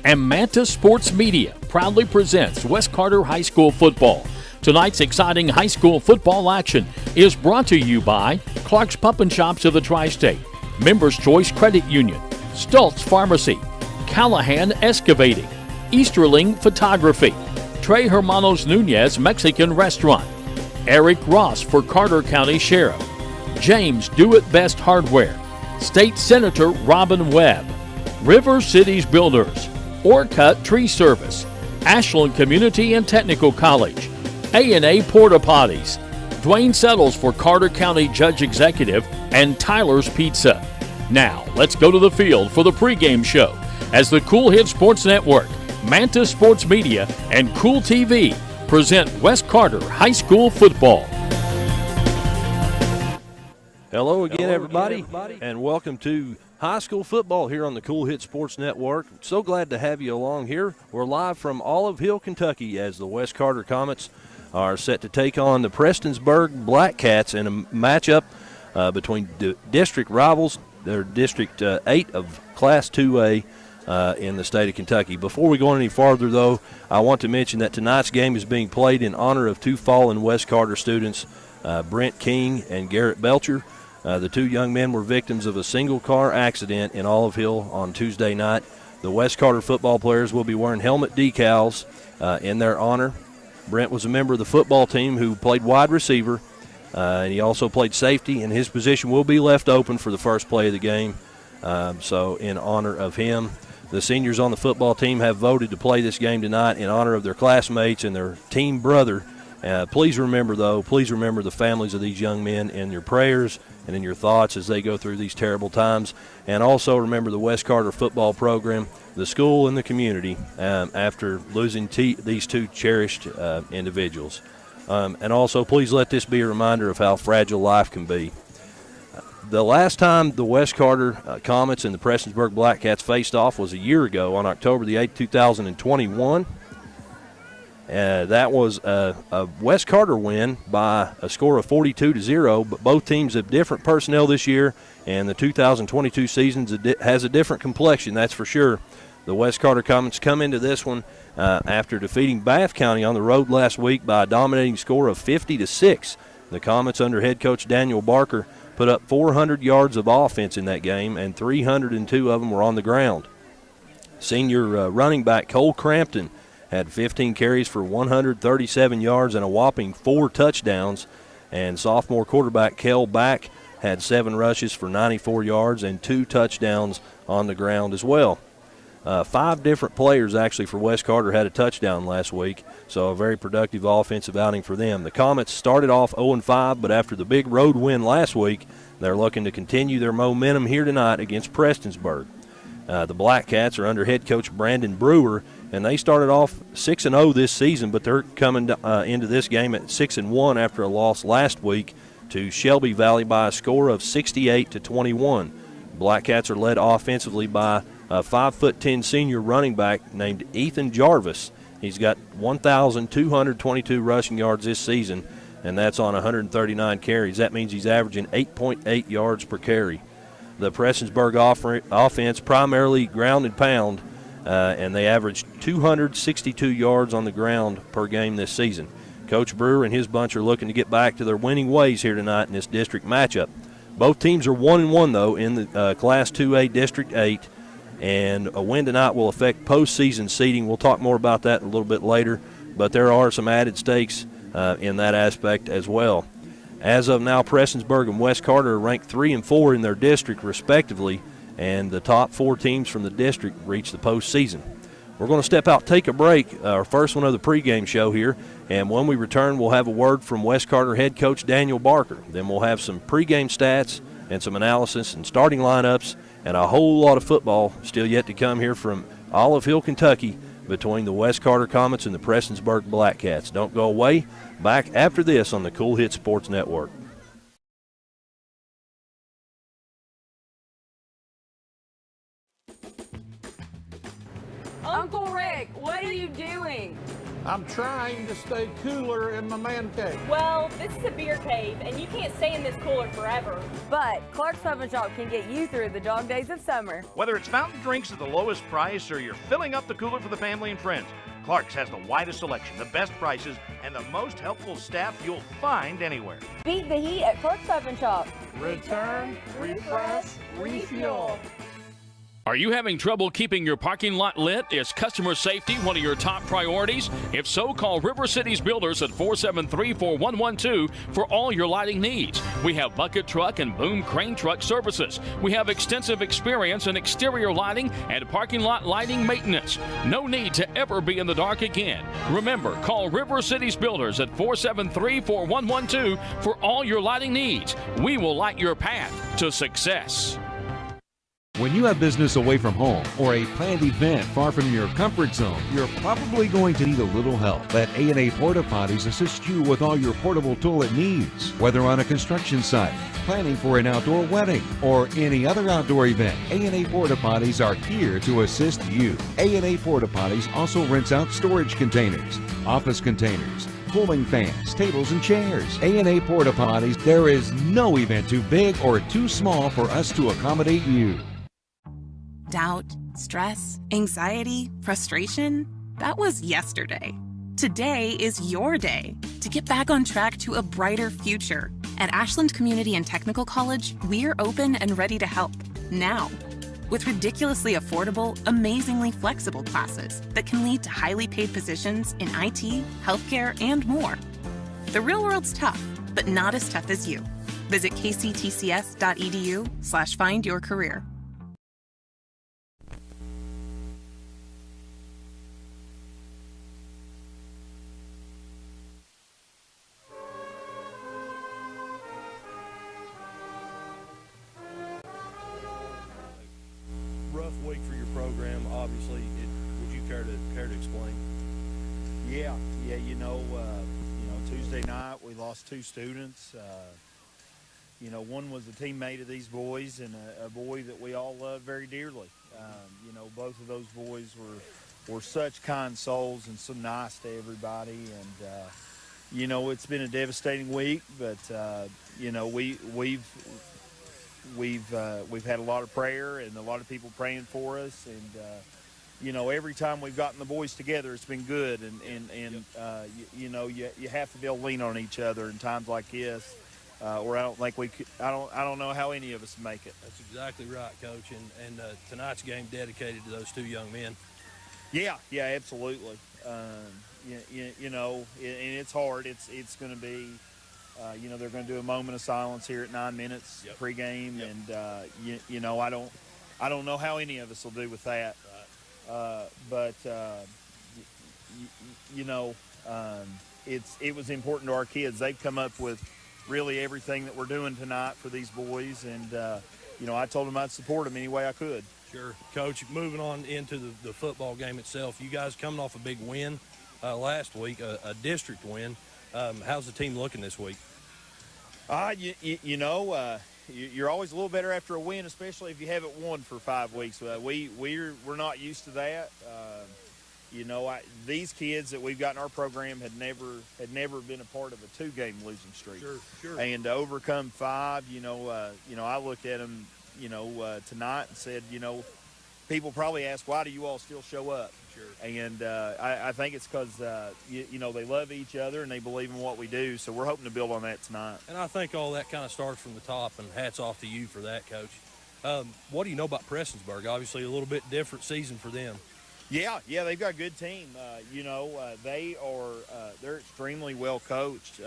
and Manta Sports Media proudly presents West Carter High School football. Tonight's exciting high school football action is brought to you by Clark's Pump and Shops of the Tri-State, Members Choice Credit Union, Stultz Pharmacy, Callahan Excavating, Easterling Photography, Trey Hermanos Nunez Mexican Restaurant, Eric Ross for Carter County Sheriff, James Do It Best Hardware, State Senator Robin Webb, River Cities Builders, Orcut Tree Service, Ashland Community and Technical College, A&A Porta Potties, Dwayne Settles for Carter County Judge Executive, and Tyler's Pizza. Now, let's go to the field for the pregame show as the Cool Hit Sports Network, Manta Sports Media, and Cool TV present West Carter High School football. Hello again, everybody, and welcome to high school football here on the Cool Hit Sports Network. So glad to have you along here. We're live from Olive Hill, Kentucky, as the West Carter Comets are set to take on the Prestonsburg Black Cats in a matchup between district rivals. They're District 8 of Class 2A in the state of Kentucky. Before we go any farther, though, I want to mention that tonight's game is being played in honor of two fallen West Carter students, Brent King and Garrett Belcher. The two young men were victims of a single-car accident in Olive Hill on Tuesday night. The West Carter football players will be wearing helmet decals in their honor. Brent was a member of the football team who played wide receiver, and he also played safety, and his position will be left open for the first play of the game. So in honor of him, the seniors on the football team have voted to play this game tonight in honor of their classmates and their team brother. Please remember the families of these young men in your prayers and in your thoughts as they go through these terrible times. And also remember the West Carter football program, the school, and the community after losing these two cherished individuals. And also, please let this be a reminder of how fragile life can be. The last time the West Carter Comets and the Prestonsburg Black Cats faced off was a year ago on October the 8th, 2021. That was a West Carter win by a score of 42-0, but both teams have different personnel this year, and the 2022 season has a different complexion, that's for sure. The West Carter Comets come into this one after defeating Bath County on the road last week by a dominating score of 50-6. The Comets under head coach Daniel Barker put up 400 yards of offense in that game, and 302 of them were on the ground. Senior running back Cole Crampton had 15 carries for 137 yards and a whopping 4 touchdowns. And sophomore quarterback Kel Back had 7 rushes for 94 yards and 2 touchdowns on the ground as well. 5 different players actually for West Carter had a touchdown last week, so a very productive offensive outing for them. The Comets started off 0-5, but after the big road win last week, they're looking to continue their momentum here tonight against Prestonsburg. The Black Cats are under head coach Brandon Brewer, and they started off 6-0 this season, but they're coming into this game at 6-1 after a loss last week to Shelby Valley by a score of 68-21. Black Cats are led offensively by a 5'10" senior running back named Ethan Jarvis. He's got 1,222 rushing yards this season, and that's on 139 carries. That means he's averaging 8.8 yards per carry. The Prestonsburg offense primarily ground and pound, and they averaged 262 yards on the ground per game this season. Coach Brewer and his bunch are looking to get back to their winning ways here tonight in this district matchup. Both teams are 1-1, though, in the Class 2A District 8, and a win tonight will affect postseason seeding. We'll talk more about that a little bit later, but there are some added stakes in that aspect as well. As of now, Prestonsburg and West Carter are ranked 3 and 4 in their district, respectively, and the top 4 teams from the district reach the postseason. We're going to step out, take a break, our first one of the pregame show here, and when we return, we'll have a word from West Carter head coach Daniel Barker. Then we'll have some pregame stats and some analysis and starting lineups and a whole lot of football still yet to come here from Olive Hill, Kentucky, between the West Carter Comets and the Prestonsburg Black Cats. Don't go away. Back after this on the Cool Hit Sports Network. Uncle Rick, what are you doing? I'm trying to stay cooler in my man cave. Well, this is a beer cave, and you can't stay in this cooler forever. But Clark's Pub and Shop can get you through the dog days of summer. Whether it's fountain drinks at the lowest price or you're filling up the cooler for the family and friends, Clark's has the widest selection, the best prices, and the most helpful staff you'll find anywhere. Beat the heat at Clark's Pub and Shop. Return, refresh, refuel. Are you having trouble keeping your parking lot lit? Is customer safety one of your top priorities? If so, call River Cities Builders at 473-4112 for all your lighting needs. We have bucket truck and boom crane truck services. We have extensive experience in exterior lighting and parking lot lighting maintenance. No need to ever be in the dark again. Remember, call River Cities Builders at 473-4112 for all your lighting needs. We will light your path to success. When you have business away from home or a planned event far from your comfort zone, you're probably going to need a little help. Let A&A Porta Potties assist you with all your portable toilet needs. Whether on a construction site, planning for an outdoor wedding, or any other outdoor event, A&A Porta Potties are here to assist you. A&A Porta Potties also rents out storage containers, office containers, cooling fans, tables, and chairs. A&A Porta Potties, there is no event too big or too small for us to accommodate you. Doubt, stress, anxiety, frustration, that was yesterday. Today is your day to get back on track to a brighter future. At Ashland Community and Technical College, we're open and ready to help now. With ridiculously affordable, amazingly flexible classes that can lead to highly paid positions in IT, healthcare, and more. The real world's tough, but not as tough as you. Visit kctcs.edu/findyourcareer. Rough week for your program, obviously. Would you care to explain? Yeah. Tuesday night we lost two students. One was a teammate of these boys and a boy that we all love very dearly. Both of those boys were such kind souls and so nice to everybody. And it's been a devastating week, but we've had a lot of prayer and a lot of people praying for us, and every time we've gotten the boys together, it's been good, and you have to be able to lean on each other in times like this, or I don't think we could. I don't know how any of us make it. That's exactly right, Coach. And tonight's game dedicated to those two young men. Yeah, absolutely. And it's hard. It's going to be. They're going to do a moment of silence here at 9 minutes pregame, and I don't know how any of us will do with that. But it was important to our kids. They've come up with really everything that we're doing tonight for these boys, and I told them I'd support them any way I could. Sure, Coach. Moving on into the football game itself, you guys coming off a big win last week, a district win. How's the team looking this week? You're always a little better after a win, especially if you haven't won for 5 weeks. We're not used to that. These kids that we've got in our program had never been a part of a 2-game losing streak. Sure. And to overcome 5, I looked at them, tonight and said, people probably ask, why do you all still show up? Sure. And I think it's because, they love each other and they believe in what we do. So we're hoping to build on that tonight. And I think all that kind of starts from the top, and hats off to you for that, Coach. What do you know about Prestonsburg? Obviously a little bit different season for them. Yeah, they've got a good team. They're extremely well coached.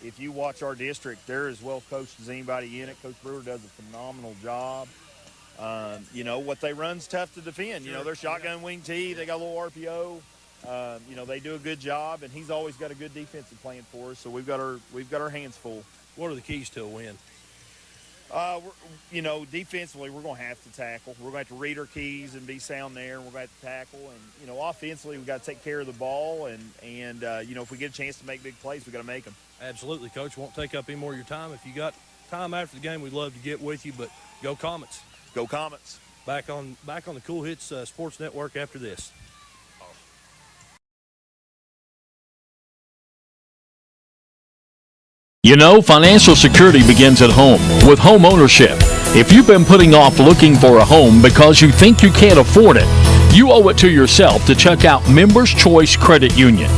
If you watch our district, they're as well coached as anybody in it. Coach Brewer does a phenomenal job. What they run's tough to defend. Sure. They're shotgun wing tee. They got a little RPO. They do a good job, and he's always got a good defensive plan for us. So we've got our hands full. What are the keys to a win? Defensively, we're going to have to tackle. We're going to have to read our keys and be sound there, and we're going to have to tackle. And, offensively, we've got to take care of the ball. And if we get a chance to make big plays, we've got to make them. Absolutely, Coach. Won't take up any more of your time. If you got time after the game, we'd love to get with you, but go Comets. Go Comets. Back on the Cool Hits Sports Network after this. You know, financial security begins at home with home ownership. If you've been putting off looking for a home because you think you can't afford it, you owe it to yourself to check out Members Choice Credit Union.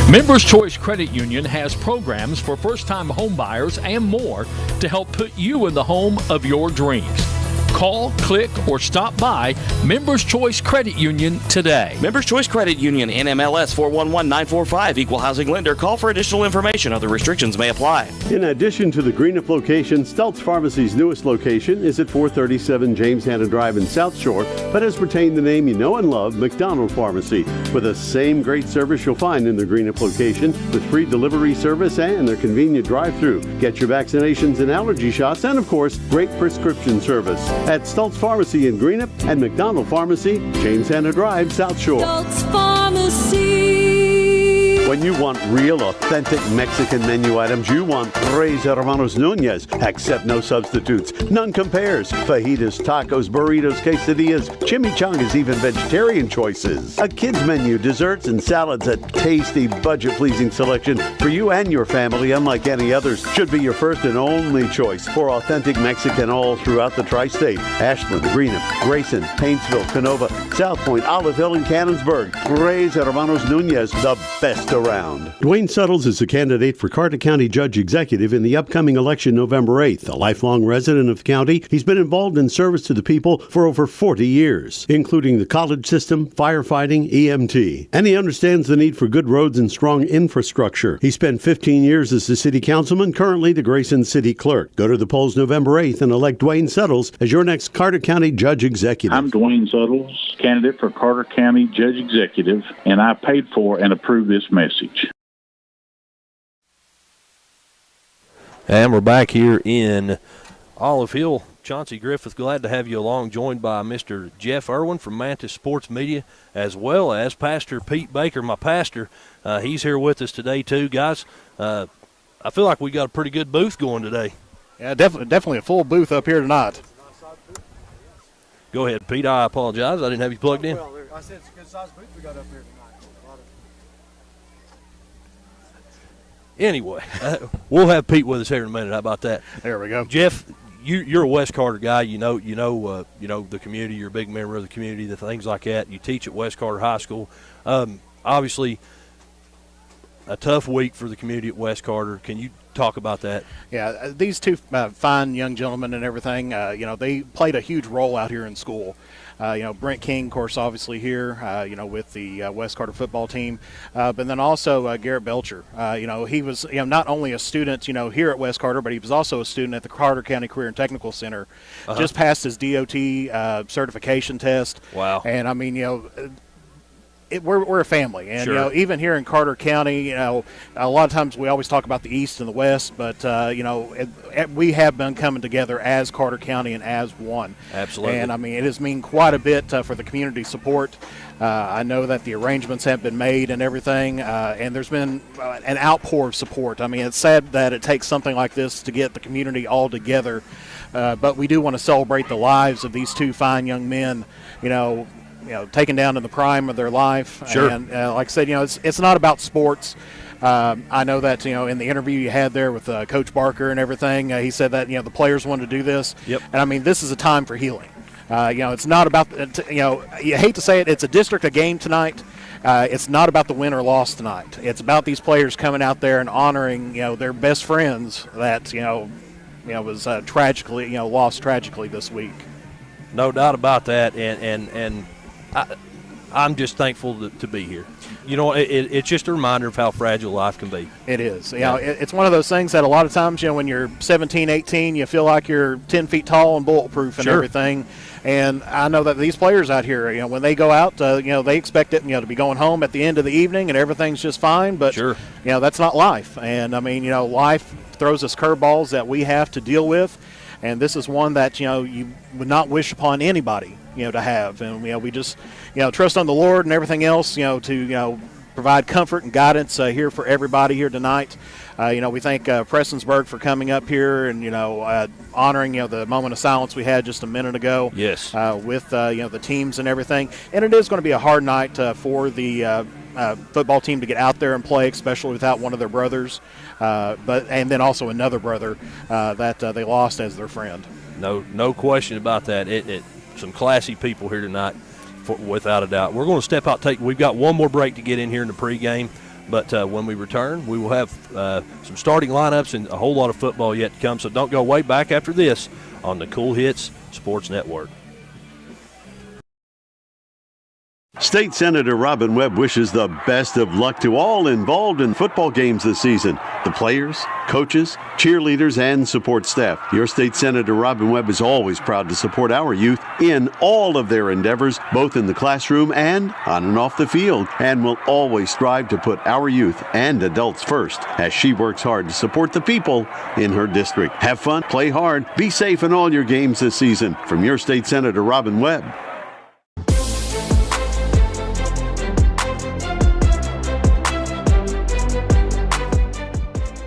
Members Choice Credit Union has programs for first-time home buyers and more to help put you in the home of your dreams. Call, click, or stop by Members Choice Credit Union today. Members Choice Credit Union, NMLS 411945, Equal Housing Lender. Call for additional information. Other restrictions may apply. In addition to the Greenup location, Stultz Pharmacy's newest location is at 437 James Hanna Drive in South Shore, but has retained the name you know and love, McDonald Pharmacy, with the same great service you'll find in the Greenup location, with free delivery service and their convenient drive-thru. Get your vaccinations and allergy shots, and of course, great prescription service at Stultz Pharmacy in Greenup and McDonald Pharmacy, James Hanna Drive, South Shore. Stultz Pharmacy. When you want real, authentic Mexican menu items, you want Tres Hermanos Nunez. Accept no substitutes. None compares. Fajitas, tacos, burritos, quesadillas, chimichangas, even vegetarian choices. A kids menu, desserts and salads, a tasty, budget-pleasing selection for you and your family, unlike any others. Should be your first and only choice for authentic Mexican all throughout the tri-state. Ashland, Greenup, Grayson, Paintsville, Canova, South Point, Olive Hill, and Cannonsburg. Tres Hermanos Nunez, the best around. Dwayne Suttles is a candidate for Carter County Judge Executive in the upcoming election November 8th. A lifelong resident of the county, he's been involved in service to the people for over 40 years, including the college system, firefighting, EMT. And he understands the need for good roads and strong infrastructure. He spent 15 years as the city councilman, currently the Grayson City Clerk. Go to the polls November 8th and elect Dwayne Suttles as your next Carter County Judge Executive. I'm Dwayne Suttles, candidate for Carter County Judge Executive, and I paid for and approved this message. And we're back here in Olive Hill. Chauncey Griffith, glad to have you along, joined by Mr. Jeff Irwin from Mantis Sports Media, as well as Pastor Pete Baker, my pastor. He's here with us today, too. Guys, I feel like we got a pretty good booth going today. Yeah, definitely a full booth up here tonight. Go ahead, Pete. I apologize. I didn't have you plugged in. Well, I said it's a good size booth we got up here tonight. Anyway, we'll have Pete with us here in a minute. How about that? There we go. Jeff, you're a West Carter guy. You know the community. You're a big member of the community. The things like that. You teach at West Carter High School. Obviously, a tough week for the community at West Carter. Can you talk about that? Yeah, these two fine young gentlemen and everything. They played a huge role out here in school. Brent King, of course, obviously here, with the West Carter football team. But then also Garrett Belcher. He was, not only a student, here at West Carter, but he was also a student at the Carter County Career and Technical Center. Just passed his DOT certification test. Wow. And, we're a family, and sure. Even here in Carter County, a lot of times we always talk about the East and the West, but we have been coming together as Carter County and as one. Absolutely. And it has mean quite a bit for the community support. I know that the arrangements have been made and everything, and there's been an outpour of support. It's sad that it takes something like this to get the community all together, but we do want to celebrate the lives of these two fine young men. Taken down in the prime of their life. Sure. And like I said, it's not about sports. I know that, in the interview you had there with Coach Barker and everything, he said that, the players wanted to do this. Yep. And, this is a time for healing. It's not about, you hate to say it, it's a district, a game tonight. It's not about the win or loss tonight. It's about these players coming out there and honoring, their best friends that, was tragically, lost tragically this week. No doubt about that, and I'm just thankful to be here. It's just a reminder of how fragile life can be. It is. It's one of those things that a lot of times, when you're 17, 18, you feel like you're 10 feet tall and bulletproof and sure. everything. And I know that these players out here, when they go out, they expect it, to be going home at the end of the evening and everything's just fine. But, sure. That's not life. And, life throws us curveballs that we have to deal with. And this is one that, you would not wish upon anybody, to have. And, we just, trust on the Lord and everything else, to, provide comfort and guidance here for everybody here tonight. We thank Prestonsburg for coming up here and, honoring, the moment of silence we had just a minute ago. Yes. With, the teams and everything. And it is going to be a hard night for the football team to get out there and play, especially without one of their brothers, and then also another brother that they lost as their friend. No question about that. Some classy people here tonight, without a doubt. We're going to step out. We've got one more break to get in here in the pregame, but when we return, we will have some starting lineups and a whole lot of football yet to come. So don't go way back after this on the Cool Hits Sports Network. State Senator Robin Webb wishes the best of luck to all involved in football games this season. The players, coaches, cheerleaders, and support staff. Your State Senator Robin Webb is always proud to support our youth in all of their endeavors, both in the classroom and on and off the field, and will always strive to put our youth and adults first as she works hard to support the people in her district. Have fun, play hard, be safe in all your games this season. From your State Senator Robin Webb.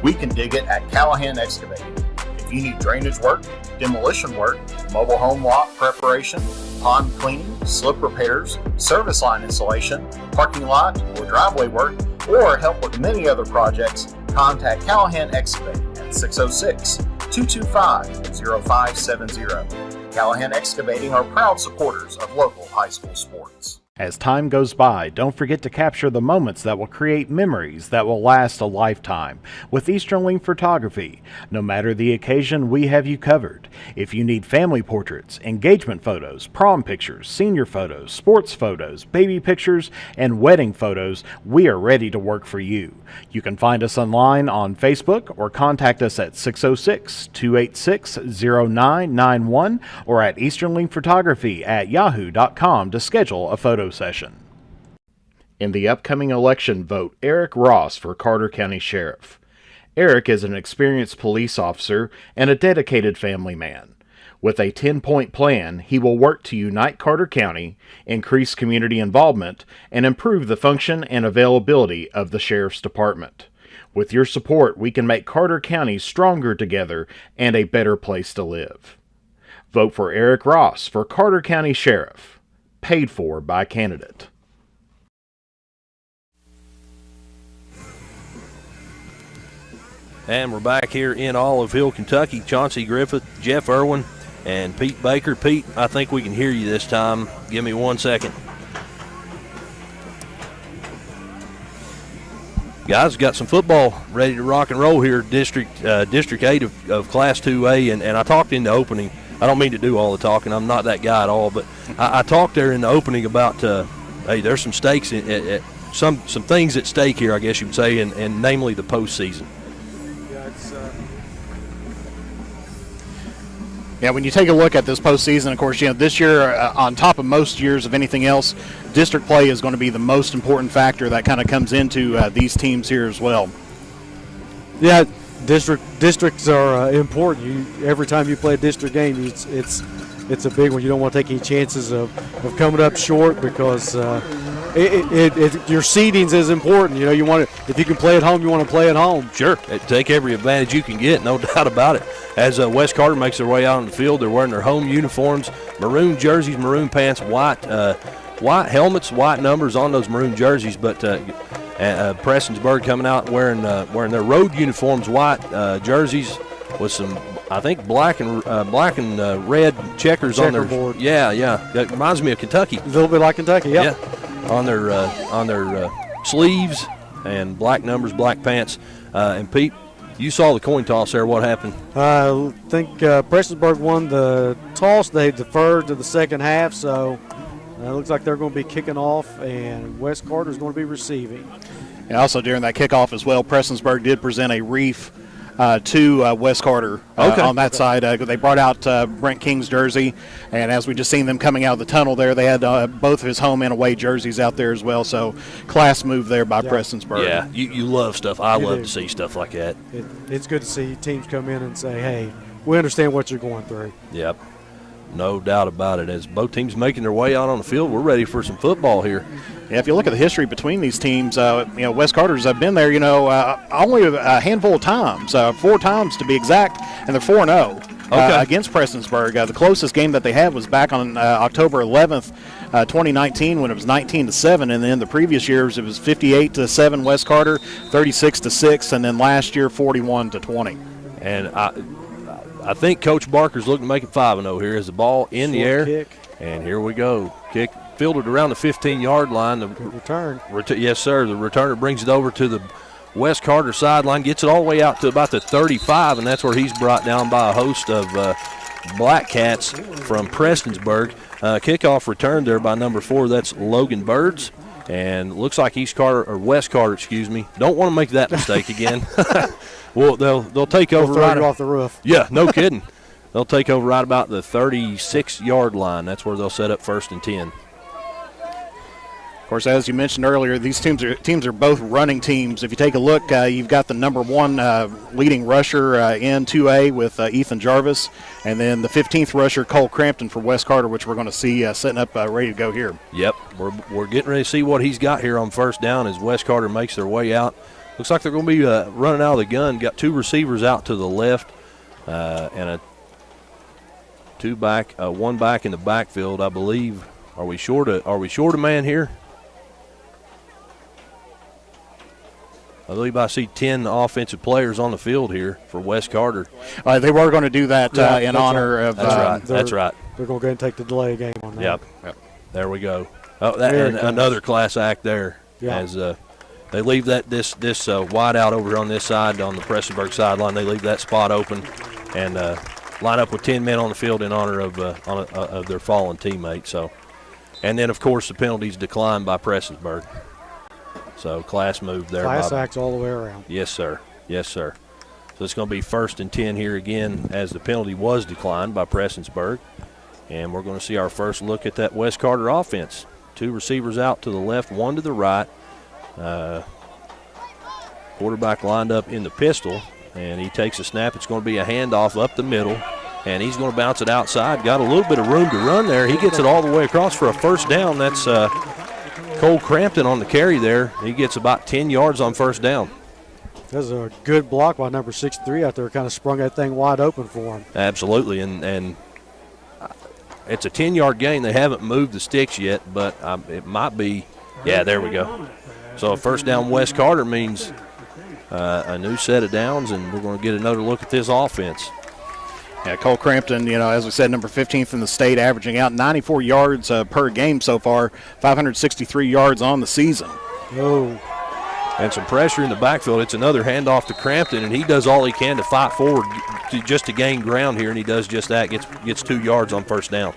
We can dig it at Callahan Excavating. If you need drainage work, demolition work, mobile home lot preparation, pond cleaning, slip repairs, service line installation, parking lot or driveway work, or help with many other projects, contact Callahan Excavating at 606-225-0570. Callahan Excavating are proud supporters of local high school sports. As time goes by, don't forget to capture the moments that will create memories that will last a lifetime with Easterling Photography. No matter the occasion, we have you covered. If you need family portraits, engagement photos, prom pictures, senior photos, sports photos, baby pictures, and wedding photos, we are ready to work for you. You can find us online on Facebook or contact us at 606-286-0991 or at easterlingphotography@yahoo.com to schedule a photo session. In the upcoming election, vote Eric Ross for Carter County Sheriff. Eric is an experienced police officer and a dedicated family man. With a 10-point plan, he will work to unite Carter County, increase community involvement, and improve the function and availability of the Sheriff's Department. With your support, we can make Carter County stronger together and a better place to live. Vote for Eric Ross for Carter County Sheriff. Paid for by candidate. And we're back here in Olive Hill, Kentucky. Chauncey Griffith, Jeff Irwin, and Pete Baker. Pete, I think we can hear you this time. Give me 1 second. Guys, got some football ready to rock and roll here, District 8 of Class 2A, and I talked in the opening. I don't mean to do all the talking. I'm not that guy at all, but I talked there in the opening about, hey, there's some stakes, some things at stake here, I guess you would say, and namely the postseason. Yeah, when you take a look at this postseason, of course, this year, on top of most years of anything else, district play is going to be the most important factor that kind of comes into these teams here as well. Yeah, districts are important. Every time you play a district game, it's a big one. You don't want to take any chances of coming up short because your seedings is important. You want to, if you can play at home, you want to play at home. Sure, take every advantage you can get, no doubt about it. As West Carter makes their way out on the field, they're wearing their home uniforms, maroon jerseys, maroon pants, white helmets, white numbers on those maroon jerseys. But Prestonsburg coming out wearing their road uniforms, white jerseys with some, I think, black and red checkers on their board. Yeah, that reminds me of Kentucky. A little bit like Kentucky, yeah. On their sleeves and black numbers, black pants. And Pete, you saw the coin toss there. What happened? I think Prestonsburg won the toss. They deferred to the second half, so it looks like they're going to be kicking off, and West Carter is going to be receiving. And also during that kickoff as well, Prestonsburg did present a wreath to West Carter on that side. They brought out Brent King's jersey, and as we just seen them coming out of the tunnel there, they had both of his home and away jerseys out there as well. So class move there by Prestonsburg. Yeah, you love stuff. I love to see stuff like that. It's good to see teams come in and say, hey, we understand what you're going through. Yep. No doubt about it. As both teams making their way out on the field, we're ready for some football here. Yeah, if you look at the history between these teams, West Carter's been there, only a handful of times, 4 times to be exact, and they're 4-0. against Prestonsburg. The closest game that they had was back on October 11th, 2019, when it was 19-7, and then the previous years it was 58-7 West Carter, 36-6, and then last year 41-20. And I think Coach Barker's looking to make it 5-0 here. As the ball in the air, kick. And here we go. Kick fielded around the 15-yard line. The return. Yes, sir. The returner brings it over to the West Carter sideline, gets it all the way out to about the 35, and that's where he's brought down by a host of Black Cats from Prestonsburg. Kickoff returned there by number 4. That's Logan Birds. And looks like West Carter, excuse me. Don't want to make that mistake again. Well, they'll take over right off the roof. Yeah, no kidding. They'll take over right about the 36-yard line. That's where they'll set up 1st and 10. Of course, as you mentioned earlier, these teams are both running teams. If you take a look, you've got the number 1 leading rusher in 2A with Ethan Jarvis, and then the 15th rusher, Cole Crampton, for West Carter, which we're going to see setting up ready to go here. Yep, we're getting ready to see what he's got here on 1st down as West Carter makes their way out. Looks like they're going to be running out of the gun. Got 2 receivers out to the left and a 1 back in the backfield, I believe. Are we short a man here? I believe I see 10 offensive players on the field here for West Carter. They were going to do that in honor of. That's right. That's right. They're going to go ahead and take the delay game on that. Yep. There we go. Oh, and another class act there. Yeah. As they leave this wide out over on this side on the Prestonsburg sideline. They leave that spot open and line up with 10 men on the field in honor of their fallen teammate. So, and then of course the penalties declined by Prestonsburg. So class move there. Class acts all the way around. Yes, sir. Yes, sir. So it's going to be 1st and 10 here again as the penalty was declined by Prestonsburg. And we're going to see our first look at that West Carter offense. 2 receivers out to the left, 1 to the right. Quarterback lined up in the pistol, and he takes a snap. It's going to be a handoff up the middle, and he's going to bounce it outside. Got a little bit of room to run there. He gets it all the way across for a 1st down. That's Cole Crampton on the carry there. He gets about 10 yards on 1st down. That's a good block by number 63 out there. Kind of sprung that thing wide open for him. Absolutely, and it's a 10-yard gain. They haven't moved the sticks yet, but it might be. Yeah, there we go. So a 1st down West Carter means a new set of downs, and we're going to get another look at this offense. Yeah, Cole Crampton, as we said, number 15th in the state, averaging out 94 yards per game so far, 563 yards on the season. Oh. And some pressure in the backfield. It's another handoff to Crampton, and he does all he can to fight forward just to gain ground here, and he does just that, gets 2 yards on 1st down.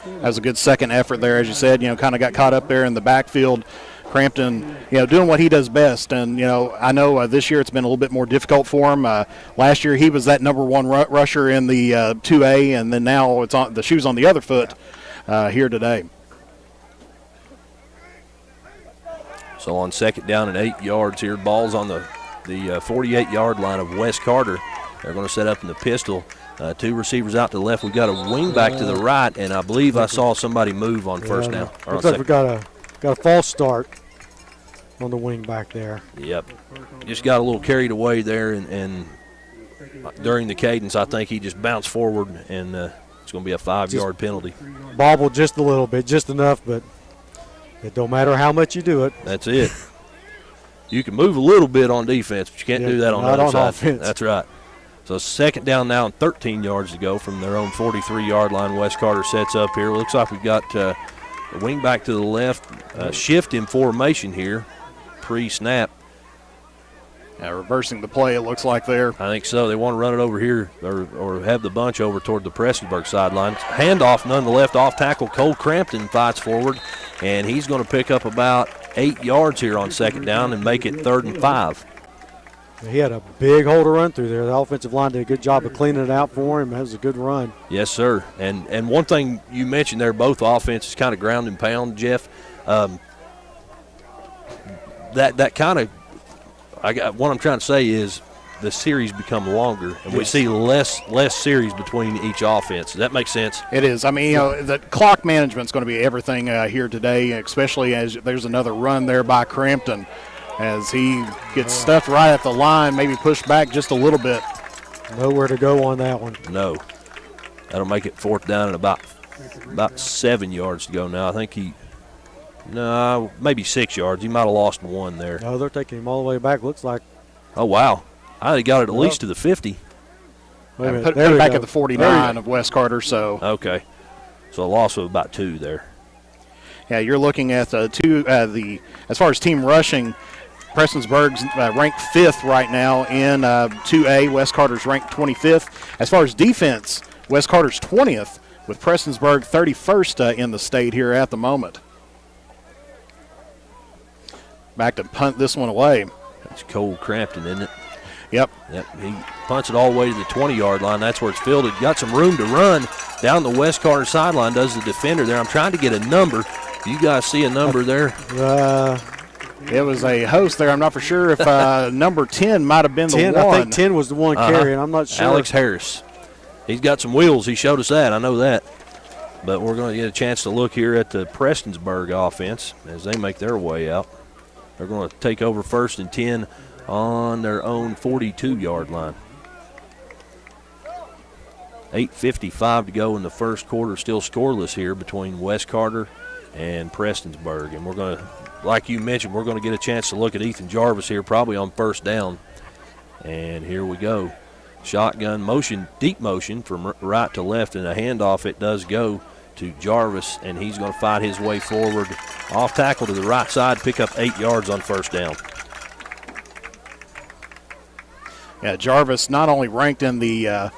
That was a good second effort there, as you said, kind of got caught up there in the backfield. Crampton, doing what he does best. And, I know this year it's been a little bit more difficult for him. Last year he was that number 1 rusher in the 2A, and then now it's on the shoes on the other foot here today. So on 2nd down and 8 yards here, ball's on the 48-yard line of West Carter. They're going to set up in the pistol. 2 receivers out to the left. We've got a wing back to the right, and I believe I saw somebody move on 1st down. Looks like we got a false start on the wing back there. Yep. Just got a little carried away there, and during the cadence, I think he just bounced forward, and it's going to be a 5-yard penalty. Bobbled just a little bit, just enough, but it don't matter how much you do it. That's it. You can move a little bit on defense, but you can't do that on the other side. Offense. That's right. So 2nd down now and 13 yards to go from their own 43-yard line. West Carter sets up here. Looks like we've got the wing back to the left, shift in formation here, pre-snap. Reversing the play, it looks like there. I think so. They want to run it over here or have the bunch over toward the Prestonsburg sideline. Handoff none the left off tackle. Cole Crampton fights forward, and he's going to pick up about 8 yards here on 2nd down and make it 3rd and 5. He had a big hole to run through there. The offensive line did a good job of cleaning it out for him. That was a good run. Yes, sir. And one thing you mentioned there, both offenses kind of ground and pound, Jeff. That kind of what I'm trying to say is the series become longer, and we see less series between each offense. Does that make sense? It is. I mean, the clock management's going to be everything here today, especially as there's another run there by Crampton as he gets stuffed right at the line, maybe pushed back just a little bit. Nowhere to go on that one. No. That'll make it 4th down and about 7 yards to go now. I think maybe 6 yards. He might have lost 1 there. No, they're taking him all the way back, looks like. Oh, wow. I think he got it at least to the 50. Put it back at the 49 of West Carter. So okay. So a loss of about 2 there. Yeah, you're looking at as far as team rushing, Prestonsburg's ranked 5th right now in 2A. West Carter's ranked 25th. As far as defense, West Carter's 20th, with Prestonsburg 31st in the state here at the moment. Back to punt this one away. That's Cole Crampton, isn't it? Yep. He punts it all the way to the 20-yard line. That's where it's fielded. Got some room to run down the West Carter sideline, does the defender there. I'm trying to get a number. Do you guys see a number there? It was a host there. I'm not for sure if number 10 might have been 10, the one. I think 10 was the one carrying. I'm not sure. Alex Harris. He's got some wheels. He showed us that. I know that. But we're going to get a chance to look here at the Prestonsburg offense as they make their way out. They're going to take over 1st and 10 on their own 42-yard line. 8:55 to go in the first quarter. Still scoreless here between West Carter and Prestonsburg. And we're going to, like you mentioned, we're going to get a chance to look at Ethan Jarvis here probably on 1st down. And here we go. Shotgun motion, deep motion from right to left, and a handoff. It does go to Jarvis, and he's going to fight his way forward. Off tackle to the right side, pick up 8 yards on 1st down. Yeah, Jarvis not only ranked in the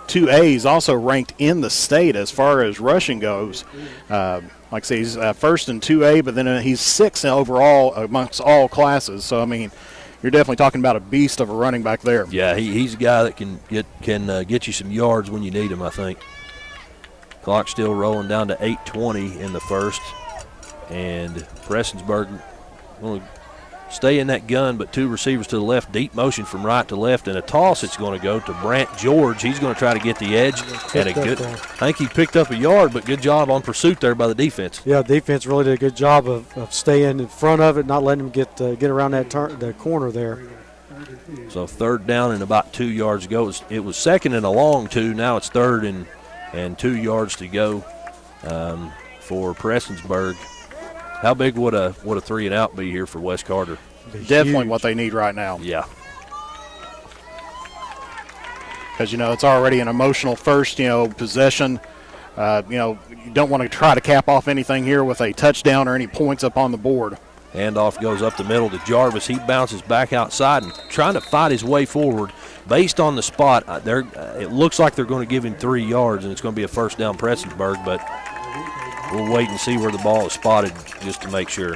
2A, he's also ranked in the state as far as rushing goes. Like I say, he's 1st in 2A, but then he's 6th overall amongst all classes. So, I mean, you're definitely talking about a beast of a running back there. Yeah, he's a guy that can get you some yards when you need him, I think. Clock still rolling down to 8:20 in the first. And Prestonsburg going to stay in that gun, but 2 receivers to the left, deep motion from right to left, and a toss it's going to go to Brant George. He's going to try to get the edge. And I think he picked up a yard, but good job on pursuit there by the defense. Yeah, defense really did a good job of staying in front of it, not letting him get around the corner there. So 3rd down and about 2 yards to go. It was 2nd and a long 2. Now it's 3rd and 2 yards to go for Prestonsburg. How big would a 3-and-out be here for West Carter? Definitely what they need right now. Yeah. Because, it's already an emotional first, possession. You don't want to try to cap off anything here with a touchdown or any points up on the board. Handoff goes up the middle to Jarvis. He bounces back outside and trying to fight his way forward. Based on the spot, it looks like they're going to give him 3 yards, and it's going to be a 1st down Prestonsburg, but we'll wait and see where the ball is spotted just to make sure.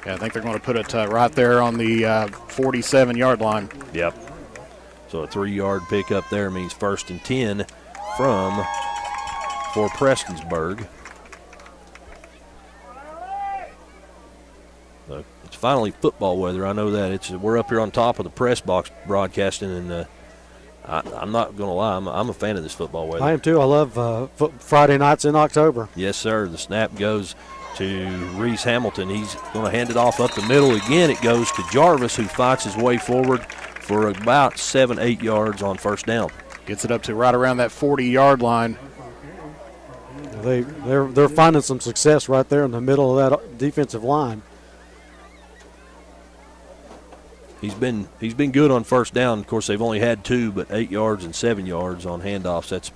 Yeah, I think they're going to put it right there on the 47-yard line. Yep. So a 3-yard pickup there means 1st and 10 for Prestonsburg. It's finally football weather. I know that. We're up here on top of the press box broadcasting, and I'm not going to lie. I'm a fan of this football weather. I am too. I love Friday nights in October. Yes, sir. The snap goes to Reese Hamilton. He's going to hand it off up the middle again. It goes to Jarvis, who fights his way forward for about 7-8 yards on 1st down. Gets it up to right around that 40-yard line. They're finding some success right there in the middle of that defensive line. He's been good on 1st down. Of course, they've only had 2, but 8 yards and 7 yards on handoffs. That's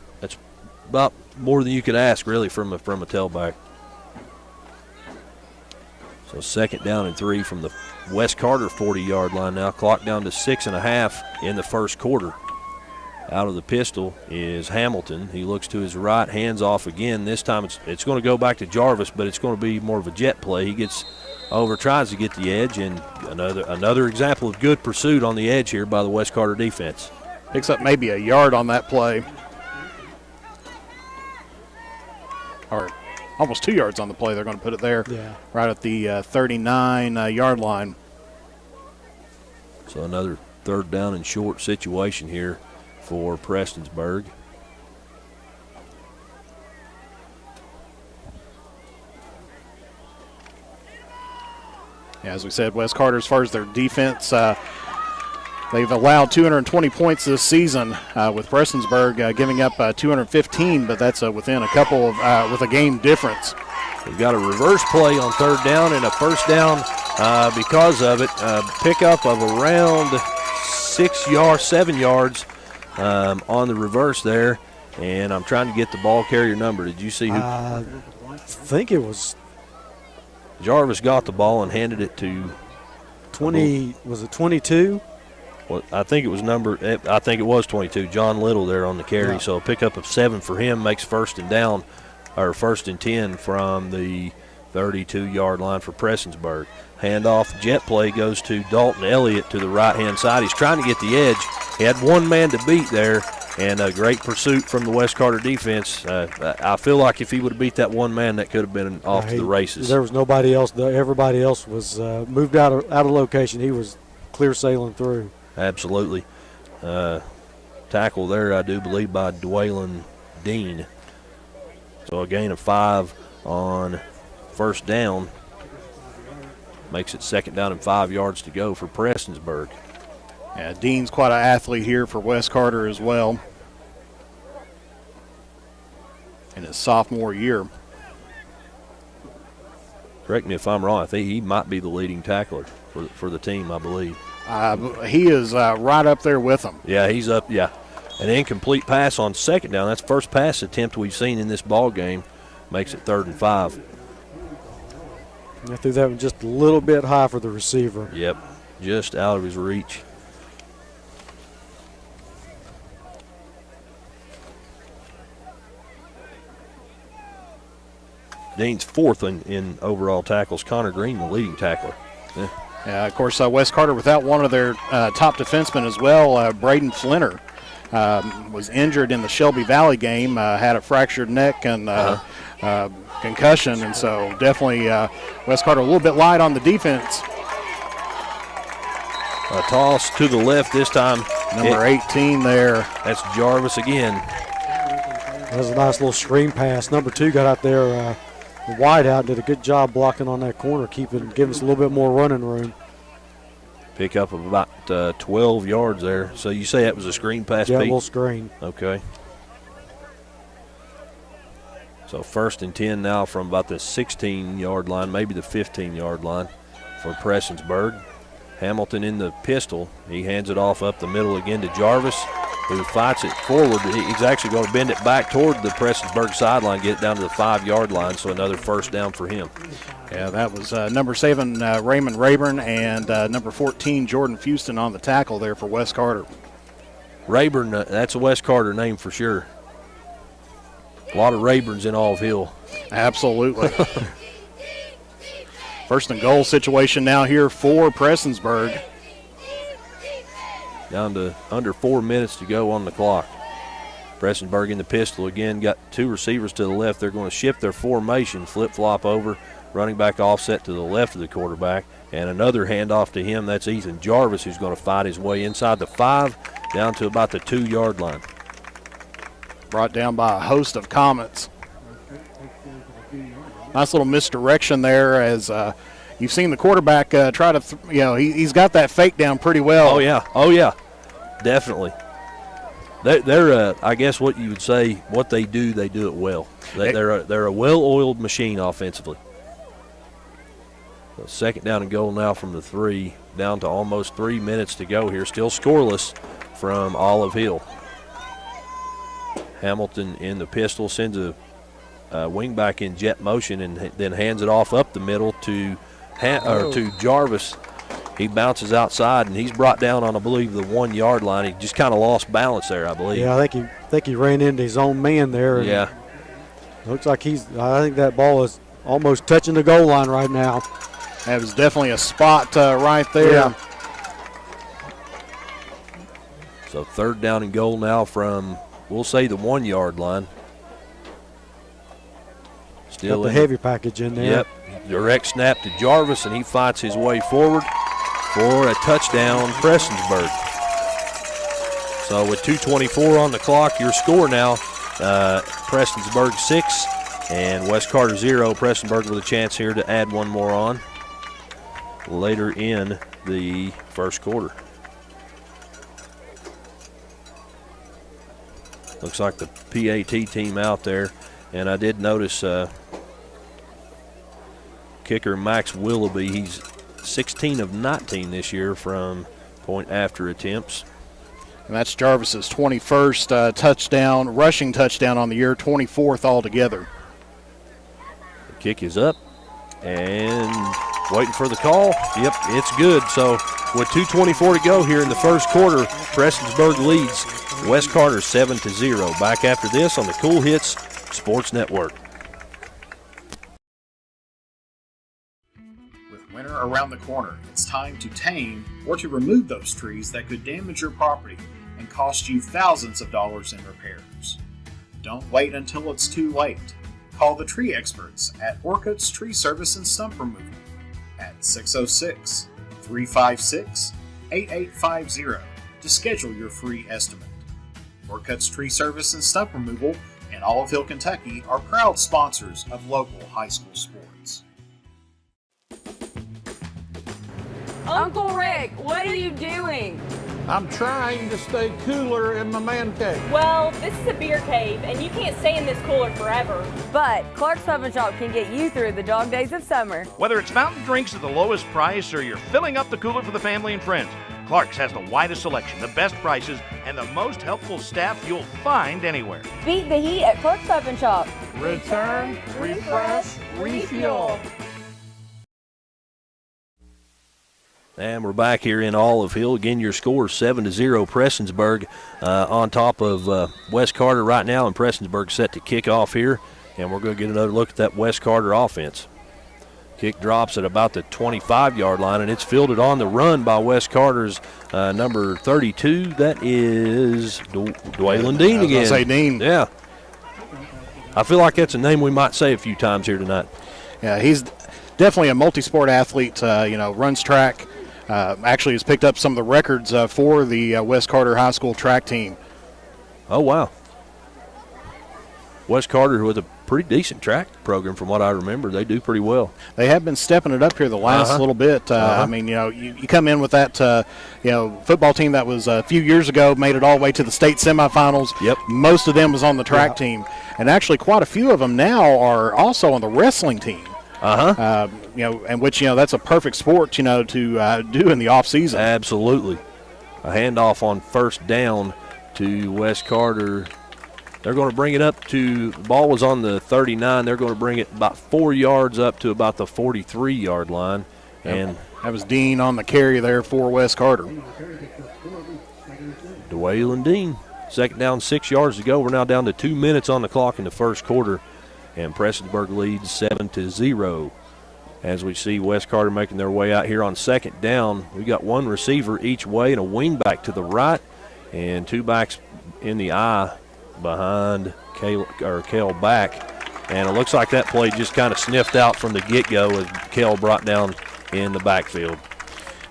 about more than you could ask, really, from a tailback. So 2nd down and 3 from the West Carter 40-yard line now. Clock down to 6.5 in the first quarter. Out of the pistol is Hamilton. He looks to his right, hands off again. This time it's going to go back to Jarvis, but it's going to be more of a jet play. He gets over, tries to get the edge, and another example of good pursuit on the edge here by the West Carter defense. Picks up maybe a yard on that play. Or almost 2 yards on the play. They're going to put it there, right at the 39-yard line. So another 3rd down and short situation here for Prestonsburg. As we said, West Carter, as far as their defense, They've allowed 220 points this season with Prestonsburg giving up 215, but that's within a couple of with a game difference. We've got a reverse play on third down and a first down because of it. Pickup of around 7 yards on the reverse there. And I'm trying to get the ball carrier number. Did you see who? I think it was Jarvis got the ball and handed it to 20. Was it 22? Well, I think it was 22. John Little there on the carry. Yeah. So a pickup of 7 for him makes first and 10 from the 32-yard line for Prestonsburg. Handoff, jet play goes to Dalton Elliott to the right-hand side. He's trying to get the edge. He had one man to beat there, and a great pursuit from the West Carter defense. I feel like if he would have beat that one man, that could have been off to the races. There was nobody else. Everybody else was moved out of location. He was clear sailing through. Absolutely. Tackle there, I do believe, by Dwaylen Dean. So a gain of 5 on first down. Makes it second down and 5 yards to go for Prestonsburg. Yeah, Dean's quite an athlete here for West Carter as well in his sophomore year. Correct me if I'm wrong. I think he might be the leading tackler for the team, I believe. He is right up there with them. Yeah, he's up, yeah. An incomplete pass on second down. That's the first pass attempt we've seen in this ball game. Makes it 3rd and 5. I threw that one just a little bit high for the receiver. Yep, just out of his reach. Dean's 4th in overall tackles. Connor Green, the leading tackler. Yeah, of course, West Carter without one of their top defensemen as well. Braden Flinner was injured in the Shelby Valley game, had a fractured neck and concussion, and so definitely West Carter a little bit light on the defense. A toss to the left this time. Number 18 there. That's Jarvis again. That was a nice little screen pass. Number 2 got out there wide out, did a good job blocking on that corner, giving us a little bit more running room. Pick up of about 12 yards there. So you say that was a screen pass, Yeah, Pete? a little screen. Okay. So 1st and 10 now from about the 16-yard line, maybe the 15-yard line for Prestonsburg. Hamilton in the pistol. He hands it off up the middle again to Jarvis, who fights it forward. He's actually going to bend it back toward the Prestonsburg sideline, get it down to the 5-yard line, so another first down for him. Yeah, that was number 7, Raymond Rayburn, and number 14, Jordan Fuston on the tackle there for West Carter. Rayburn, that's a West Carter name for sure. A lot of Rayburns in Olive Hill. Absolutely. First and goal situation now here for Prestonsburg. Down to under 4 minutes to go on the clock. Prestonsburg in the pistol again, got 2 receivers to the left. They're going to shift their formation, flip-flop over, running back offset to the left of the quarterback, and another handoff to him. That's Ethan Jarvis, who's going to fight his way inside the 5 down to about the 2-yard line. Brought down by a host of Comets. Nice little misdirection there as you've seen the quarterback try to, he's got that fake down pretty well. Oh, yeah, definitely. They're I guess what you would say, what they do it well. They're a well-oiled machine offensively. So 2nd down and goal now from the 3, down to almost 3 minutes to go here. Still scoreless from Olive Hill. Hamilton in the pistol sends a wing back in jet motion and then hands it off up the middle to Jarvis. He bounces outside and he's brought down on, I believe, the 1-yard line. He just kind of lost balance there, I believe. Yeah, I think he ran into his own man there. Yeah. Looks like I think that ball is almost touching the goal line right now. That was definitely a spot right there. Yeah. So 3rd down and goal now from, we'll say, the 1-yard line. Still got the heavy package in there. Yep. Direct snap to Jarvis, and he fights his way forward for a touchdown, Prestonsburg. So with 2:24 on the clock, your score now, Prestonsburg 6 and West Carter 0. Prestonsburg with a chance here to add one more on later in the first quarter. Looks like the PAT team out there. And I did notice kicker Max Willoughby, he's 16 of 19 this year from point after attempts. And that's Jarvis's 21st touchdown, rushing touchdown on the year, 24th altogether. The kick is up and waiting for the call. Yep, it's good. So with 2:24 to go here in the first quarter, Prestonsburg leads West Carter 7-0. Back after this on the Cool Hits Sports Network. With winter around the corner, it's time to tame or to remove those trees that could damage your property and cost you thousands of dollars in repairs. Don't wait until it's too late. Call the tree experts at Orcutt's Tree Service and Stump Removal at 606-356-8850 to schedule your free estimate. Orcutt's Tree Service and Stump Removal in Olive, Kentucky are proud sponsors of local high school sports. Uncle Rick, what are you doing? I'm trying to stay cooler in my man cave. Well, this is a beer cave, and you can't stay in this cooler forever. But Clark's Pub and Shop can get you through the dog days of summer. Whether it's fountain drinks at the lowest price or you're filling up the cooler for the family and friends, Clark's has the widest selection, the best prices, and the most helpful staff you'll find anywhere. Beat the heat at Clark's Pub and Shop. Return, refresh, refuel. And we're back here in Olive Hill. Again, your score 7-0 Prestonsburg on top of West Carter right now, and Prestonsburg set to kick off here. And we're going to get another look at that West Carter offense. Kick drops at about the 25-yard line, and it's fielded on the run by West Carter's number 32. That is Dwaylen Dean again. I was going to say Dean. Yeah. I feel like that's a name we might say a few times here tonight. Yeah, he's definitely a multi-sport athlete, runs track. Actually has picked up some of the records for the West Carter High School track team. Oh, wow. West Carter with a pretty decent track program from what I remember. They do pretty well. They have been stepping it up here the last little bit. I mean, you come in with that, football team that was a few years ago, made it all the way to the state semifinals. Yep. Most of them was on the track team. And actually quite a few of them now are also on the wrestling team. And which, that's a perfect sport, to do in the off season. Absolutely. A handoff on first down to West Carter. They're going to bring it up to, the ball was on the 39. They're going to bring it about 4 yards up to about the 43-yard line. And that was Dean on the carry there for West Carter. Dwaylen Dean. Second down, 6 yards to go. We're now down to 2 minutes on the clock in the first quarter. And Prestonsburg leads 7-0. As we see West Carter making their way out here on second down. We got one receiver each way and a wing back to the right and two backs in the eye behind Cale back. And it looks like that play just kind of sniffed out from the get-go as Cale brought down in the backfield.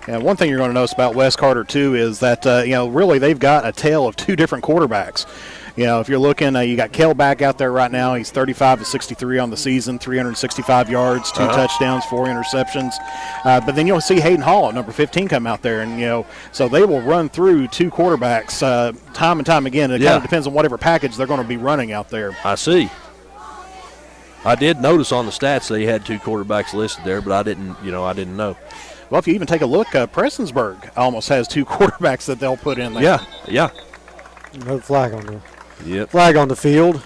And one thing you're going to notice about West Carter, too, is that, really they've got a tale of two different quarterbacks. If you're looking, you got Cale back out there right now. He's 35 of 63 on the season, 365 yards, 2 touchdowns, 4 interceptions. But then you'll see Hayden Hall at number 15 come out there. And, so they will run through two quarterbacks time and time again. It kind of depends on whatever package they're going to be running out there. I see. I did notice on the stats they had 2 quarterbacks listed there, but I didn't know. Well, if you even take a look, Prestonsburg almost has 2 quarterbacks that they'll put in there. Yeah. Another flag on there. Yep. Flag on the field.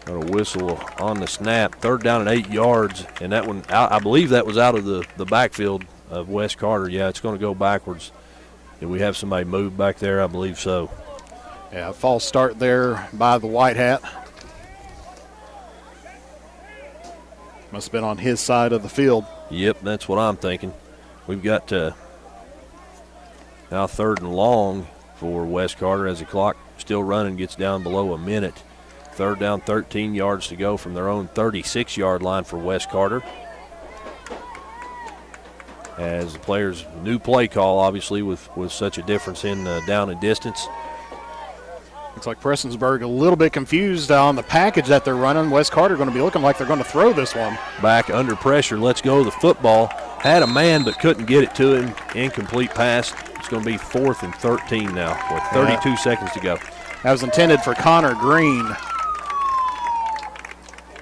Got a whistle on the snap. Third down and 8 yards, and that one, I believe that was out of the backfield of West Carter. Yeah, it's going to go backwards. Did we have somebody move back there? I believe so. Yeah, false start there by the white hat. Must have been on his side of the field. Yep, that's what I'm thinking. We've got now 3rd and long for West Carter as the clock still running, gets down below a minute. 3rd down, 13 yards to go from their own 36-yard line for West Carter. As the players' new play call, obviously, with such a difference in down and distance. Looks like Prestonsburg a little bit confused on the package that they're running. West Carter going to be looking like they're going to throw this one. Back under pressure. Let's go the football. Had a man but couldn't get it to him. Incomplete pass. It's going to be 4th and 13 now with 32 seconds to go. That was intended for Connor Green.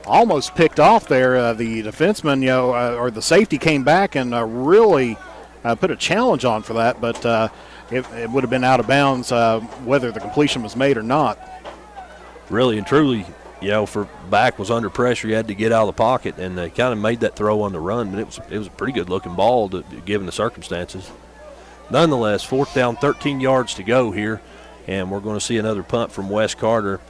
Almost picked off there. The defenseman, or the safety came back and really put a challenge on for that, but it would have been out of bounds whether the completion was made or not. Really and truly, for back was under pressure. He had to get out of the pocket, and they kind of made that throw on the run, but it was a pretty good-looking ball given the circumstances. Nonetheless, 4th down, 13 yards to go here, and we're going to see another punt from Wes Carter.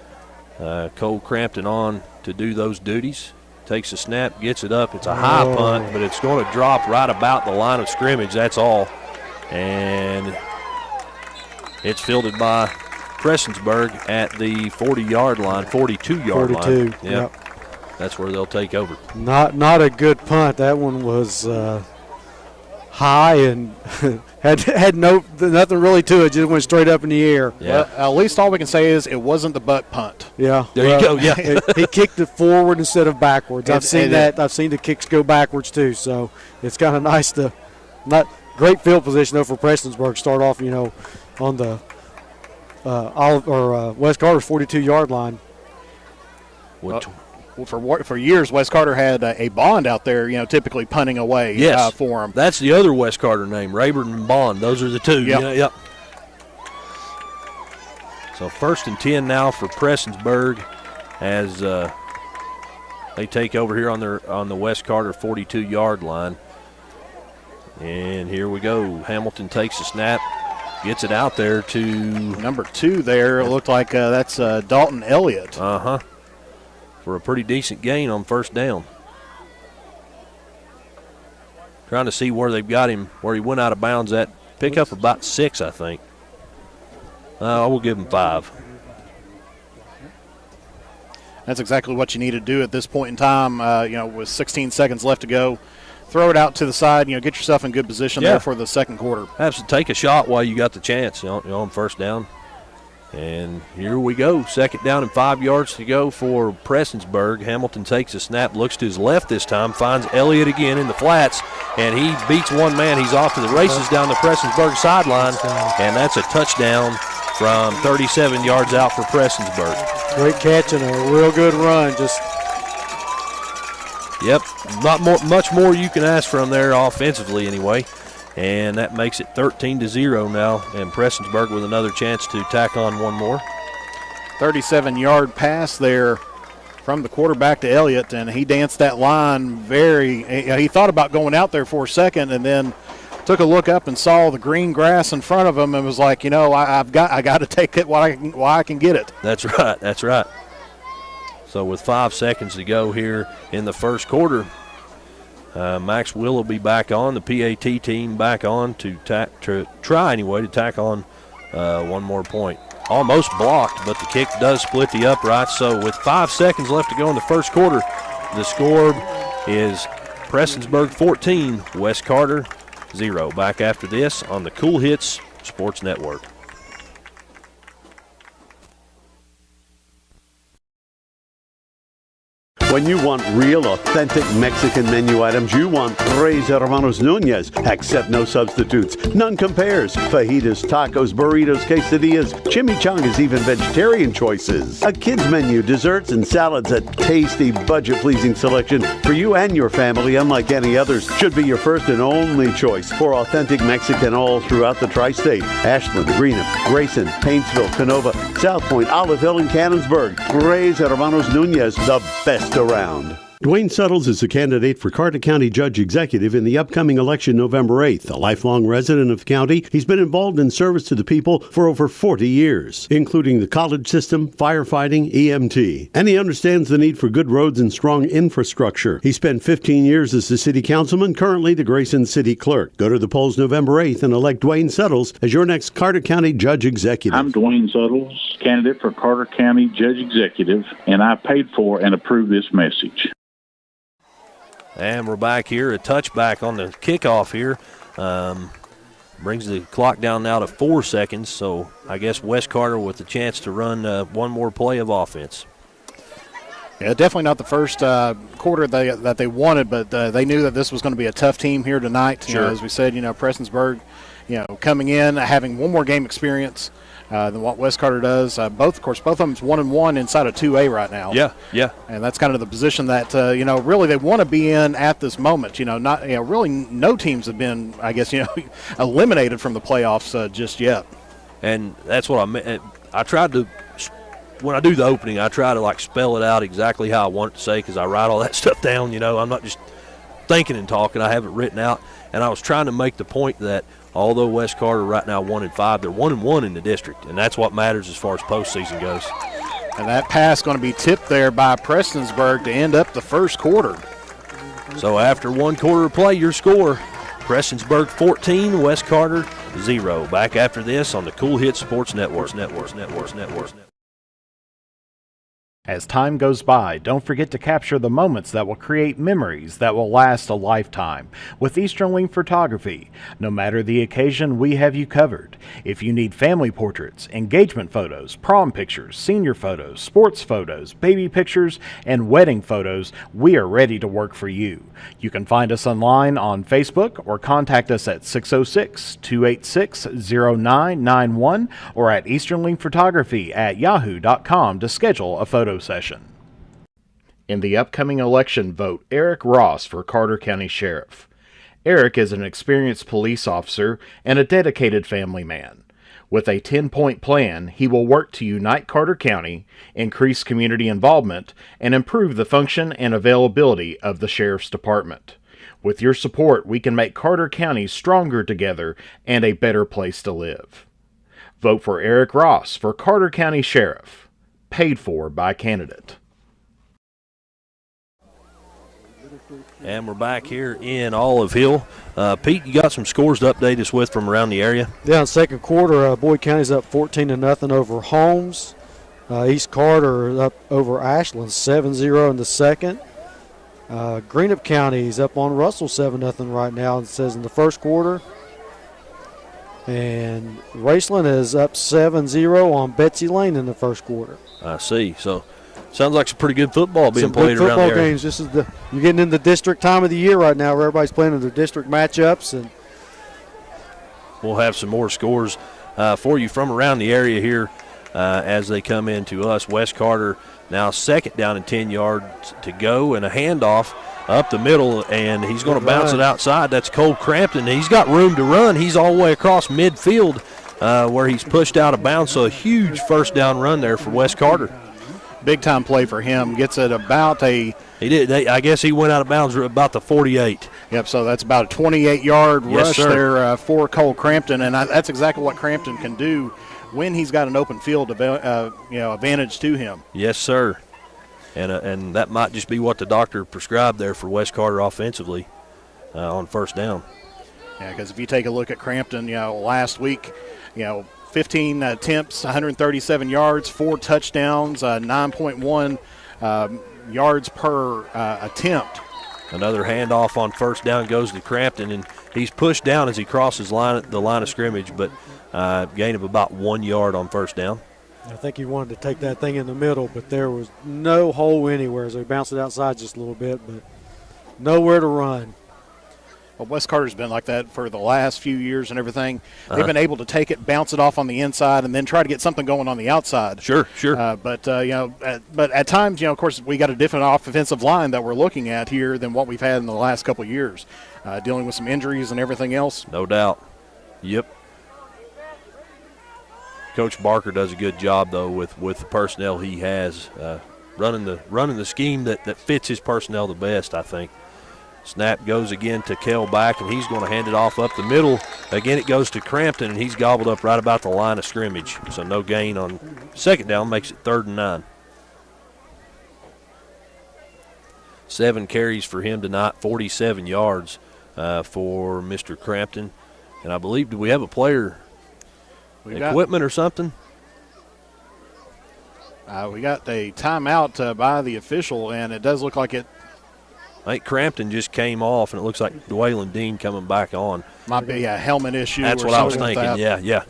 Cole Crampton on to do those duties. Takes a snap, gets it up. It's a high punt, but it's going to drop right about the line of scrimmage, that's all. And it's fielded by Prestonsburg at the 40-yard line, 42-yard line. 42, yep. That's where they'll take over. Not a good punt. That one was high and had nothing really to it. Just went straight up in the air. Yeah. Well, at least all we can say is it wasn't the butt punt. Yeah. There you go. Yeah. He kicked it forward instead of backwards. I've seen that. I've seen the kicks go backwards too. So it's kind of nice to not great field position though for Prestonsburg. Start off, on the Wes Carter's 42-yard line. For years, Wes Carter had a Bond out there, typically punting away for him. That's the other Wes Carter name, Rayburn and Bond. Those are the two. Yep. So 1st and 10 now for Prestonsburg as they take over here on the Wes Carter 42-yard line. And here we go. Hamilton takes a snap, gets it out there to number 2 there. It looked like that's Dalton Elliott. For a pretty decent gain on 1st down. Trying to see where they've got him, where he went out of bounds at. Pick up about 6, I think. I will give him 5. That's exactly what you need to do at this point in time, with 16 seconds left to go. Throw it out to the side, get yourself in good position there for the second quarter. Have to take a shot while you got the chance, on 1st down. And here we go. 2nd down and 5 yards to go for Prestonsburg. Hamilton takes a snap, looks to his left this time, finds Elliott again in the flats, and he beats one man. He's off to the races down the Prestonsburg sideline, and that's a touchdown from 37 yards out for Prestonsburg. Great catch and a real good run. Yep, not much more you can ask from there offensively anyway. And that makes it 13-0 now, and Prestonsburg with another chance to tack on one more. 37-yard pass there from the quarterback to Elliott, and he danced that line he thought about going out there for a second and then took a look up and saw the green grass in front of him and was like, I got to take it while I can get it. That's right. So with 5 seconds to go here in the first quarter, Max Willoughby back on, the PAT team back on to try anyway to tack on one more point. Almost blocked, but the kick does split the uprights. So with 5 seconds left to go in the first quarter, the score is Prestonsburg 14, Wes Carter 0. Back after this on the Cool Hits Sports Network. When you want real, authentic Mexican menu items, you want Tres Hermanos Nunez. Accept no substitutes. None compares. Fajitas, tacos, burritos, quesadillas, chimichangas, even vegetarian choices. A kids menu, desserts, and salads. A tasty, budget-pleasing selection for you and your family, unlike any others. Should be your first and only choice for authentic Mexican all throughout the tri-state. Ashland, Greenup, Grayson, Paintsville, Canova, South Point, Olive Hill, and Cannonsburg. Tres Hermanos Nunez, the best around. Dwayne Suttles is a candidate for Carter County Judge Executive in the upcoming election November 8th. A lifelong resident of the county, he's been involved in service to the people for over 40 years, including the college system, firefighting, EMT. And he understands the need for good roads and strong infrastructure. He spent 15 years as the city councilman, currently the Grayson City Clerk. Go to the polls November 8th and elect Dwayne Suttles as your next Carter County Judge Executive. I'm Dwayne Suttles, candidate for Carter County Judge Executive, and I paid for and approved this message. And we're back here, a touchback on the kickoff here. Brings the clock down now to 4 seconds, so I guess Wes Carter with the chance to run one more play of offense. Yeah, definitely not the first quarter that they wanted, but they knew that this was going to be a tough team here tonight. Sure. As we said, Prestonsburg, coming in, having one more game experience than what West Carter does. Both of them's 1-1 inside of 2A right now. Yeah. And that's kind of the position that really they want to be in at this moment. Really no teams have been, I guess, eliminated from the playoffs just yet. And that's what I meant. I tried to, when I do the opening, I try to spell it out exactly how I want it to say, because I write all that stuff down. I'm not just thinking and talking. I have it written out, and I was trying to make the point that although West Carter right now 1-5, they're 1-1 in the district, and that's what matters as far as postseason goes. And that pass going to be tipped there by Prestonsburg to end up the first quarter. So after one quarter of play, your score: Prestonsburg 14, West Carter 0. Back after this on the Cool Hit Sports Network. As time goes by, don't forget to capture the moments that will create memories that will last a lifetime with Eastern Photography. No matter the occasion, we have you covered. If you need family portraits, engagement photos, prom pictures, senior photos, sports photos, baby pictures, and wedding photos, we are ready to work for you. You can find us online on Facebook or contact us at 606-286-0991 or at easternlinkphotography@yahoo.com to schedule a photo session. In the upcoming election, vote Eric Ross for Carter County Sheriff. Eric is an experienced police officer and a dedicated family man. With a 10-point plan, he will work to unite Carter County, increase community involvement, and improve the function and availability of the Sheriff's Department. With your support, we can make Carter County stronger together and a better place to live. Vote for Eric Ross for Carter County Sheriff. Paid for by candidate. And we're back here in Olive Hill. Pete, you got some scores to update us with from around the area? Yeah, in second quarter, Boyd County's up 14-0 over Holmes. East Carter up over Ashland 7-0 in the second. Greenup County's up on Russell 7-0 right now, it says in the first quarter. And Raceland is up 7-0 on Betsy Lane in the first quarter. I see. So sounds like some pretty good football being some played good around the area. Football games. This is you're getting in the district time of the year right now where everybody's playing in their district matchups. And we'll have some more scores for you from around the area here as they come in to us. West Carter now second down and 10 yards to go, and a handoff up the middle, and he's going to bounce it outside. That's Cole Crampton. He's got room to run. He's all the way across midfield where he's pushed out of bounds. So a huge first down run there for West Carter. Big time play for him. Gets it about a. He did. I guess he went out of bounds about the 48. Yep. So that's about a 28-yard rush there for Cole Crampton, and that's exactly what Crampton can do when he's got an open field advantage to him. Yes, sir. And that might just be what the doctor prescribed there for West Carter offensively on first down. Yeah, because if you take a look at Crampton, last week, 15 attempts, 137 yards, 4 touchdowns, 9.1 yards per attempt. Another handoff on first down goes to Crampton, and he's pushed down as he crosses the line of scrimmage, but gain of about 1 yard on first down. I think he wanted to take that thing in the middle, but there was no hole anywhere. So he bounced it outside just a little bit, but nowhere to run. Well, West Carter's been like that for the last few years and everything. They've been able to take it, bounce it off on the inside, and then try to get something going on the outside. Sure. But at times, of course, we got a different offensive line that we're looking at here than what we've had in the last couple of years, dealing with some injuries and everything else. No doubt. Yep. Coach Barker does a good job, though, with the personnel he has, running the scheme that fits his personnel the best, I think. Snap goes again to Kell back, and he's going to hand it off up the middle. Again, it goes to Crampton, and he's gobbled up right about the line of scrimmage. So no gain on second down, makes it 3rd and 9. 7 carries for him tonight, 47 yards for Mr. Crampton. And I believe, do we have a player equipment or something? We got a timeout by the official, and it does look like it. I think Crampton just came off, and it looks like Dwaylen Dean coming back on. Might be a helmet issue. That's what I was thinking. Yeah.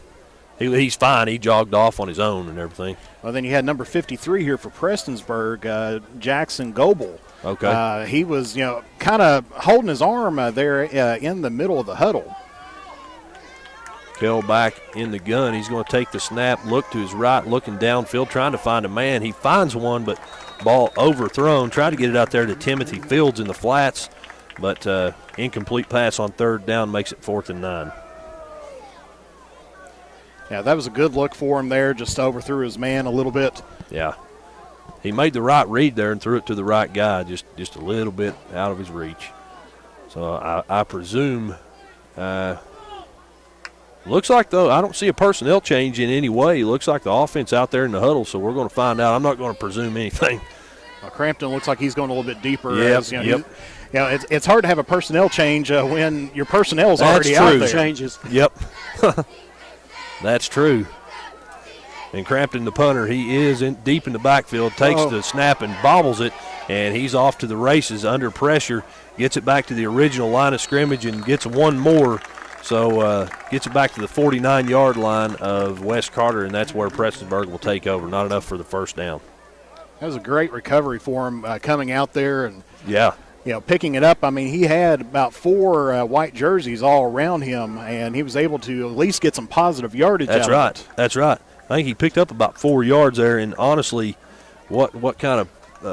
He's fine. He jogged off on his own and everything. Well, then you had number 53 here for Prestonsburg, Jackson Goebel. Okay. He was, kind of holding his arm there in the middle of the huddle. Kell back in the gun. He's going to take the snap, look to his right, looking downfield, trying to find a man. He finds one, but ball overthrown. Tried to get it out there to Timothy Fields in the flats, but incomplete pass on third down makes it 4th and 9. Yeah, that was a good look for him there, just overthrew his man a little bit. Yeah. He made the right read there and threw it to the right guy, just a little bit out of his reach. So I presume, looks like, though, I don't see a personnel change in any way. It looks like the offense out there in the huddle, so we're going to find out. I'm not going to presume anything. Crampton looks like he's going a little bit deeper. Yep. It's hard to have a personnel change when your personnel is already out there. Changes. Yep. That's true. And Crampton, the punter, he is deep in the backfield, takes the snap and bobbles it, and he's off to the races under pressure, gets it back to the original line of scrimmage and gets one more. So gets it back to the 49-yard line of West Carter, and that's where Prestonsburg will take over. Not enough for the first down. That was a great recovery for him coming out there and picking it up. I mean, he had about 4 white jerseys all around him, and he was able to at least get some positive yardage out of it. That's right. I think he picked up about 4 yards there, and honestly, what kind of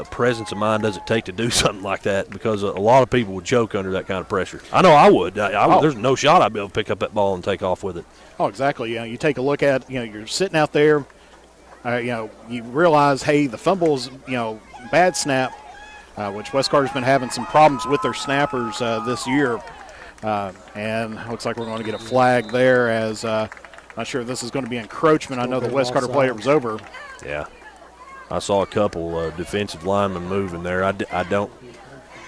presence of mind does it take to do something like that? Because a lot of people would choke under that kind of pressure. I know I would. There's no shot I'd be able to pick up that ball and take off with it. Oh, exactly. Yeah, you take a look at, you're sitting out there, you realize, hey, the fumble's, bad snap, which West Carter's been having some problems with their snappers this year. And looks like we're going to get a flag there as not sure if this is going to be encroachment. I know the West Carter player was over. Yeah. I saw a couple defensive linemen moving there. I don't,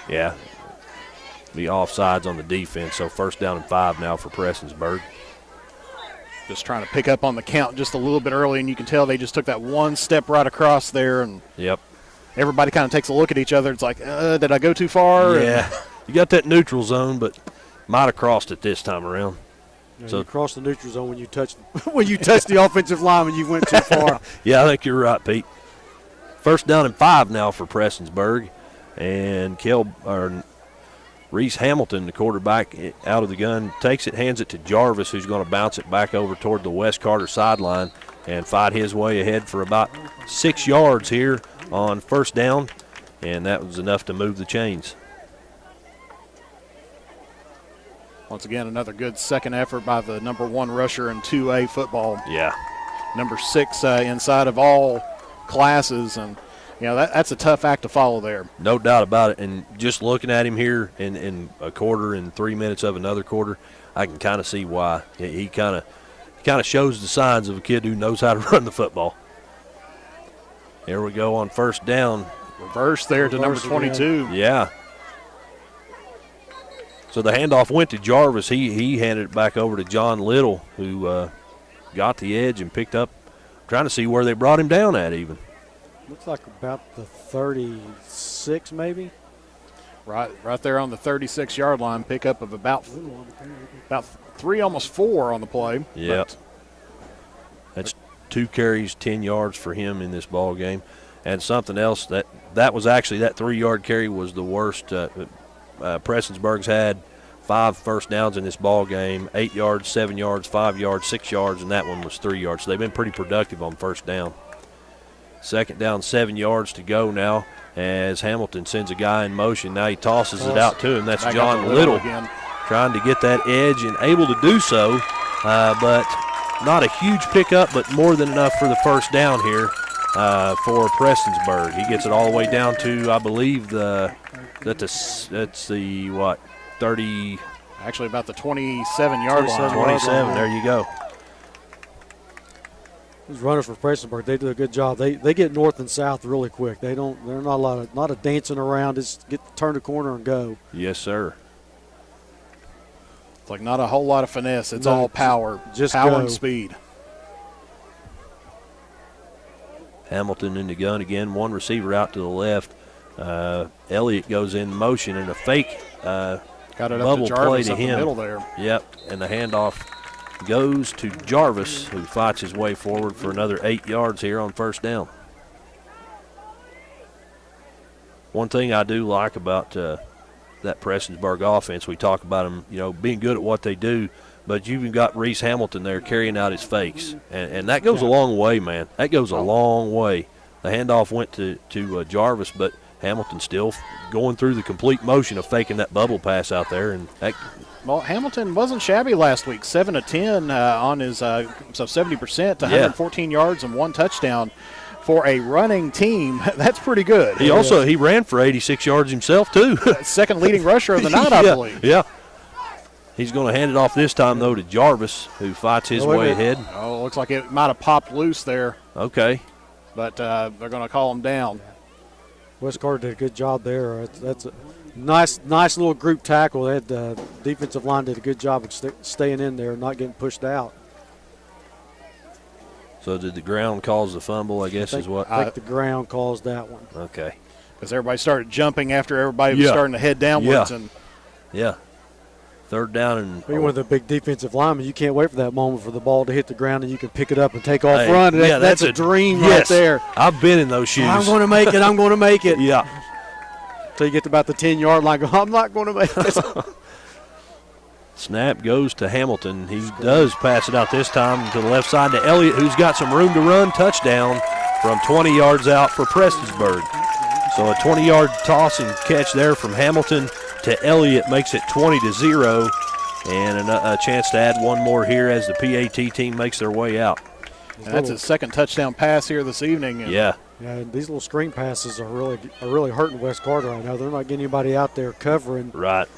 be offsides on the defense. So 1st down and 5 now for Prestonsburg. Just trying to pick up on the count just a little bit early, and you can tell they just took that one step right across there. And everybody kind of takes a look at each other. It's like, did I go too far? Yeah. You got that neutral zone, but might have crossed it this time around. So you cross the neutral zone when you touch the offensive line when you went too far. Yeah, I think you're right, Pete. 1st down and 5 now for Prestonsburg, and Reese Hamilton, the quarterback, out of the gun, takes it, hands it to Jarvis, who's going to bounce it back over toward the West Carter sideline and fight his way ahead for about 6 yards here on 1st down, and that was enough to move the chains. Once again, another good second effort by the number 1 rusher in 2A football. Yeah. Number 6 inside of all classes, and that's a tough act to follow there. No doubt about it. And just looking at him here in a quarter and 3 minutes of another quarter, I can kind of see why. He kind of shows the signs of a kid who knows how to run the football. Here we go on 1st down. Reverse there to number 22. Yeah. So the handoff went to Jarvis. He handed it back over to John Little, who got the edge and picked up, trying to see where they brought him down at even. Looks like about the 36 maybe. Right there on the 36-yard line, pickup of about 3, almost 4 on the play. Yep. That's 2 carries, 10 yards for him in this ball game. And something else, that was actually, that 3-yard carry was the worst. Prestonsburg's had 5 first downs in this ball game, 8 yards, 7 yards, 5 yards, 6 yards, and that one was 3 yards. So they've been pretty productive on 1st down. 2nd down, 7 yards to go now as Hamilton sends a guy in motion. Now he tosses it out to him. That's John Little again, trying to get that edge and able to do so, but not a huge pickup, but more than enough for the 1st down here for Prestonsburg. He gets it all the way down to, I believe, that's the 30. Actually, about the 27-yard line. 27. There you go. These runners for Prestonsburg, they do a good job. They get north and south really quick. They're not a lot of dancing around. Just turn the corner and go. Yes, sir. It's like not a whole lot of finesse. It's all power, just power and speed. Hamilton in the gun again. 1 receiver out to the left. Elliott goes in motion and a fake got it bubble up to Jarvis play to up him. The middle there. Yep, and the handoff goes to Jarvis, who fights his way forward for another 8 yards here on 1st down. One thing I do like about that Prestonsburg offense, we talk about them, being good at what they do, but you've even got Reese Hamilton there carrying out his fakes. And that goes a long way, man. That goes a long way. The handoff went to Jarvis, but Hamilton still going through the complete motion of faking that bubble pass out there. And well, Hamilton wasn't shabby last week. 7 of 10 on his so 70%, 114 yards and 1 touchdown for a running team. That's pretty good. He ran for 86 yards himself too. Second leading rusher of the night, I believe. Yeah. He's going to hand it off this time though to Jarvis, who fights his way ahead. Oh, looks like it might have popped loose there. Okay. But they're going to call him down. West Carter did a good job there. That's a nice little group tackle. The defensive line did a good job of staying in there and not getting pushed out. So did the ground cause the fumble, I guess, is what? I think the ground caused that one. Okay. Because everybody started jumping after everybody was starting to head downwards. Yeah. Third down and being one of the big defensive linemen, you can't wait for that moment for the ball to hit the ground and you can pick it up and take off running. That's a dream right there. I've been in those shoes. I'm going to make it. I'm going to make it. Yeah. Until you get to about the 10-yard line, go, I'm not going to make it. Snap goes to Hamilton. He does pass it out this time to the left side to Elliott, who's got some room to run. Touchdown from 20 yards out for Prestonsburg. So a 20-yard toss and catch there from Hamilton to Elliott makes it 20-0, and a chance to add one more here as the PAT team makes their way out. And that's his second touchdown pass here this evening. Yeah, these little screen passes are really hurting West Carter right now. They're not getting anybody out there covering. Right.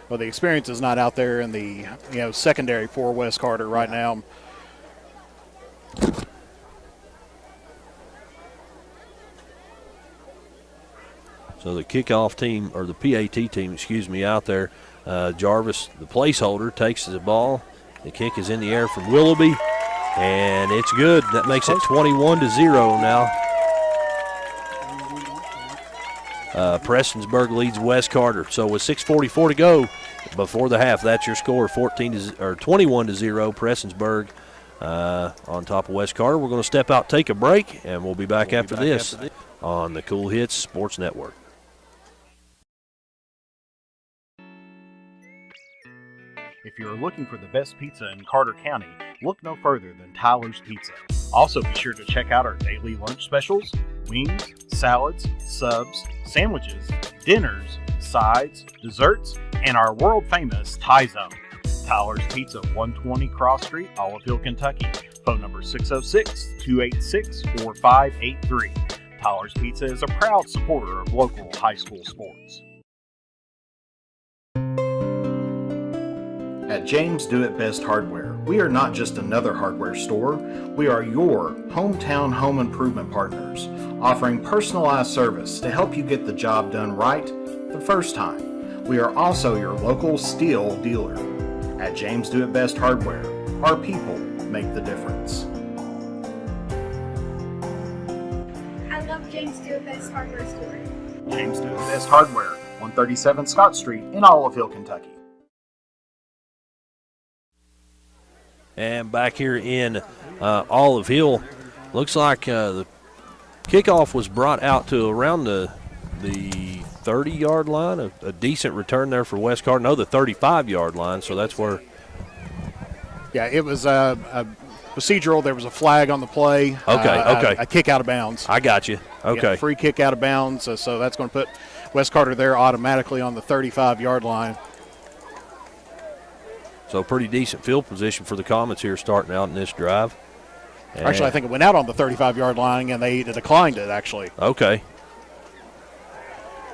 Well, the experience is not out there in the secondary for West Carter right now. So the kickoff team, or the PAT team, out there. Jarvis, the placeholder, takes the ball. The kick is in the air from Willoughby, and it's good. That makes it 21-0 now. Prestonsburg leads West Carter. So with 6:44 to go before the half, that's your score: 21-0. Prestonsburg on top of West Carter. We're going to step out, take a break, and we'll be back after this on the Cool Hits Sports Network. If you're looking for the best pizza in Carter County, look no further than Tyler's Pizza. Also be sure to check out our daily lunch specials, wings, salads, subs, sandwiches, dinners, sides, desserts, and our world-famous Thai Zone. Tyler's Pizza, 120 Cross Street, Olive Hill, Kentucky. Phone number 606-286-4583. Tyler's Pizza is a proud supporter of local high school sports. At James Do It Best Hardware, we are not just another hardware store, we are your hometown home improvement partners, offering personalized service to help you get the job done right the first time. We are also your local steel dealer. At James Do It Best Hardware, our people make the difference. I love James Do It Best Hardware store. James Do It Best Hardware, 137 Scott Street in Olive Hill, Kentucky. And back here in Olive Hill, looks like the kickoff was brought out to around the 30-yard line. A decent return there for West Carter. No, the 35-yard line, so that's where. Yeah, it was a procedural. There was a flag on the play. Okay. A kick out of bounds. I got you. Okay. Yeah, free kick out of bounds, so that's going to put West Carter there automatically on the 35-yard line. So pretty decent field position for the Comets here starting out in this drive. And actually, I think it went out on the 35-yard line, and they declined it, actually. Okay.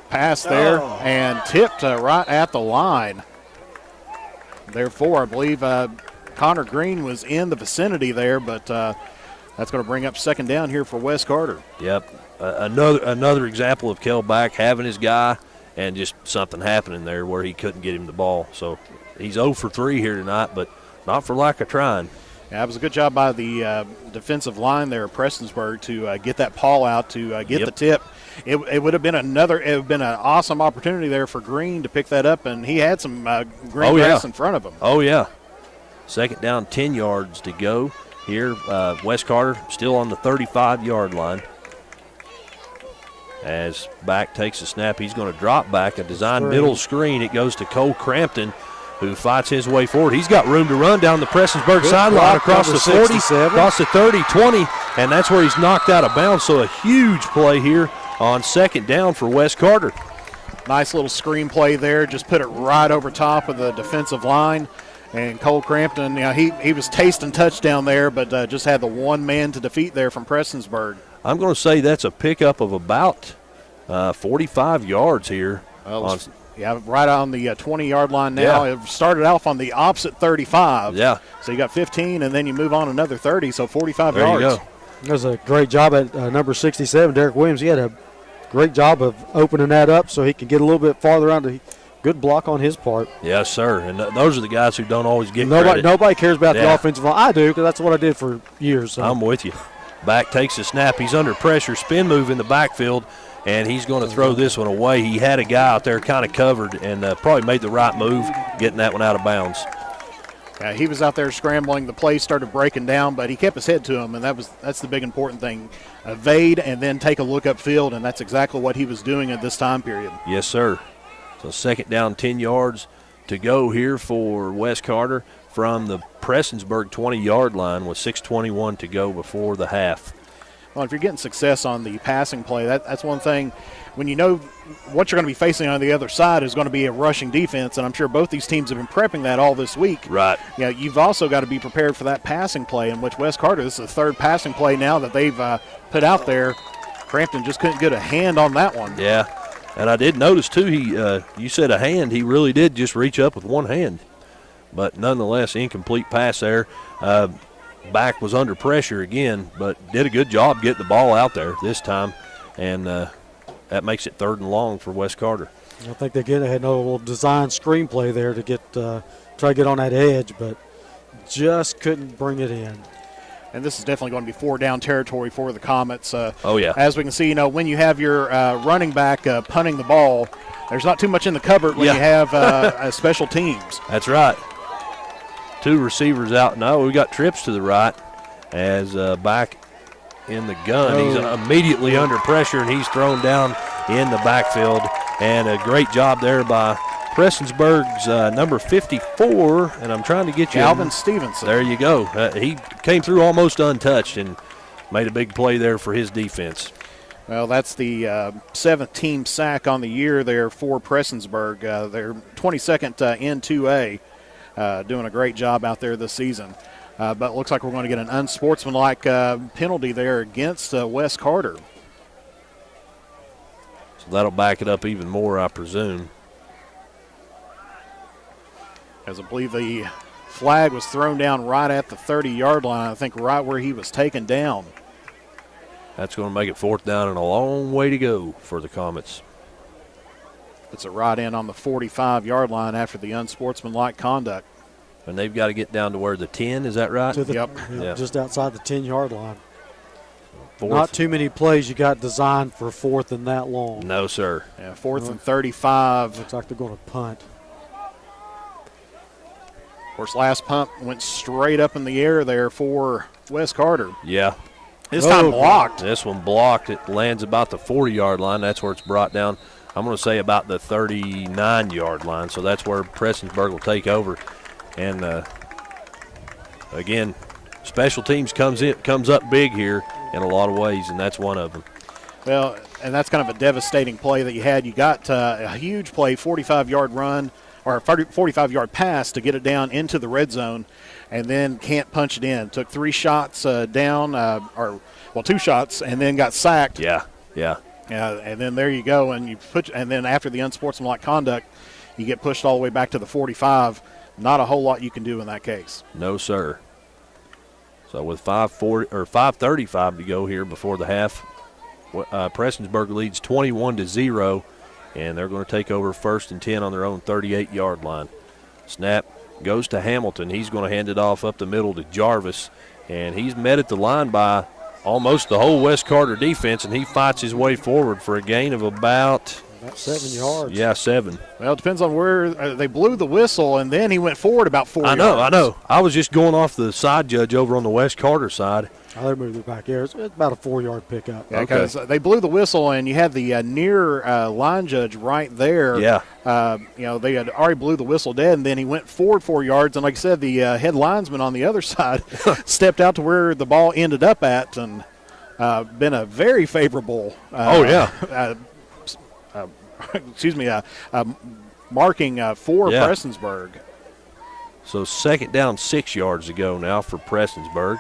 Pass there and tipped right at the line. Therefore, I believe Connor Green was in the vicinity there, but that's going to bring up second down here for West Carter. Yep. Another example of Kel Back having his guy and just something happening there where he couldn't get him the ball. So he's 0 for 3 here tonight, but not for lack of trying. Yeah, it was a good job by the defensive line there at Prestonsburg to get that paw out to get the tip. It would have been an awesome opportunity there for Green to pick that up, and he had some green grass in front of him. Oh, yeah. Second down, 10 yards to go here. West Carter still on the 35-yard line. As back takes a snap, he's going to drop back, a design middle screen. It goes to Cole Crampton, who fights his way forward. He's got room to run down the Prestonsburg sideline across the 40, across the 30, 20, and that's where he's knocked out of bounds. So a huge play here on second down for Wes Carter. Nice little screen play there. Just put it right over top of the defensive line. And Cole Crampton, he was tasting touchdown there, but just had the one man to defeat there from Prestonsburg. I'm going to say that's a pickup of about 45 yards here. Right on the 20-yard line now. Yeah. It started off on the opposite 35. Yeah. So you got 15, and then you move on another 30, so 45 there yards. You go. That was a great job at number 67, Derek Williams. He had a great job of opening that up so he could get a little bit farther out. Good block on his part. Yes, sir. And those are the guys who don't always get credit. Nobody cares about the offensive line. I do, because that's what I did for years. So. I'm with you. Back takes a snap. He's under pressure. Spin move in the backfield, and he's going to throw this one away. He had a guy out there kind of covered and probably made the right move getting that one out of bounds. He was out there scrambling. The play started breaking down, but he kept his head to him, and that's the big important thing. Evade and then take a look upfield, and that's exactly what he was doing at this time period. Yes, sir. So second down, 10 yards to go here for Wes Carter from the Prestonsburg 20-yard line with 6:21 to go before the half. Well, if you're getting success on the passing play, that's one thing. When you know what you're going to be facing on the other side is going to be a rushing defense, and I'm sure both these teams have been prepping that all this week. Right. You've also got to be prepared for that passing play, in which Wes Carter, this is the third passing play now that they've put out there. Crampton just couldn't get a hand on that one. Yeah, and I did notice, too, you said a hand. He really did just reach up with one hand. But nonetheless, incomplete pass there. Back was under pressure again, but did a good job getting the ball out there this time. And that makes it 3rd and long for Wes Carter. I think they had no little design screenplay there to try to get on that edge, but just couldn't bring it in. And this is definitely going to be 4-down territory for the Comets. Oh, yeah. As we can see, when you have your running back punting the ball, there's not too much in the cupboard when you have special teams. That's right. 2 receivers out. No, we got trips to the right as back in the gun. He's immediately under pressure, and he's thrown down in the backfield. And a great job there by Prestonsburg's number 54, and I'm trying to get you. Alvin Stevenson. There you go. He came through almost untouched and made a big play there for his defense. Well, that's the 7th team sack on the year there for Prestonsburg. They're 22nd in 2A, doing a great job out there this season. But it looks like we're going to get an unsportsmanlike penalty there against Wes Carter. So that'll back it up even more, I presume. As I believe the flag was thrown down right at the 30-yard line, I think right where he was taken down. That's going to make it 4th down and a long way to go for the Comets. It's a right in on the 45-yard line after the unsportsmanlike conduct. And they've got to get down to where the 10, is that right? Yep. Just outside the 10-yard line. 4th. Not too many plays you got designed for 4th and that long. No, sir. Yeah, 4th and 35. Looks like they're going to punt. Of course, last punt went straight up in the air there for Wes Carter. Yeah. This time blocked. This one blocked. It lands about the 40-yard line. That's where it's brought down. I'm going to say about the 39-yard line. So that's where Prestonsburg will take over. And, again, special teams comes up big here in a lot of ways, and that's one of them. Well, and that's kind of a devastating play that you had. You got a huge play, 45-yard run, or a 45-yard pass to get it down into the red zone, and then can't punch it in. Took 3 shots down, 2 shots, and then got sacked. Yeah. And then there you go, and then after the unsportsmanlike conduct, you get pushed all the way back to the 45. Not a whole lot you can do in that case. No, sir. So with 5:35 to go here before the half, Prestonsburg leads 21-0, and they're going to take over 1st and 10 on their own 38-yard line. Snap goes to Hamilton. He's going to hand it off up the middle to Jarvis, and he's met at the line by almost the whole Wes Carter defense, and he fights his way forward for a gain of about About 7 yards. Yeah, 7. Well, it depends on where they blew the whistle, and then he went forward about 4 yards. I know. I was just going off the side judge over on the West Carter side. Oh, they moved it back here. It's about a 4-yard pickup. Yeah, because they blew the whistle, and you had the near line judge right there. Yeah. They had already blew the whistle dead, and then he went forward 4 yards. And like I said, the head linesman on the other side stepped out to where the ball ended up at, and been a very favorable. Marking for Prestonsburg. So 2nd down, 6 yards to go now for Prestonsburg.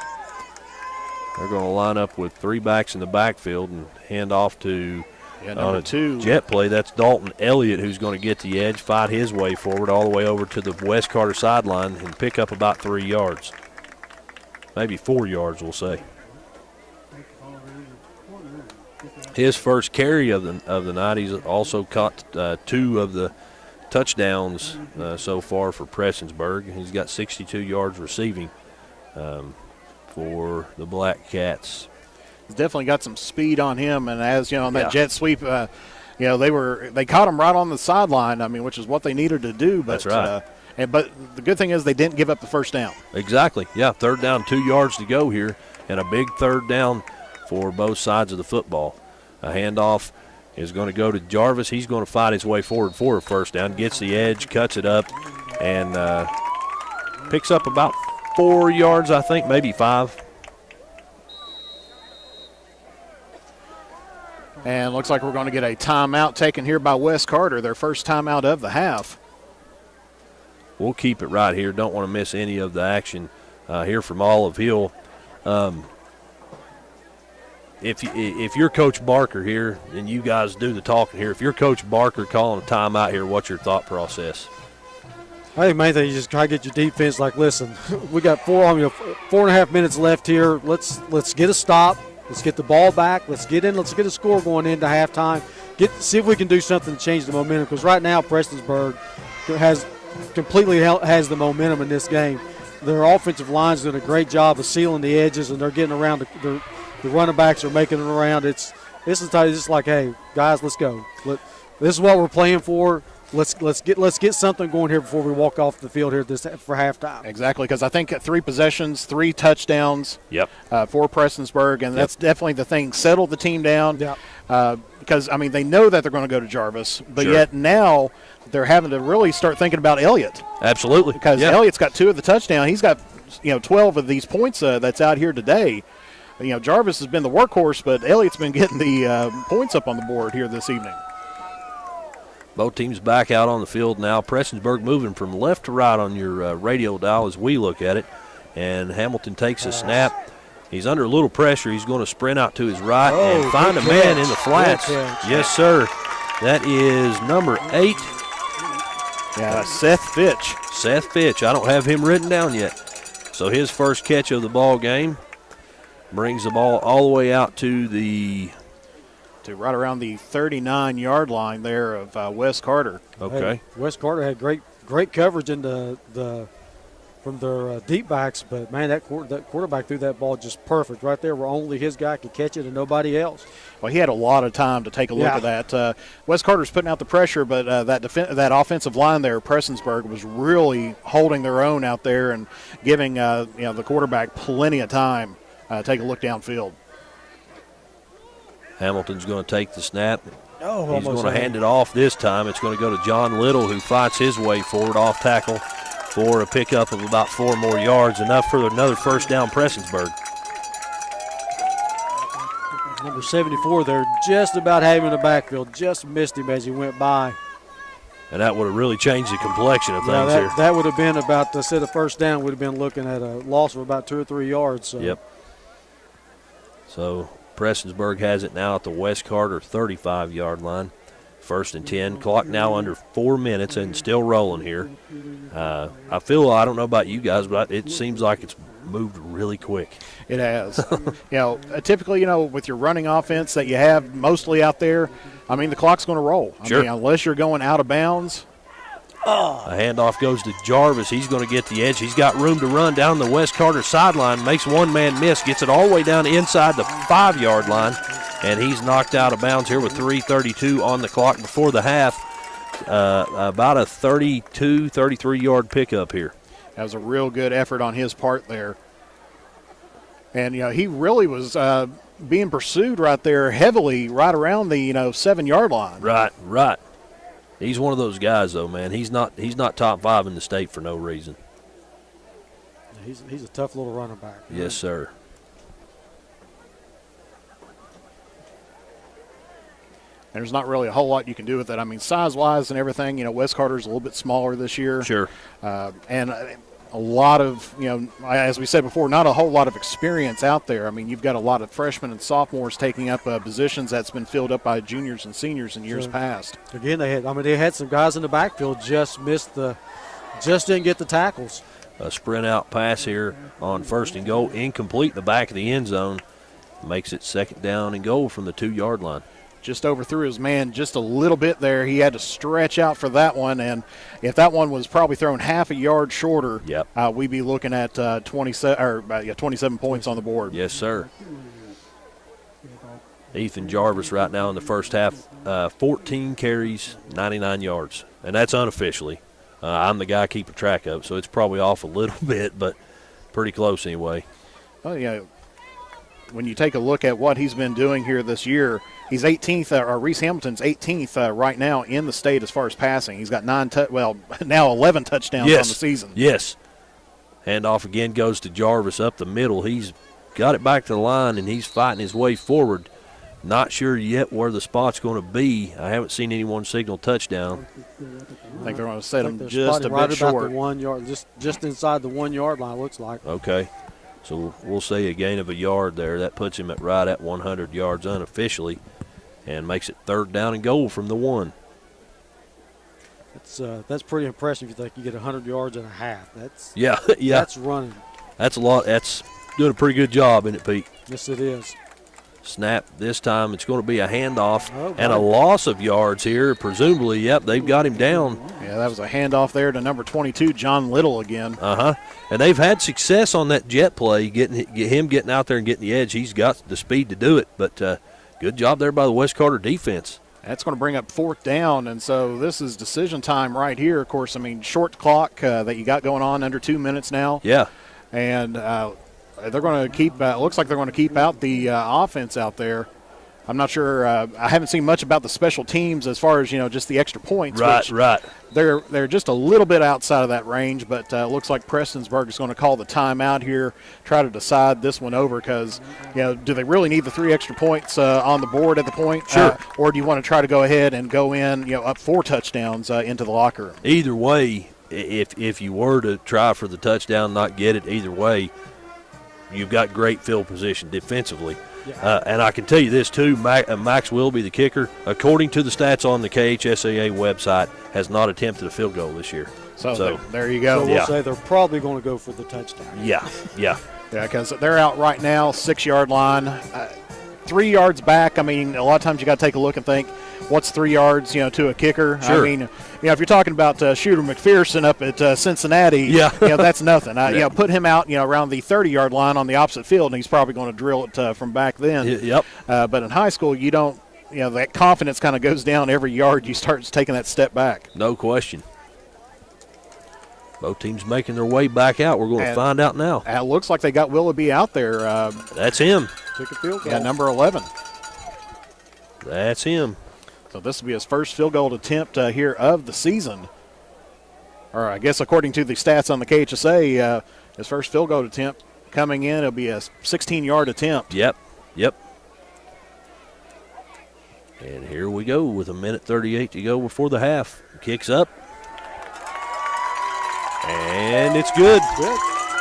They're going to line up with 3 backs in the backfield and hand off to number 2. Jet play. That's Dalton Elliott, who's going to get the edge, fight his way forward all the way over to the West Carter sideline and pick up about 3 yards. Maybe 4 yards, we'll say. His first carry of the night. He's also caught 2 of the touchdowns so far for Prestonsburg. He's got 62 yards receiving for the Black Cats. He's definitely got some speed on him, and as on that jet sweep, they caught him right on the sideline. I mean, which is what they needed to do. But, that's right. But the good thing is they didn't give up the first down. Exactly. Yeah, 3rd down, 2 yards to go here, and a big 3rd down for both sides of the football. A handoff is going to go to Jarvis. He's going to fight his way forward for a first down, gets the edge, cuts it up, and picks up about 4 yards, I think, maybe 5. And looks like we're going to get a timeout taken here by West Carter, their first timeout of the half. We'll keep it right here. Don't want to miss any of the action here from Olive Hill. If you're Coach Barker here, and you guys do the talking here, if you're Coach Barker calling a timeout here, what's your thought process? I think main thing you just try to get your defense like, listen, we got 4.5 minutes left here. Let's get a stop. Let's get the ball back. Let's get a score going into halftime. See if we can do something to change the momentum, because right now Prestonsburg has the momentum in this game. Their offensive line's doing a great job of sealing the edges, and they're getting around the running backs are making it around. This is like, hey guys, let's go. This is what we're playing for. Let's get something going here before we walk off the field here for halftime. Exactly, because I think 3 possessions, 3 touchdowns. Yep. For Prestonsburg, and that's definitely the thing. Settle the team down. Yep. Because they know that they're going to go to Jarvis, but yet now they're having to really start thinking about Elliott. Absolutely. Because Elliott's got 2 of the touchdowns. He's got 12 of these points that's out here today. Jarvis has been the workhorse, but Elliott's been getting the points up on the board here this evening. Both teams back out on the field now. Prestonsburg moving from left to right on your radio dial as we look at it. And Hamilton takes a snap. He's under a little pressure. He's going to sprint out to his right and find a man in the flats. Yes, sir. That is number 8. Yeah, Seth Fitch. Seth Fitch. I don't have him written down yet. So his first catch of the ball game brings the ball all the way out to right around the 39-yard line there of West Carter. Okay. Hey, West Carter had great coverage in from their deep backs, but man, that quarterback threw that ball just perfect right there, where only his guy could catch it and nobody else. Well, he had a lot of time to take a look at that. West Carter's putting out the pressure, but that offensive line there, Prestonsburg, was really holding their own out there and giving the quarterback plenty of time to take a look downfield. Hamilton's going to take the snap. Oh, he's going to hand it off this time. It's going to go to John Little, who fights his way forward off tackle for a pickup of about 4 more yards, enough for another first down Prestonsburg. Number 74 there, just about having the backfield, just missed him as he went by. And that would have really changed the complexion of things here. That would have been about, instead of first down, would have been looking at a loss of about 2 or 3 yards. So. Yep. So Prestonsburg has it now at the West Carter 35-yard line. 1st and 10. Clock now under 4 minutes and still rolling here. I don't know about you guys, but it seems like it's moved really quick. It has. Typically, with your running offense that you have mostly out there, the clock's going to roll. Sure. Unless you're going out of bounds. A handoff goes to Jarvis. He's going to get the edge. He's got room to run down the West Carter sideline. Makes one man miss. Gets it all the way down inside the 5-yard line. and he's knocked out of bounds here with 3:32 on the clock before the half. About a 32, 33-yard pickup here. That was a real good effort on his part there. And, he really was being pursued right there heavily right around the, 7-yard line. Right. He's one of those guys, though, man. He's not top 5 in the state for no reason. He's a tough little running back. Yes, sir. And there's not really a whole lot you can do with it. I mean, size-wise and everything, Wes Carter's a little bit smaller this year. Sure. And a lot of, as we said before, not a whole lot of experience out there. I mean, you've got a lot of freshmen and sophomores taking up positions that's been filled up by juniors and seniors in years past. Again, they had some guys in the backfield just didn't get the tackles. A sprint out pass here on 1st and goal, incomplete in the back of the end zone. Makes it 2nd down and goal from the 2-yard line. Just overthrew his man just a little bit there. He had to stretch out for that one, and if that one was probably thrown half a yard shorter, we'd be looking at 27 points on the board. Yes, sir. Ethan Jarvis right now in the first half, 14 carries, 99 yards, and that's unofficially. I'm the guy keeping track of it, so it's probably off a little bit, but pretty close anyway. Oh, yeah. When you take a look at what he's been doing here this year, he's 18th, Reese Hamilton's 18th right now in the state as far as passing. He's got now 11 touchdowns on the season. Yes. Handoff again goes to Jarvis up the middle. He's got it back to the line, and he's fighting his way forward. Not sure yet where the spot's going to be. I haven't seen anyone signal touchdown. I think they're going to set him just a bit short. About the 1 yard, just inside the 1 yard line, looks like. Okay. So we'll say a gain of a yard there. That puts him right at 100 yards unofficially and makes it 3rd down and goal from the 1. That's pretty impressive if you think you get 100 yards and a half. Yeah. That's running. That's a lot. That's doing a pretty good job, isn't it, Pete? Yes, it is. Snap this time. It's going to be a handoff and a loss of yards here. Presumably, they've got him down. Yeah, that was a handoff there to number 22, John Little again. And they've had success on that jet play, getting out there and getting the edge. He's got the speed to do it, but good job there by the West Carter defense. That's going to bring up 4th down, and so this is decision time right here. Of course, short clock that you got going on, under 2 minutes now. Yeah. And they're going to keep looks like they're going to keep out the offense out there. I'm not sure. I haven't seen much about the special teams as far as, just the extra points. Right. They're just a little bit outside of that range, but looks like Prestonsburg is going to call the timeout here, try to decide this one over because, do they really need the 3 extra points on the board at the point? Sure. Or do you want to try to go ahead and go in, up 4 touchdowns into the locker room? Either way, if you were to try for the touchdown, not get it, either way, you've got great field position defensively. Yeah. And I can tell you this, too, Max Wilby, the kicker, according to the stats on the KHSAA website, has not attempted a field goal this year. So there you go. So we'll say they're probably going to go for the touchdown. Yeah, because they're out right now, 6-yard line, 3 yards back. A lot of times you got to take a look and think, what's 3 yards, to a kicker? Sure. If you're talking about Shooter McPherson up at Cincinnati, that's nothing. Put him out, around the 30-yard line on the opposite field, and he's probably going to drill it from back then. Yep. But in high school, you don't, that confidence kind of goes down every yard you start taking that step back. No question. Both teams making their way back out. We're going to find out now. It looks like they got Willoughby out there. That's him. Took a field goal. Yeah, number 11. That's him. So this will be his first field goal attempt here of the season. Or I guess according to the stats on the KHSA, his first field goal attempt coming in, it'll be a 16-yard attempt. Yep. And here we go with 1:38 to go before the half. Kicks up. And it's good.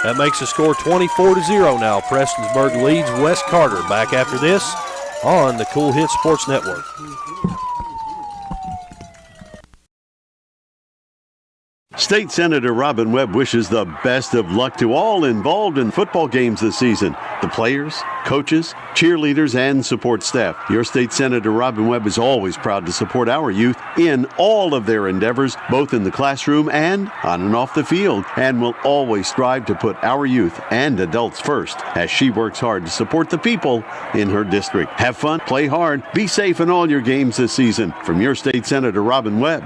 That makes the score 24-0 now. Prestonsburg leads West Carter. Back after this on the Cool Hit Sports Network. State Senator Robin Webb wishes the best of luck to all involved in football games this season. The players, coaches, cheerleaders, and support staff. Your State Senator Robin Webb is always proud to support our youth in all of their endeavors, both in the classroom and on and off the field, and will always strive to put our youth and adults first as she works hard to support the people in her district. Have fun, play hard, be safe in all your games this season. From your State Senator Robin Webb.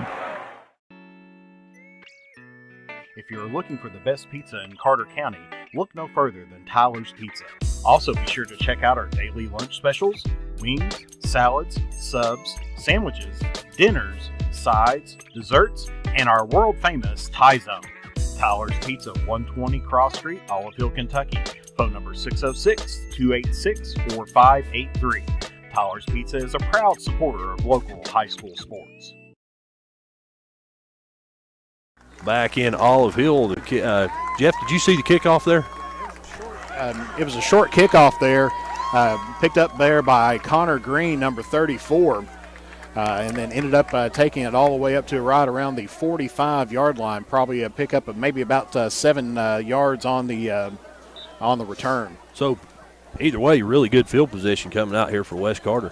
If you're looking for the best pizza in Carter County, look no further than Tyler's Pizza. Also be sure to check out our daily lunch specials, wings, salads, subs, sandwiches, dinners, sides, desserts, and our world-famous Thai Zone. Tyler's Pizza, 120 Cross Street, Olive Hill, Kentucky. Phone number 606-286-4583. Tyler's Pizza is a proud supporter of local high school sports. Back in Olive Hill, Jeff, did you see the kickoff there? It was a short kickoff there, picked up there by Connor Green, number 34, and then ended up taking it all the way up to right around the 45-yard line. Probably a pickup of maybe about 7 yards on the return. So, either way, really good field position coming out here for West Carter.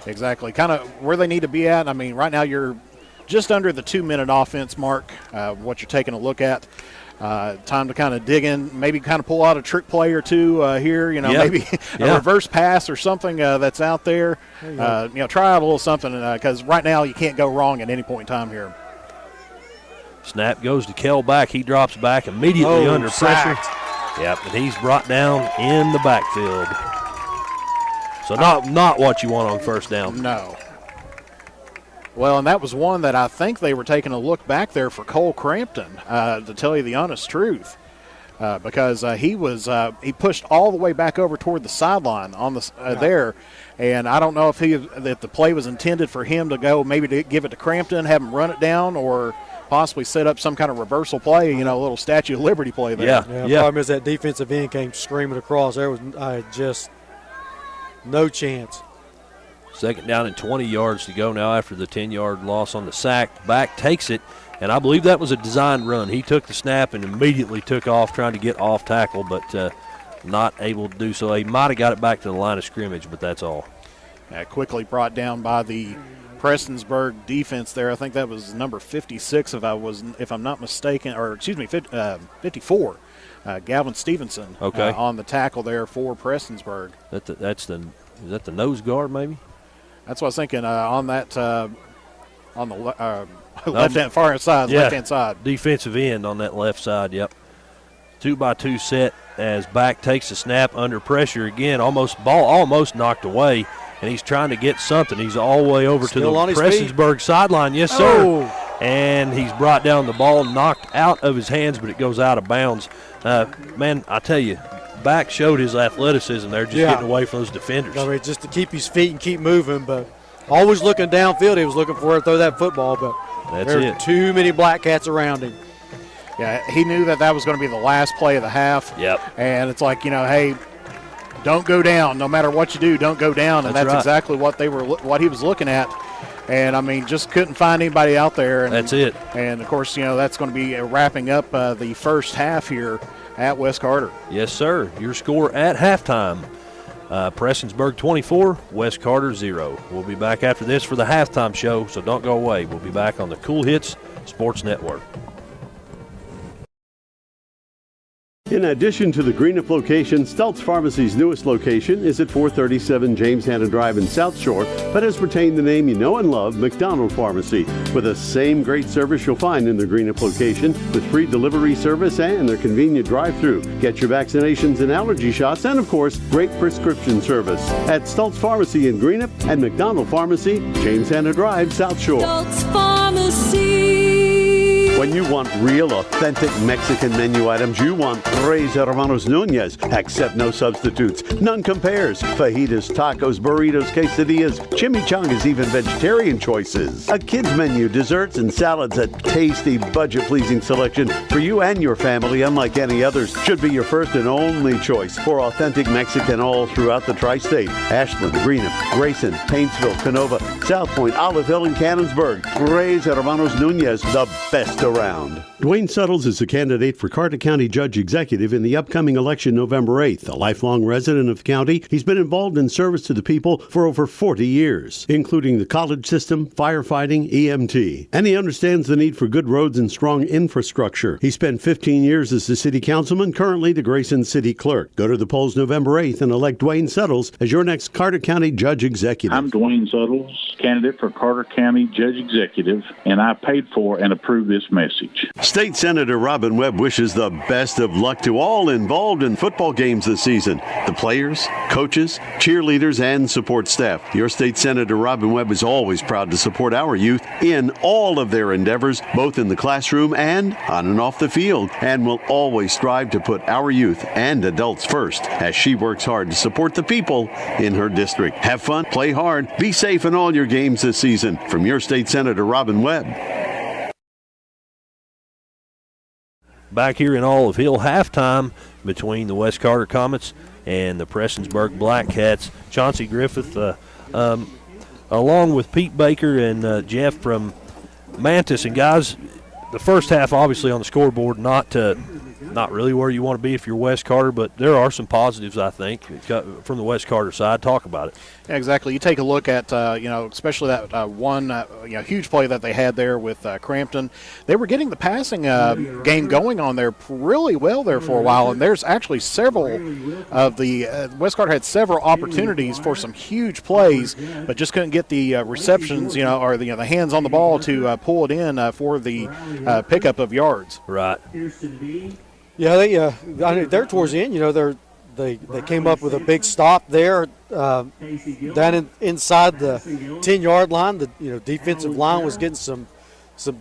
Exactly, kind of where they need to be at. I mean, right now you're just under the 2-minute offense mark, what you're taking a look at. Time to kind of dig in, maybe kind of pull out a trick play or two here, maybe a reverse pass or something that's out there. Try out a little something because right now you can't go wrong at any point in time here. Snap goes to Kell back. He drops back immediately under pressure. Yep, and he's brought down in the backfield. So not what you want on first down. No. Well, and that was one that I think they were taking a look back there for Cole Crampton, to tell you the honest truth, because he pushed all the way back over toward the sideline on the there, and I don't know if the play was intended for him to go maybe to give it to Crampton, have him run it down, or possibly set up some kind of reversal play, a little Statue of Liberty play there. The problem is that defensive end came screaming across. There was just no chance. Second down and 20 yards to go now after the 10-yard loss on the sack. Back takes it, and I believe that was a designed run. He took the snap and immediately took off trying to get off tackle, but not able to do so. He might have got it back to the line of scrimmage, but that's all. Quickly brought down by the Prestonsburg defense there. I think that was number 56 if I'm not mistaken, or excuse me, 54. Galvin Stevenson on the tackle there for Prestonsburg. Is that the nose guard maybe? That's what I was thinking on that on the left-hand far side, left-hand side. Defensive end on that left side, yep. 2-by-2 set as back takes the snap under pressure again. Ball almost knocked away, and he's trying to get something. He's all the way over to the Prestonsburg sideline. Yes, sir. And he's brought down the ball, knocked out of his hands, but it goes out of bounds. Man, I tell you, back showed his athleticism there, just getting away from those defenders. I mean, just to keep his feet and keep moving, but always looking downfield. He was looking for to throw that football, but there were too many Black Cats around him. Yeah, he knew that was going to be the last play of the half. Yep. And it's like, hey, don't go down. No matter what you do, don't go down. And that's exactly what he was looking at. And, I mean, just couldn't find anybody out there. And that's it. And, of course, that's going to be wrapping up the first half here at West Carter. Yes, sir. Your score at halftime, Prestonsburg 24, West Carter 0. We'll be back after this for the halftime show, so don't go away. We'll be back on the Cool Hits Sports Network. In addition to the Greenup location, Stultz Pharmacy's newest location is at 437 James Hanna Drive in South Shore, but has retained the name you know and love, McDonald Pharmacy, with the same great service you'll find in the Greenup location, with free delivery service and their convenient drive-thru. Get your vaccinations and allergy shots, and of course, great prescription service at Stultz Pharmacy in Greenup and McDonald Pharmacy, James Hanna Drive, South Shore. Stultz Pharmacy. When you want real, authentic Mexican menu items, you want Tres Hermanos Nunez. Accept no substitutes. None compares. Fajitas, tacos, burritos, quesadillas, chimichangas, even vegetarian choices. A kids menu, desserts and salads, a tasty, budget-pleasing selection for you and your family, unlike any others. Should be your first and only choice for authentic Mexican all throughout the tri-state. Ashland, Greenup, Grayson, Paintsville, Canova, South Point, Olive Hill, and Cannonsburg. Tres Hermanos Nunez, the best around. Dwayne Suttles is a candidate for Carter County Judge Executive in the upcoming election November 8th. A lifelong resident of the county, he's been involved in service to the people for over 40 years, including the college system, firefighting, EMT. And he understands the need for good roads and strong infrastructure. He spent 15 years as the city councilman, currently the Grayson City Clerk. Go to the polls November 8th and elect Dwayne Suttles as your next Carter County Judge Executive. I'm Dwayne Suttles, candidate for Carter County Judge Executive, and I paid for and approved this message. State Senator Robin Webb wishes the best of luck to all involved in football games this season. The players, coaches, cheerleaders, and support staff. Your State Senator Robin Webb is always proud to support our youth in all of their endeavors, both in the classroom and on and off the field, and will always strive to put our youth and adults first as she works hard to support the people in her district. Have fun, play hard, be safe in all your games this season. From your State Senator Robin Webb. Back here in Olive Hill, halftime between the West Carter Comets and the Prestonsburg Black Cats. Chauncey Griffith, along with Pete Baker and Jeff from Mantis. And guys, the first half obviously on the scoreboard, not really where you want to be if you're West Carter, but there are some positives, I think, from the West Carter side. Talk about it. Yeah, exactly. You take a look at, especially that one huge play that they had there with Crampton. They were getting the passing game going on there really well there for a while, and there's actually several of the West Carter had several opportunities for some huge plays, but just couldn't get the receptions, or the hands on the ball to pull it in for the pickup of yards. Right. Yeah, they're towards the end. They came up with a big stop there down inside the 10-yard line. The defensive line was getting some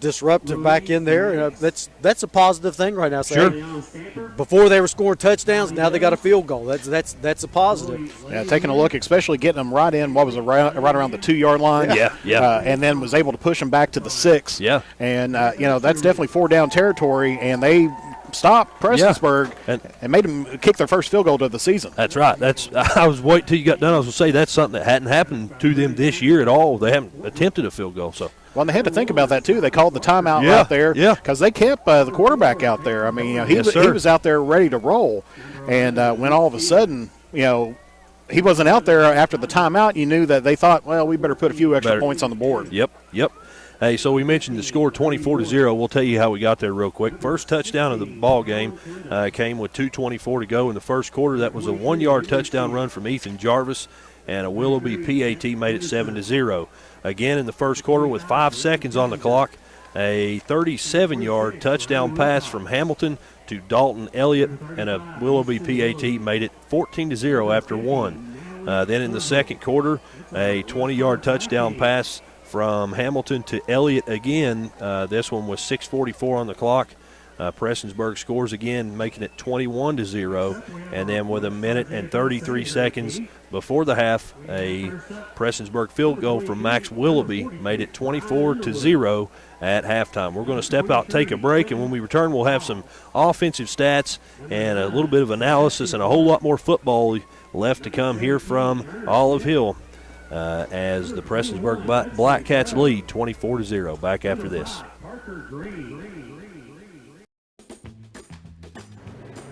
disruptive back in there. That's a positive thing right now. So sure. Before they were scoring touchdowns, now they got a field goal. That's a positive. Yeah, taking a look, especially getting them right in. What was it, right around the 2-yard line? Yeah. And then was able to push them back to the 6. Yeah. And that's definitely 4-down territory, and they stopped Prestonsburg and made them kick their first field goal of the season. That's right. I was waiting till you got done. I was going to say that's something that hadn't happened to them this year at all. They haven't attempted a field goal. So. Well, and they had to think about that, too. They called the timeout out there because they kept the quarterback out there. I mean, he was out there ready to roll. And when all of a sudden, he wasn't out there after the timeout, you knew that they thought, well, we better put a few extra points on the board. Yep. Hey, so we mentioned the score 24-0. We'll tell you how we got there real quick. First touchdown of the ball game came with 2:24 to go in the first quarter. That was a 1-yard touchdown run from Ethan Jarvis, and a Willoughby PAT made it 7-0. Again in the first quarter with 5 seconds on the clock, a 37-yard touchdown pass from Hamilton to Dalton Elliott, and a Willoughby PAT made it 14-0 after one. Then in the second quarter, a 20-yard touchdown pass from Hamilton to Elliott again. This one was 6:44 on the clock. Prestonsburg scores again, making it 21-0. And then with a minute and 33 seconds before the half, a Prestonsburg field goal from Max Willoughby made it 24-0 at halftime. We're going to step out, take a break, and when we return, we'll have some offensive stats and a little bit of analysis and a whole lot more football left to come here from Olive Hill. As the Prestonsburg Black Cats lead 24-0. Back after this.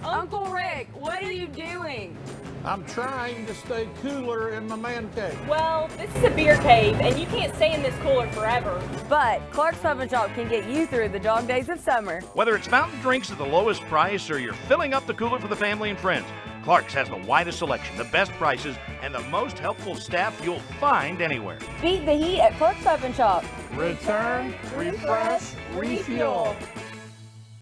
Uncle Rick, what are you doing? I'm trying to stay cooler in my man cave. Well, this is a beer cave, and you can't stay in this cooler forever. But Clark's Pub and Shop can get you through the dog days of summer. Whether it's fountain drinks at the lowest price or you're filling up the cooler for the family and friends, Clark's has the widest selection, the best prices, and the most helpful staff you'll find anywhere. Beat the heat at Clark's Pub and Shop. Return, refresh, refuel.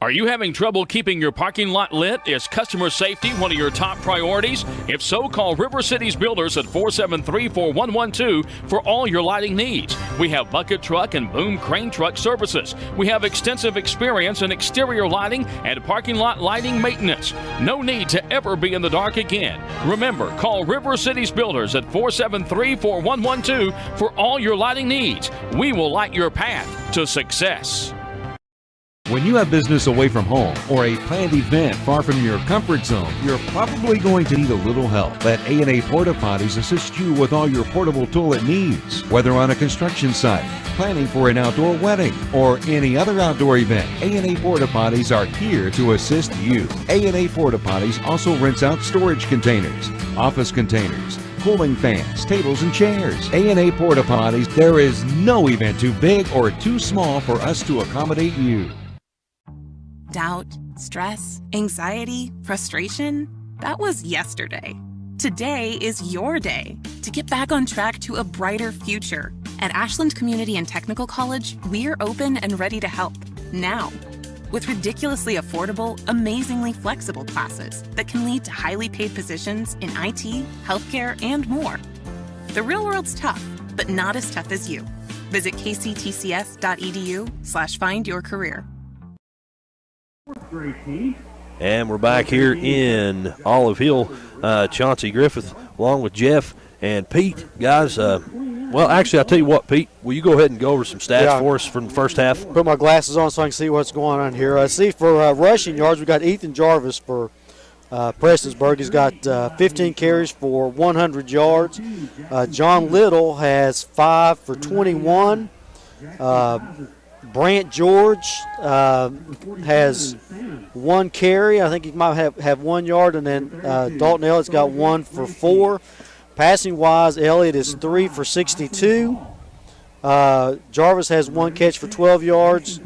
Are you having trouble keeping your parking lot lit? Is customer safety one of your top priorities? If so, call River Cities Builders at 473-4112 for all your lighting needs. We have bucket truck and boom crane truck services. We have extensive experience in exterior lighting and parking lot lighting maintenance. No need to ever be in the dark again. Remember, call River Cities Builders at 473-4112 for all your lighting needs. We will light your path to success. When you have business away from home or a planned event far from your comfort zone, you're probably going to need a little help. Let A&A Porta Potties assist you with all your portable toilet needs. Whether on a construction site, planning for an outdoor wedding, or any other outdoor event, A&A Porta Potties are here to assist you. A&A Porta Potties also rents out storage containers, office containers, cooling fans, tables, and chairs. A&A Porta Potties, there is no event too big or too small for us to accommodate you. Doubt, stress, anxiety, frustration, that was yesterday. Today is your day to get back on track to a brighter future. At Ashland Community and Technical College, we're open and ready to help now. With ridiculously affordable, amazingly flexible classes that can lead to highly paid positions in IT, healthcare, and more. The real world's tough, but not as tough as you. Visit kctcs.edu/findyourcareer. And we're back here in Olive Hill. Chauncey Griffith along with Jeff and Pete. Guys, well, actually, I'll tell you what, Pete, will you go ahead and go over some stats for us from the first half? Put my glasses on so I can see what's going on here. I see for rushing yards, we got Ethan Jarvis for Prestonsburg. He's got 15 carries for 100 yards. John Little has 5 for 21. Brant George has 1 carry. I think he might have 1 yard. And then Dalton Elliott's got 1 for 4. Passing-wise, Elliott is 3 for 62. Jarvis has 1 catch for 12 yards.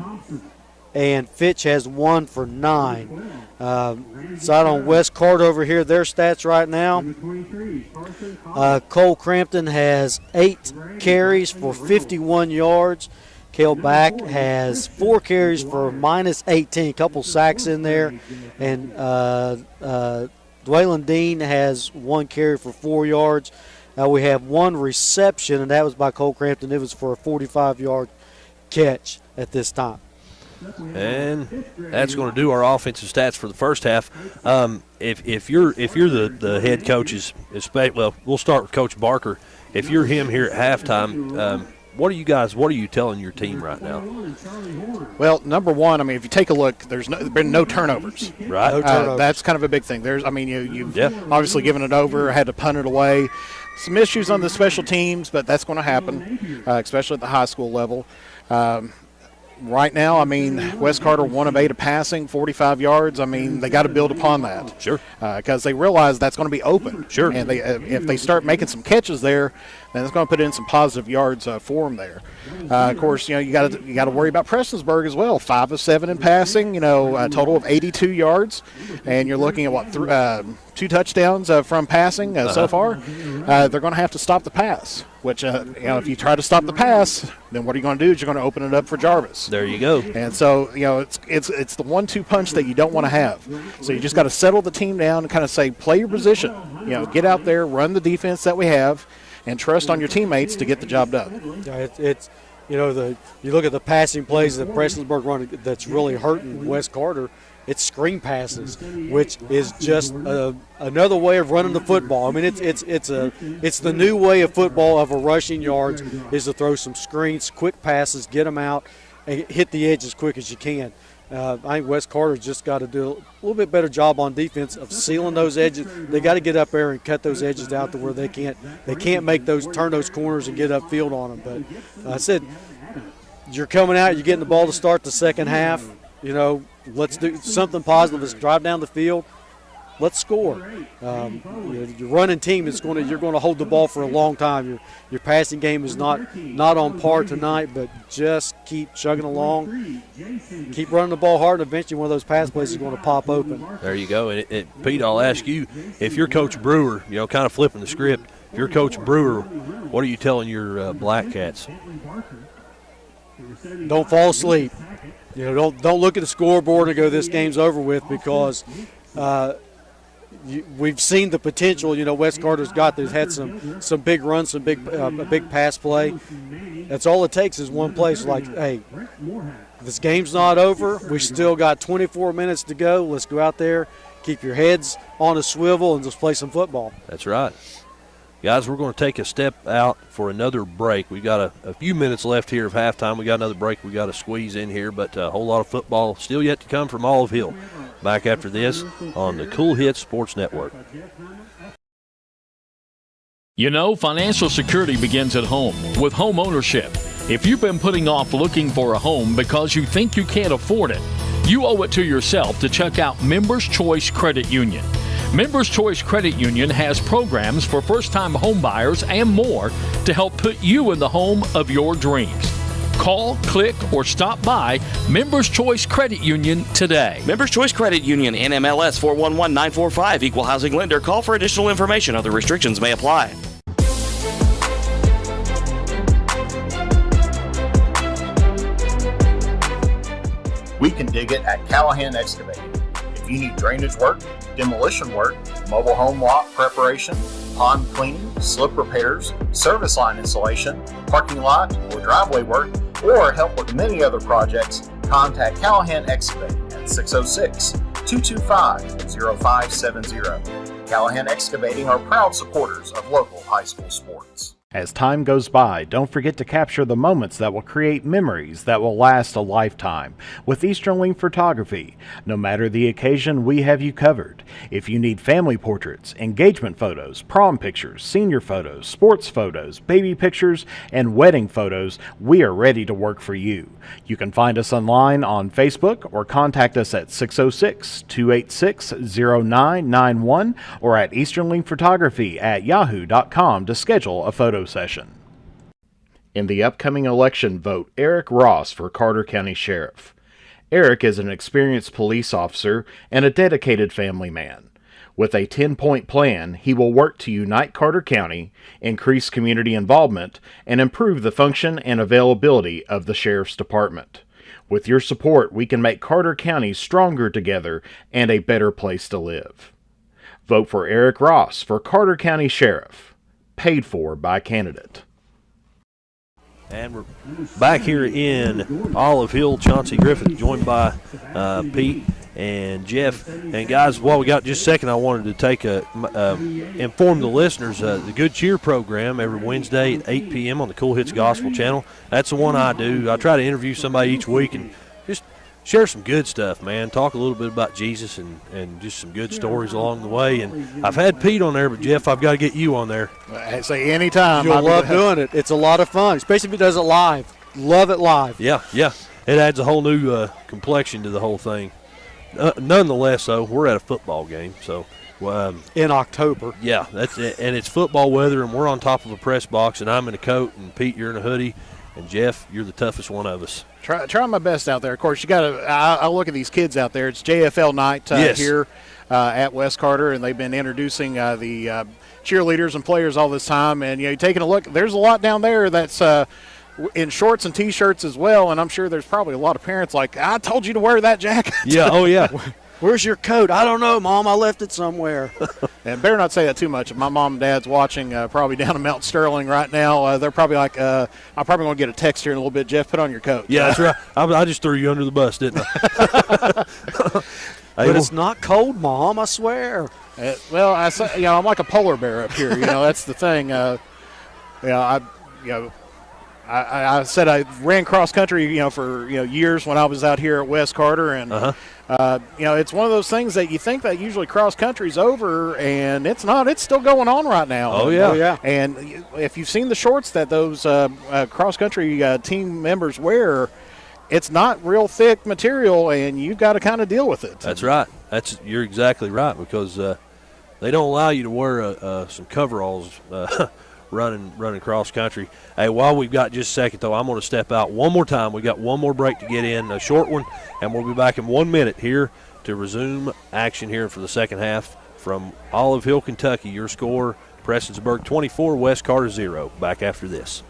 And Fitch has 1 for 9. Side on West Carter over here, their stats right now. Cole Crampton has 8 carries for 51 yards. Cale Back has 4 carries for minus 18, couple sacks in there. And Dwaylon Dean has 1 carry for 4 yards. We have 1 reception, and that was by Cole Crampton. It was for a 45-yard catch at this time. And that's going to do our offensive stats for the first half. If you're the head coaches, well, we'll start with Coach Barker. If you're him here at halftime, what are you telling your team right now? Well, number one, I mean, if you take a look, there's been no turnovers. Right. No turnovers. That's kind of a big thing. You've obviously given it over, had to punt it away. Some issues on the special teams, but that's going to happen, especially at the high school level. Right now, I mean, West Carter 1 of 8 of passing, 45 yards. I mean, they got to build upon that. Sure. Because they realize that's going to be open. Sure. And if they start making some catches there, then it's going to put in some positive yards for them there. Of course, you got to worry about Prestonsburg as well. 5 of 7 in passing. A total of 82 yards, and you're looking at 2 touchdowns from passing so far. They're going to have to stop the pass. Which, if you try to stop the pass, then what are you going to do is you're going to open it up for Jarvis. There you go. And so, it's the 1-2 punch that you don't want to have. So you just got to settle the team down and kind of say, play your position. Get out there, run the defense that we have, and trust on your teammates to get the job done. You look at the passing plays that Prestonsburg run that's really hurting West Carter. It's screen passes, which is just another way of running the football. I mean, it's the new way of football of a rushing yards is to throw some screens, quick passes, get them out, and hit the edge as quick as you can. I think West Carter's just got to do a little bit better job on defense of sealing those edges. They got to get up there and cut those edges out to where they can't make turn those corners and get upfield on them. But I said, you're coming out, you're getting the ball to start the second half. Let's do something positive. Let's drive down the field. Let's score. Your running team you're going to hold the ball for a long time. Your passing game is not on par tonight, but just keep chugging along. Keep running the ball hard, and eventually one of those pass plays is going to pop open. There you go. And Pete, I'll ask you, if you're Coach Brewer, kind of flipping the script, if you're Coach Brewer, what are you telling your Black Cats? Don't fall asleep. Don't look at the scoreboard and go, this game's over with, because we've seen the potential. West Carter's got. They've had some big runs, some big pass play. That's all it takes is one play. It's like, hey, this game's not over. We still got 24 minutes to go. Let's go out there, keep your heads on a swivel, and just play some football. That's right. Guys, we're going to take a step out for another break. We've got a few minutes left here of halftime. We got another break we got to squeeze in here, but a whole lot of football still yet to come from Olive Hill. Back after this on the Cool Hits Sports Network. You know, financial security begins at home with home ownership. If you've been putting off looking for a home because you think you can't afford it, you owe it to yourself to check out Members Choice Credit Union. Members Choice Credit Union has programs for first-time home buyers and more to help put you in the home of your dreams. Call, click, or stop by Members Choice Credit Union today. Members Choice Credit Union, NMLS 411945, Equal Housing Lender. Call for additional information. Other restrictions may apply. We can dig it at Callahan Excavating. If you need drainage work, demolition work, mobile home lot preparation, pond cleaning, slip repairs, service line installation, parking lot or driveway work, or help with many other projects, contact Callahan Excavating at 606-225-0570. Callahan Excavating are proud supporters of local high school sports. As time goes by, don't forget to capture the moments that will create memories that will last a lifetime with Easternling Photography. No matter the occasion, we have you covered. If you need family portraits, engagement photos, prom pictures, senior photos, sports photos, baby pictures, and wedding photos, we are ready to work for you. You can find us online on Facebook or contact us at 606-286-0991 or at easternlingphotography@yahoo.com to schedule a photo session. In the upcoming election, vote Eric Ross for Carter County Sheriff. Eric is an experienced police officer and a dedicated family man. With a 10-point plan, he will work to unite Carter County, increase community involvement, and improve the function and availability of the Sheriff's Department. With your support, we can make Carter County stronger together and a better place to live. Vote for Eric Ross for Carter County Sheriff. Paid for by candidate. And we're back here in Olive Hill. Chauncey Griffith joined by Pete and Jeff. And guys, while we got just a second, I wanted to take inform the listeners the Good Cheer program every Wednesday at 8 p.m. on the Cool Hits Gospel channel. That's the one I do. I try to interview somebody each week and just share some good stuff, man. Talk a little bit about Jesus and just some good stories along the way. And I've had Pete on there, but Jeff, I've got to get you on there. I say anytime. You'll love doing it. It's a lot of fun, especially if he does it live. Love it live. Yeah. It adds a whole new complexion to the whole thing. Nonetheless, though, we're at a football game, so in October. Yeah, that's it. And it's football weather, and we're on top of a press box, and I'm in a coat, and Pete, you're in a hoodie, and Jeff, you're the toughest one of us. Try my best out there. Of course, you got to. I look at these kids out there. It's JFL night here at West Carter, and they've been introducing the cheerleaders and players all this time. And you're taking a look. There's a lot down there that's in shorts and T-shirts as well. And I'm sure there's probably a lot of parents like, I told you to wear that jacket. Yeah. Oh yeah. Where's your coat? I don't know, Mom. I left it somewhere. And better not say that too much. If my mom and dad's watching probably down in Mount Sterling right now, they're probably like, I'm probably going to get a text here in a little bit. Jeff, put on your coat. Yeah, that's right. I just threw you under the bus, didn't I? But it's not cold, Mom, I swear. Well, I'm like a polar bear up here. That's the thing. I said I ran cross country, for years when I was out here at West Carter, and it's one of those things that you think that usually cross country's over, and it's not. It's still going on right now. Oh yeah. And if you've seen the shorts that those cross country team members wear, it's not real thick material, and you've got to kind of deal with it. That's right. You're exactly right, because they don't allow you to wear some coveralls. Running cross country. Hey, while we've got just a second, though, I'm going to step out one more time. We got one more break to get in, a short one, and we'll be back in 1 minute here to resume action here for the second half from Olive Hill, Kentucky. Your score, Prestonsburg 24, West Carter 0. Back after this.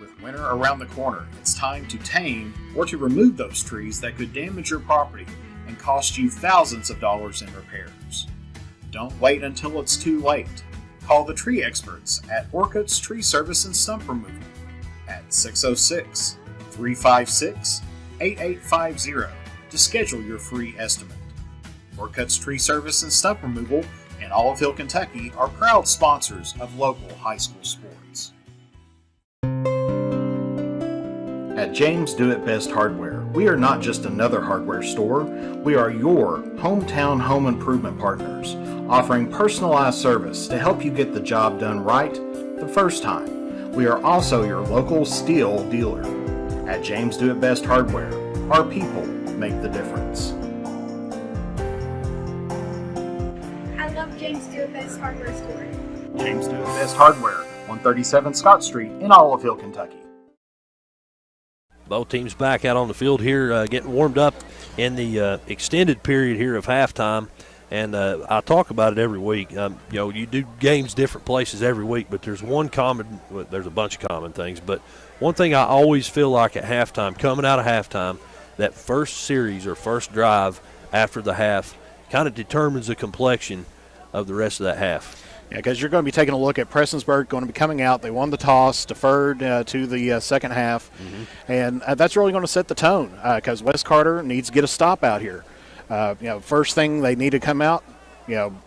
With winter around the corner, it's time to tame or to remove those trees that could damage your property and cost you thousands of dollars in repairs. Don't wait until it's too late. Call the tree experts at Orcutt's Tree Service and Stump Removal at 606-356-8850 to schedule your free estimate. Orcutt's Tree Service and Stump Removal and Olive Kentucky are proud sponsors of local high school sports. At James Do It Best Hardware, we are not just another hardware store, we are your hometown home improvement partners, offering personalized service to help you get the job done right the first time. We are also your local steel dealer. At James Do It Best Hardware, our people make the difference. I love James Do It Best Hardware Store. James Do It Best Hardware, 137 Scott Street in Olive Hill, Kentucky. Both teams back out on the field here, getting warmed up in the extended period here of halftime. And I talk about it every week. You do games different places every week, but there's there's a bunch of common things. But one thing I always feel like at halftime, coming out of halftime, that first series or first drive after the half kind of determines the complexion of the rest of that half. Yeah, because you're going to be taking a look at Prestonsburg going to be coming out. They won the toss, deferred to the second half, and that's really going to set the tone because West Carter needs to get a stop out here. First thing they need to come out,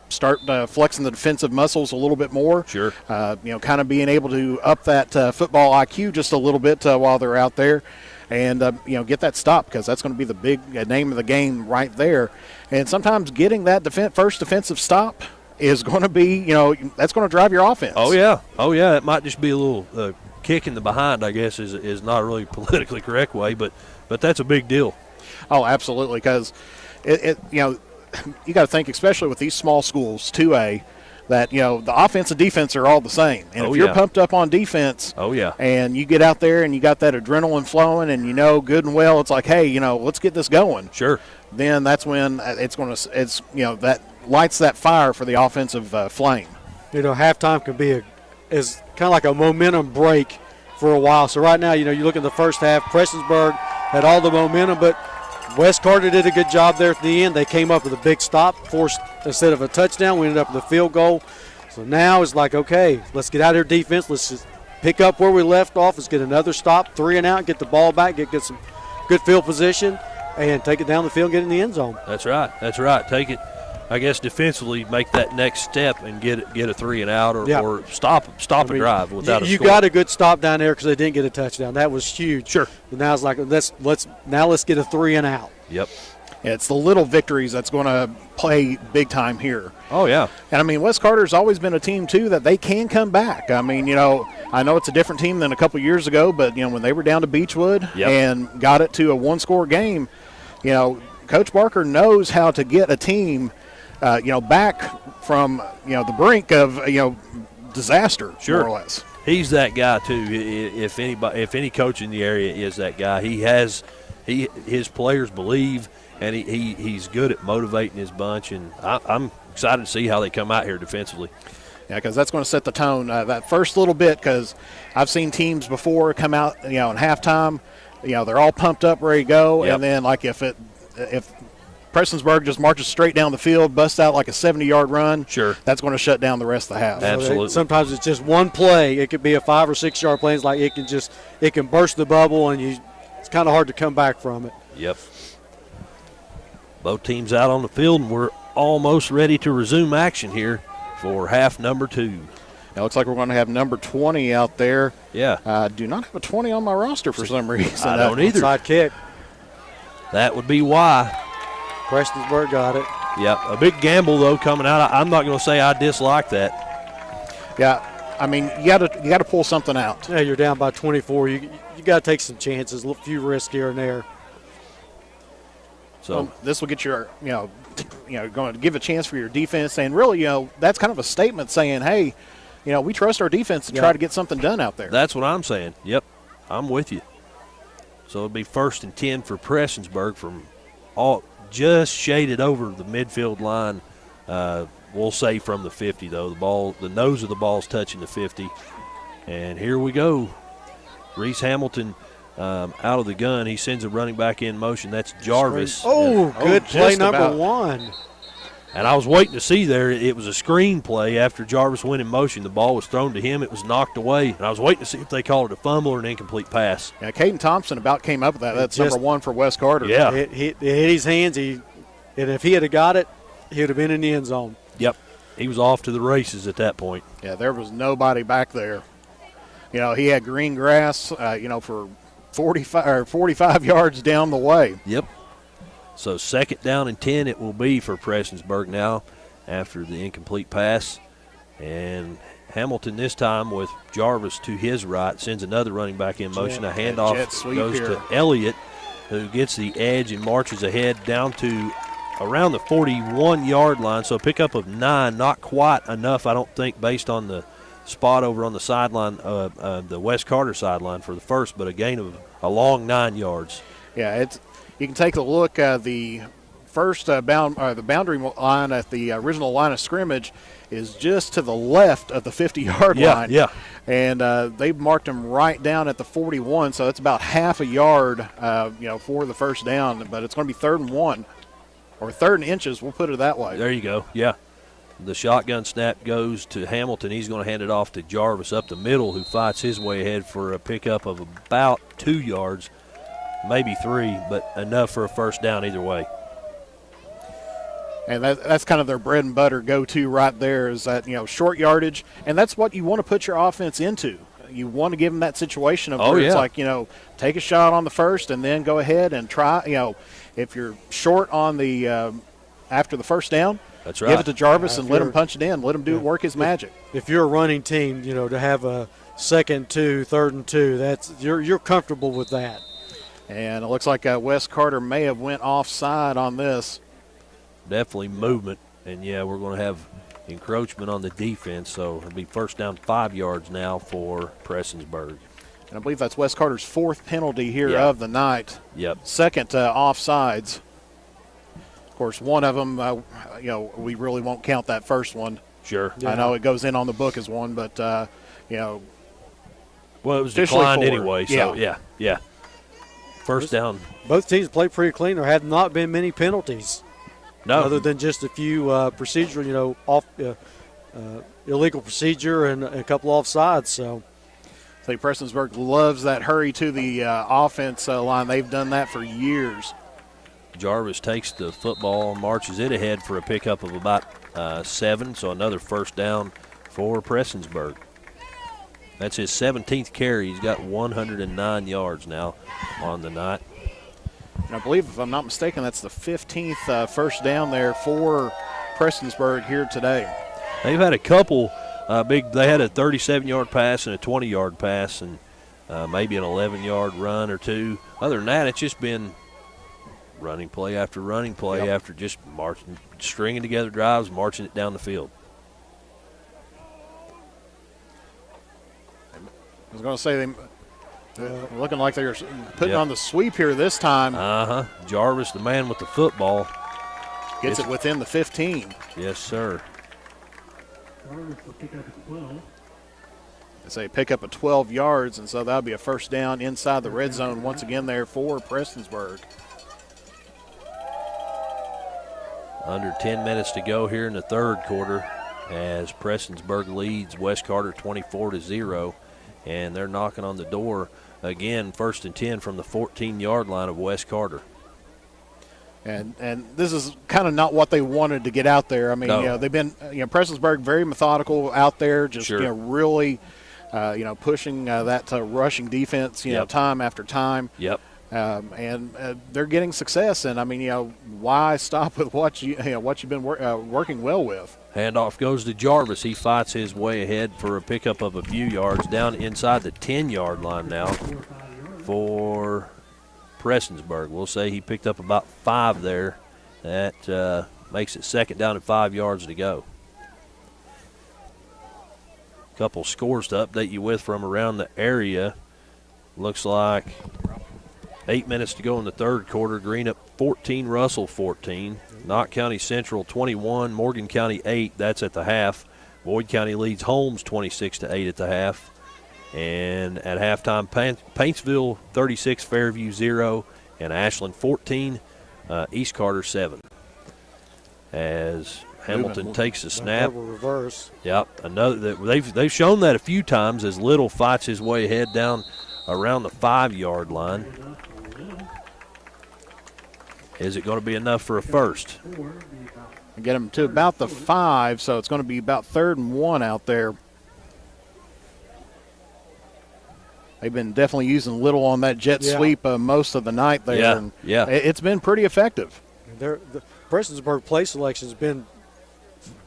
start flexing the defensive muscles a little bit more. Sure. Kind of being able to up that football IQ just a little bit while they're out there. And, get that stop because that's going to be the big name of the game right there. And sometimes getting that first defensive stop is going to be, that's going to drive your offense. Oh, yeah. It might just be a little kick in the behind, I guess, is not a really politically correct way, but that's a big deal. Oh, absolutely, because you got to think, especially with these small schools, 2A, that, the offense and defense are all the same. And if you're pumped up on defense and you get out there and you got that adrenaline flowing and good and well, it's like, hey, let's get this going. Sure. Then that's when that lights that fire for the offensive flame. Halftime can be is kind of like a momentum break for a while. So right now, you look at the first half, Prestonsburg had all the momentum, but West Carter did a good job there at the end. They came up with a big stop, forced instead of a touchdown, we ended up with a field goal. So now it's like, okay, let's get out of their defense. Let's just pick up where we left off. Let's get another stop, 3 and out, get the ball back, get some good field position, and take it down the field, get in the end zone. That's right. Take it, I guess, defensively, make that next step and get a 3 and out or stop a drive without a score. You got a good stop down there because they didn't get a touchdown. That was huge. Sure. But now it's like let's get a 3 and out. Yep. It's the little victories that's going to play big time here. Oh, yeah. And, West Carter's always been a team, too, that they can come back. I know it's a different team than a couple years ago, but, when they were down to Beechwood and got it to a one-score game, Coach Barker knows how to get a team, back from, the brink of, disaster, more or less. He's that guy, too. If any coach in the area is that guy, his players believe, and he's good at motivating his bunch, and I'm excited to see how they come out here defensively. Yeah, because that's going to set the tone that first little bit, because I've seen teams before come out, in halftime, they're all pumped up, ready to go, and then, like, if Prestonsburg just marches straight down the field, busts out like a 70-yard run, sure, that's going to shut down the rest of the half. Absolutely. Sometimes it's just one play. It could be a 5 or 6 yard play. It's like it can burst the bubble, and it's kind of hard to come back from it. Yep. Both teams out on the field, and we're almost ready to resume action here for half number 2. Now it looks like we're going to have number 20 out there. Yeah. I do not have a 20 on my roster for some reason. I don't either. Side kick. That would be why. Prestonsburg got it. Yep. A big gamble, though, coming out. I'm not going to say I dislike that. Yeah. You got to pull something out. Yeah, you're down by 24. You got to take some chances, a few risks here and there. So this will get your, going to give a chance for your defense, and really, that's kind of a statement saying, hey, we trust our defense to try to get something done out there. That's what I'm saying. Yep, I'm with you. So it'll be 1st and 10 for Prestonsburg from just shaded over the midfield line. We'll say from the 50 though. The nose of the ball's touching the 50, and here we go. Reese Hamilton. Out of the gun, he sends a running back in motion. That's Jarvis. Good play number 1. And I was waiting to see there. It was a screen play after Jarvis went in motion. The ball was thrown to him. It was knocked away. And I was waiting to see if they called it a fumble or an incomplete pass. Yeah, Caden Thompson about came up with that. That's number 1 for West Carter. Yeah. It hit his hands. And if he had got it, he would have been in the end zone. Yep. he was off to the races at that point. Yeah, there was nobody back there. You know, he had green grass, for 45 yards down the way. Yep. So 2nd down and 10 it will be for Prestonsburg now after the incomplete pass. And Hamilton this time with Jarvis to his right sends another running back in motion. A handoff goes to Elliott, who gets the edge and marches ahead down to around the 41-yard line. So a pickup of 9, not quite enough, I don't think, based on the spot over on the sideline, the West Carter sideline for the first, but a gain of a long 9 yards. Yeah, you can take a look at the first the boundary line at the original line of scrimmage is just to the left of the 50-yard line. Yeah. And they've marked him right down at the 41, so it's about half a yard, for the first down. But it's going to be 3rd and 1, or 3rd and inches. We'll put it that way. There you go. Yeah. The shotgun snap goes to Hamilton. He's going to hand it off to Jarvis up the middle, who fights his way ahead for a pickup of about 2 yards, maybe 3, but enough for a first down either way. And that's kind of their bread and butter go-to right there is that, short yardage. And that's what you want to put your offense into. You want to give them that situation of where it's like, take a shot on the first and then go ahead and try. If you're short on the after the first down, that's right. Give it to Jarvis and let him punch it in. Let him work his magic. If you're a running team, to have a 2nd and 2, 3rd and 2, that's you're comfortable with that. And it looks like Wes Carter may have went offside on this. Definitely movement, and we're going to have encroachment on the defense, so it'll be first down 5 yards now for Prestonsburg. And I believe that's Wes Carter's 4th penalty here of the night. Yep. 2nd offsides. Of course, one of them, we really won't count that first one. Sure. Yeah. I know it goes in on the book as one, but, well, it was declined anyway, so yeah. First down. Both teams played pretty clean. There have not been many penalties. No. Other than just a few procedural, illegal procedure and a couple offsides. So Prestonsburg loves that hurry to the offense line. They've done that for years. Jarvis takes the football, marches it ahead for a pickup of about 7, so another first down for Prestonsburg. That's his 17th carry. He's got 109 yards now on the night. And I believe, if I'm not mistaken, that's the 15th first down there for Prestonsburg here today. They've had a couple they had a 37-yard pass and a 20-yard pass and maybe an 11-yard run or two. Other than that, it's just been running play after running play after just marching, stringing together drives, marching it down the field. I was going to say they're looking like they're putting on the sweep here this time. Jarvis, the man with the football. Gets it within the 15. Yes, sir. They say pick up a 12 yards, and so that'll be a first down inside the red zone once again there for Prestonsburg. Under 10 minutes to go here in the third quarter as Prestonsburg leads West Carter 24-0, and they're knocking on the door again, 1st and 10 from the 14-yard line of West Carter. And this is kind of not what they wanted to get out there. I mean, they've been, Prestonsburg very methodical out there, just really, pushing that rushing defense, time after time. Yep. And they're getting success. And I mean, why stop with what you've been working well with? Handoff goes to Jarvis. He fights his way ahead for a pickup of a few yards down inside the 10-yard line now for Prestonsburg. We'll say he picked up about 5 there. That makes it 2nd down and 5 yards to go. A couple scores to update you with from around the area. Looks like 8 minutes to go in the third quarter. Greenup 14, Russell 14. Knott County Central 21, Morgan County 8. That's at the half. Boyd County leads Holmes 26-8 at the half. And at halftime, Paintsville 36, Fairview 0, and Ashland 14, East Carter 7. As Hamilton takes the snap. Reverse. Yep, they've shown that a few times as Little fights his way ahead down around the 5-yard line. Is it going to be enough for a first? Get them to about the 5, so it's going to be about 3rd and 1 out there. They've been definitely using little on that jet sweep most of the night there. Yeah, and yeah. It's been pretty effective. The Prestonsburg play selection has been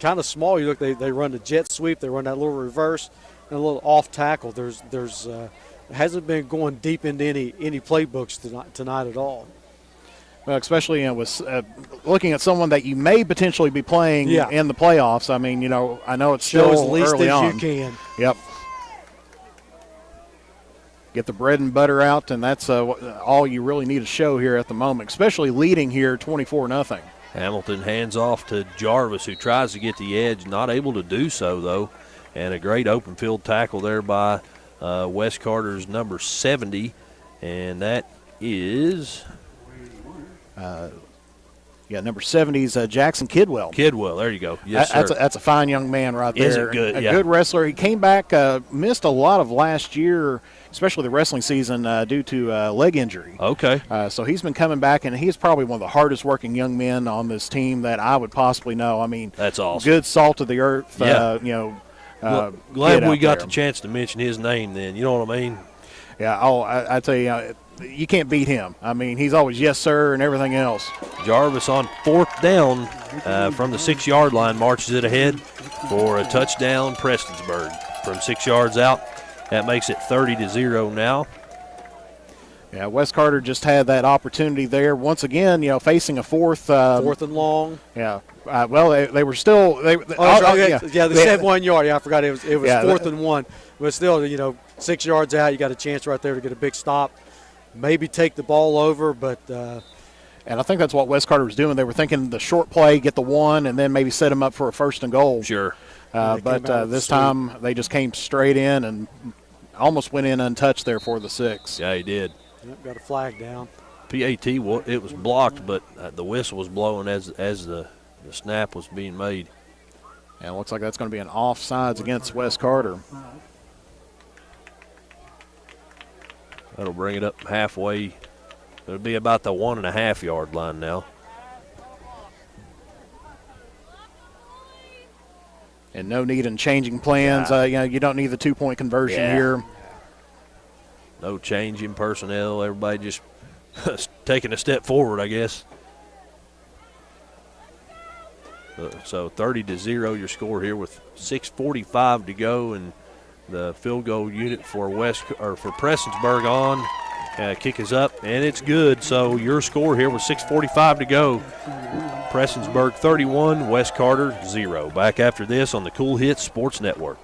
kind of small. You look, they run the jet sweep, they run that little reverse, and a little off tackle. There's hasn't been going deep into any playbooks tonight at all. Well, especially with looking at someone that you may potentially be playing in the playoffs. I mean, I know it's still as least early as on. you can. Yep. Get the bread and butter out, and that's all you really need to show here at the moment, especially leading here 24-0. Hamilton hands off to Jarvis, who tries to get the edge, not able to do so, though. And a great open field tackle there by Wes Carter's number 70, and that is number 70 is Jackson Kidwell. Kidwell, there you go. Yes, sir. That's a fine young man right there. Is it good? A good wrestler. He came back, missed a lot of last year, especially the wrestling season, due to leg injury. Okay. So he's been coming back, and he's probably one of the hardest working young men on this team that I would possibly know. I mean, that's awesome. Good salt of the earth. Yeah. Glad we got the chance to mention his name then. You know what I mean? Yeah. Oh, I tell you, you can't beat him. I mean, he's always yes, sir, and everything else. Jarvis on 4th down from the 6-yard line marches it ahead for a touchdown, Prestonsburg. From 6 yards out, that makes it 30-0 now. Yeah, Wes Carter just had that opportunity there. Once again, facing a 4th and long. Yeah. Well, they were still. They said 1 yard. Yeah, I forgot it was 4th and 1. But still, 6 yards out, you got a chance right there to get a big stop. Maybe take the ball over, but and I think that's what Wes Carter was doing. They were thinking the short play, get the 1, and then maybe set him up for a 1st and goal. Sure. But this time they just came straight in and almost went in untouched there for the 6. Yeah, he did. Yep, got a flag down. PAT, it was blocked, but the whistle was blowing as the snap was being made. And it looks like that's going to be an offsides against Wes Carter. That'll bring it up halfway. It'll be about the 1.5 yard line now. And no need in changing plans. You don't need the 2-point conversion here. No change in personnel. Everybody just taking a step forward, I guess. So 30-0 your score here with 6:45 to go, and the field goal unit for Prestonsburg on. Kick is up, and it's good. So your score here with 6:45 to go. Prestonsburg 31, Wes Carter 0. Back after this on the Cool Hits Sports Network.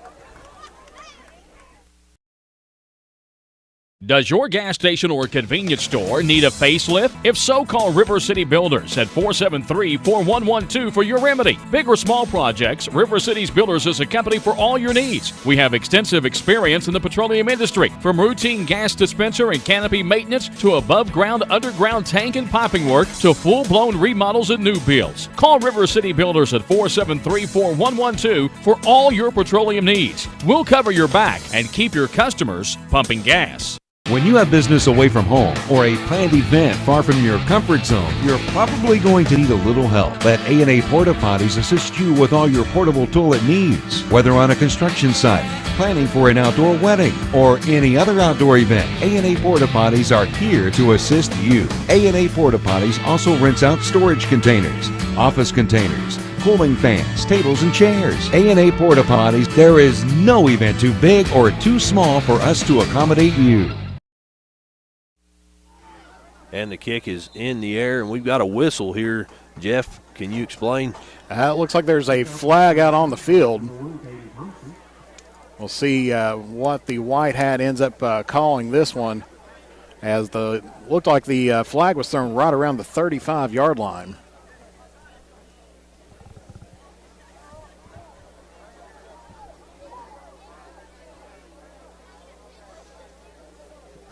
Does your gas station or convenience store need a facelift? If so, call River City Builders at 473-4112 for your remedy. Big or small projects, River City's Builders is a company for all your needs. We have extensive experience in the petroleum industry, from routine gas dispenser and canopy maintenance to above-ground, underground tank and piping work to full-blown remodels and new builds. Call River City Builders at 473-4112 for all your petroleum needs. We'll cover your back and keep your customers pumping gas. When you have business away from home or a planned event far from your comfort zone, you're probably going to need a little help. Let A&A Porta Potties assist you with all your portable toilet needs. Whether on a construction site, planning for an outdoor wedding, or any other outdoor event, A&A Porta Potties are here to assist you. A&A Porta Potties also rents out storage containers, office containers, cooling fans, tables, and chairs. A&A Porta Potties, there is no event too big or too small for us to accommodate you. And the kick is in the air, and we've got a whistle here. Jeff, can you explain? It looks like there's a flag out on the field. We'll see what the white hat ends up calling this one, as looked like the flag was thrown right around the 35-yard line.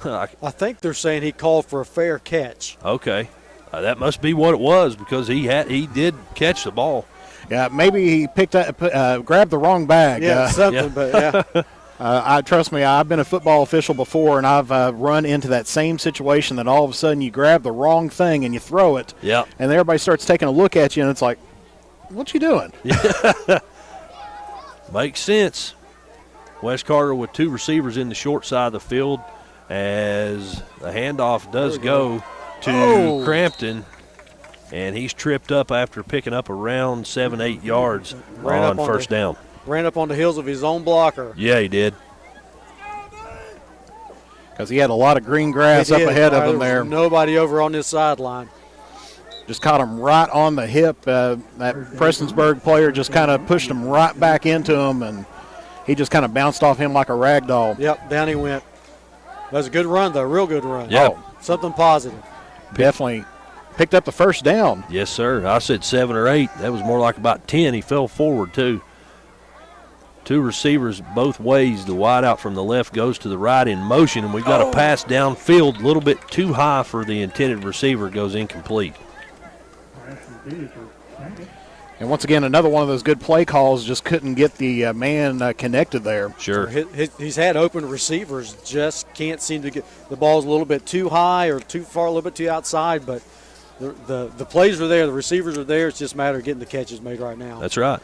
I think they're saying he called for a fair catch. Okay. That must be what it was, because he did catch the ball. Yeah, maybe he grabbed the wrong bag. Yeah, something, but yeah. Trust me, I've been a football official before, and I've run into that same situation that all of a sudden you grab the wrong thing and you throw it. Yeah. And everybody starts taking a look at you, and it's like, what you doing? Makes sense. West Carter with 2 receivers in the short side of the field as the handoff does go to Crampton, and he's tripped up after picking up around 7-8 yards on first down. Ran up on the heels of his own blocker. Yeah, he did. Because he had a lot of green grass up ahead of him there. Nobody over on this sideline. Just caught him right on the hip. That Prestonsburg player just kind of pushed him right back into him, and he just kind of bounced off him like a rag doll. Yep, down he went. That was a good run, though, real good run. Yep. Something positive. Definitely picked up the first down. Yes, sir. I said 7 or 8. That was more like about 10. He fell forward, too. 2 receivers both ways. The wide out from the left goes to the right in motion, and we've got a pass downfield a little bit too high for the intended receiver. Goes incomplete. And once again, another one of those good play calls, just couldn't get the man connected there. Sure. He's had open receivers, just can't seem to get the ball's a little bit too high or too far, a little bit too outside, but the plays are there, the receivers are there. It's just a matter of getting the catches made right now. That's right.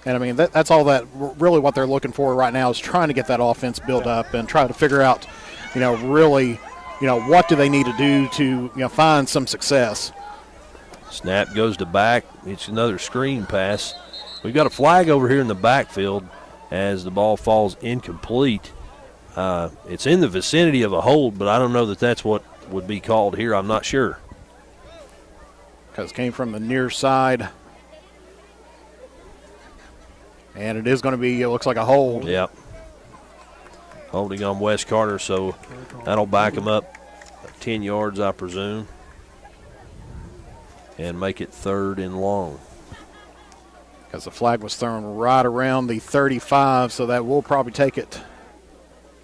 And, I mean, that's all that really what they're looking for right now is trying to get that offense built up and try to figure out, really, what do they need to do to, find some success. Snap goes to back. It's another screen pass. We've got a flag over here in the backfield as the ball falls incomplete. It's in the vicinity of a hold, but I don't know that that's what would be called here. I'm not sure. Because it came from the near side. And it is going to be, it looks like a hold. Yep. Holding on West Carter, so that'll back him up 10 yards, I presume, and make it 3rd and long. Because the flag was thrown right around the 35, so that will probably take it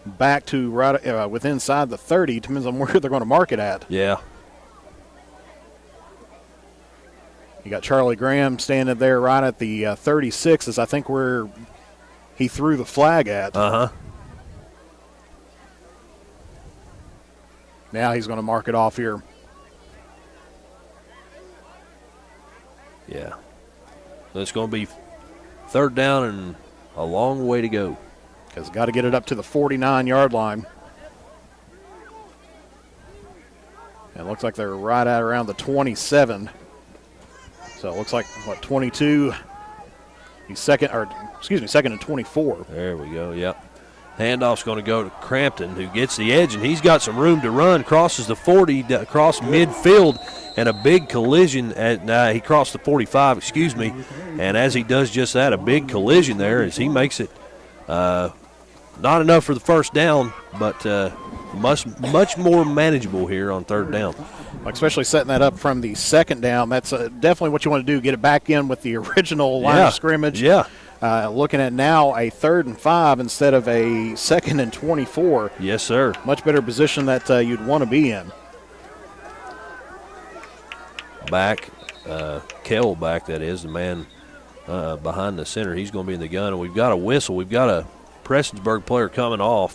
back to right within inside the 30. Depends on where they're going to mark it at. Yeah. You got Charlie Graham standing there right at the 36 is I think where he threw the flag at. Uh-huh. Now he's going to mark it off here. Yeah. So it's going to be 3rd down and a long way to go. Because got to get it up to the 49-yard line. And it looks like they're right at around the 27. So it looks like, 22. He's second and 24. There we go, yep. Handoff's going to go to Crampton, who gets the edge, and he's got some room to run, crosses the 40, across midfield, and a big collision. He crossed the 45, and as he does just that, a big collision there as he makes it not enough for the first down, but much more manageable here on 3rd down. Especially setting that up from the 2nd down. That's definitely what you want to do, get it back in with the original line of scrimmage. Yeah. Looking at now a 3rd and 5 instead of a 2nd and 24. Yes, sir. Much better position that you'd want to be in. Back, Kell back, that is, the man behind the center. He's going to be in the gun, and we've got a whistle. We've got a Prestonsburg player coming off.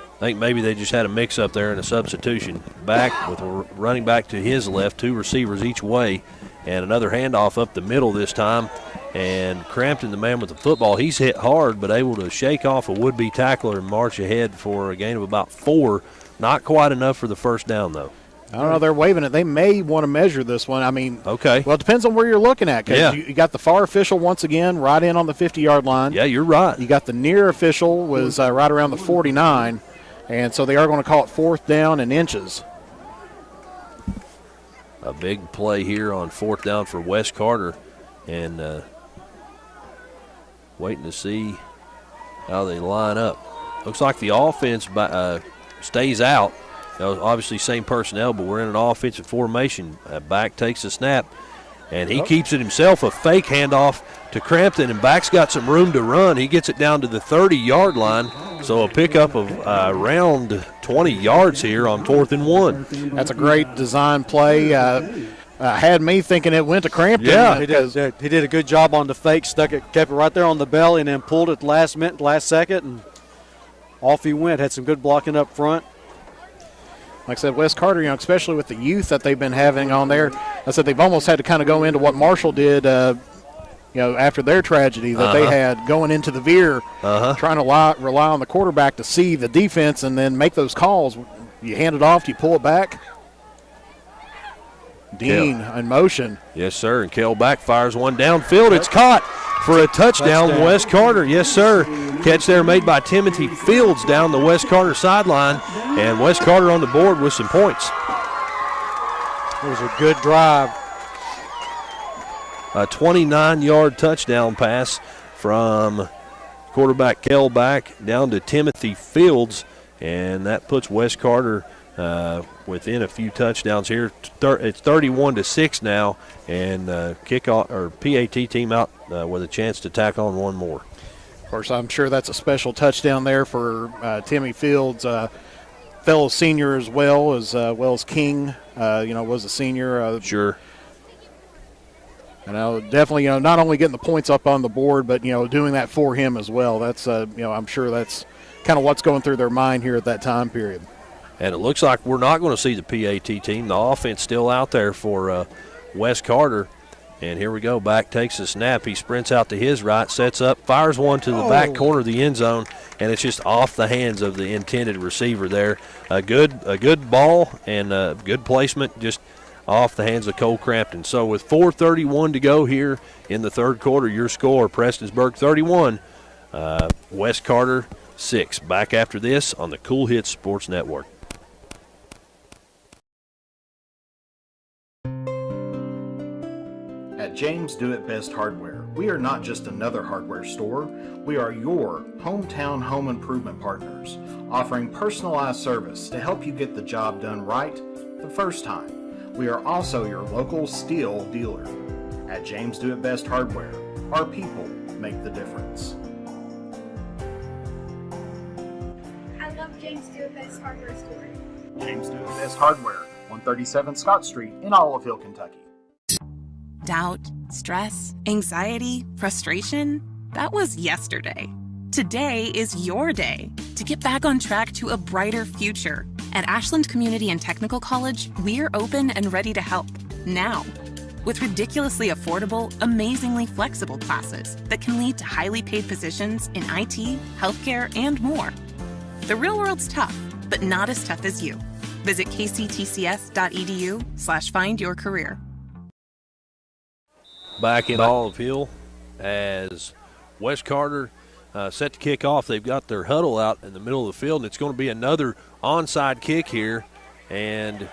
I think maybe they just had a mix-up there and a substitution. Back with a running back to his left, 2 receivers each way, and another handoff up the middle this time. And Crampton, the man with the football, he's hit hard but able to shake off a would-be tackler and march ahead for a gain of about 4. Not quite enough for the first down, though. I don't know. They're waving it. They may want to measure this one. I mean, okay. Well, it depends on where you're looking at. Because you got the far official once again right in on the 50-yard line. Yeah, you're right. You got the near official was right around the 49. And so they are going to call it 4th down and inches. A big play here on 4th down for West Carter. And waiting to see how they line up. Looks like the offense stays out. Obviously same personnel, but we're in an offensive formation. Back takes a snap, and he keeps it himself. A fake handoff to Crampton, and Back's got some room to run. He gets it down to the 30-yard line, so a pickup of around 20 yards here on 4th and 1. That's a great design play. Had me thinking it went to Crampton. Yeah, he did a good job on the fake, kept it right there on the belly, and then pulled it last second, and off he went. Had some good blocking up front. Like I said, West Carter, especially with the youth that they've been having on there, I said they've almost had to kind of go into what Marshall did, after their tragedy that they had going into the veer, trying to rely on the quarterback to see the defense and then make those calls. You hand it off, you pull it back. Dean in motion. Yes, sir. And Kel back fires one downfield. It's caught for a touchdown, Wes Carter. Yes, sir. Catch there made by Timothy Fields down the Wes Carter sideline. And Wes Carter on the board with some points. It was a good drive. A 29-yard touchdown pass from quarterback Kel back down to Timothy Fields. And that puts Wes Carter within a few touchdowns here. It's 31-6 now, and kickoff or PAT team out with a chance to tack on one more. Of course, I'm sure that's a special touchdown there for Timmy Fields, fellow senior as well as King. Was a senior. Sure. And definitely, not only getting the points up on the board, but doing that for him as well. That's I'm sure that's kind of what's going through their mind here at that time period. And it looks like we're not going to see the PAT team. The offense still out there for Wes Carter. And here we go. Back takes the snap. He sprints out to his right, sets up, fires one to the back corner of the end zone, and it's just off the hands of the intended receiver there. A good ball and good placement, just off the hands of Cole Crampton. So with 4:31 to go here in the third quarter, your score, Prestonsburg 31, Wes Carter 6. Back after this on the Cool Hits Sports Network. At James Do It Best Hardware, we are not just another hardware store, we are your hometown home improvement partners, offering personalized service to help you get the job done right the first time. We are also your local steel dealer. At James Do It Best Hardware, our people make the difference. I love James Do It Best Hardware Store. James Do It Best Hardware, 137 Scott Street in Olive Hill, Kentucky. Doubt, stress, anxiety, frustration, that was yesterday. Today is your day to get back on track to a brighter future. At Ashland Community and Technical College, we're open and ready to help now. With ridiculously affordable, amazingly flexible classes that can lead to highly paid positions in IT, healthcare, and more. The real world's tough, but not as tough as you. Visit kctcs.edu/findyourcareer. Back in Olive Hill as Wes Carter set to kick off. They've got their huddle out in the middle of the field, and it's going to be another onside kick here. And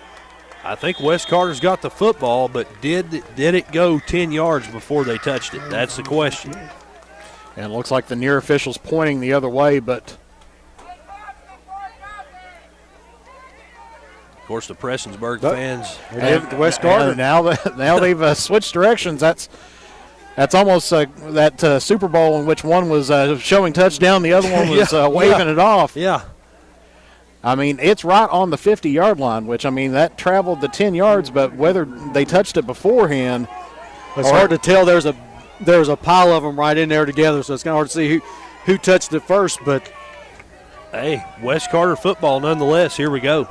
I think Wes Carter's got the football, but did it go 10 yards before they touched it? That's the question. And it looks like the near official's pointing the other way, but of course the Prestonsburg fans and Wes Carter. Now they've switched directions. That's almost that Super Bowl in which one was showing touchdown, the other one was waving it off. Yeah. I mean, it's right on the 50-yard line, which, I mean, that traveled the 10 yards, but whether they touched it beforehand. It's hard to tell. There's a pile of them right in there together, so it's kind of hard to see who touched it first. But, hey, Wes Carter football nonetheless. Here we go.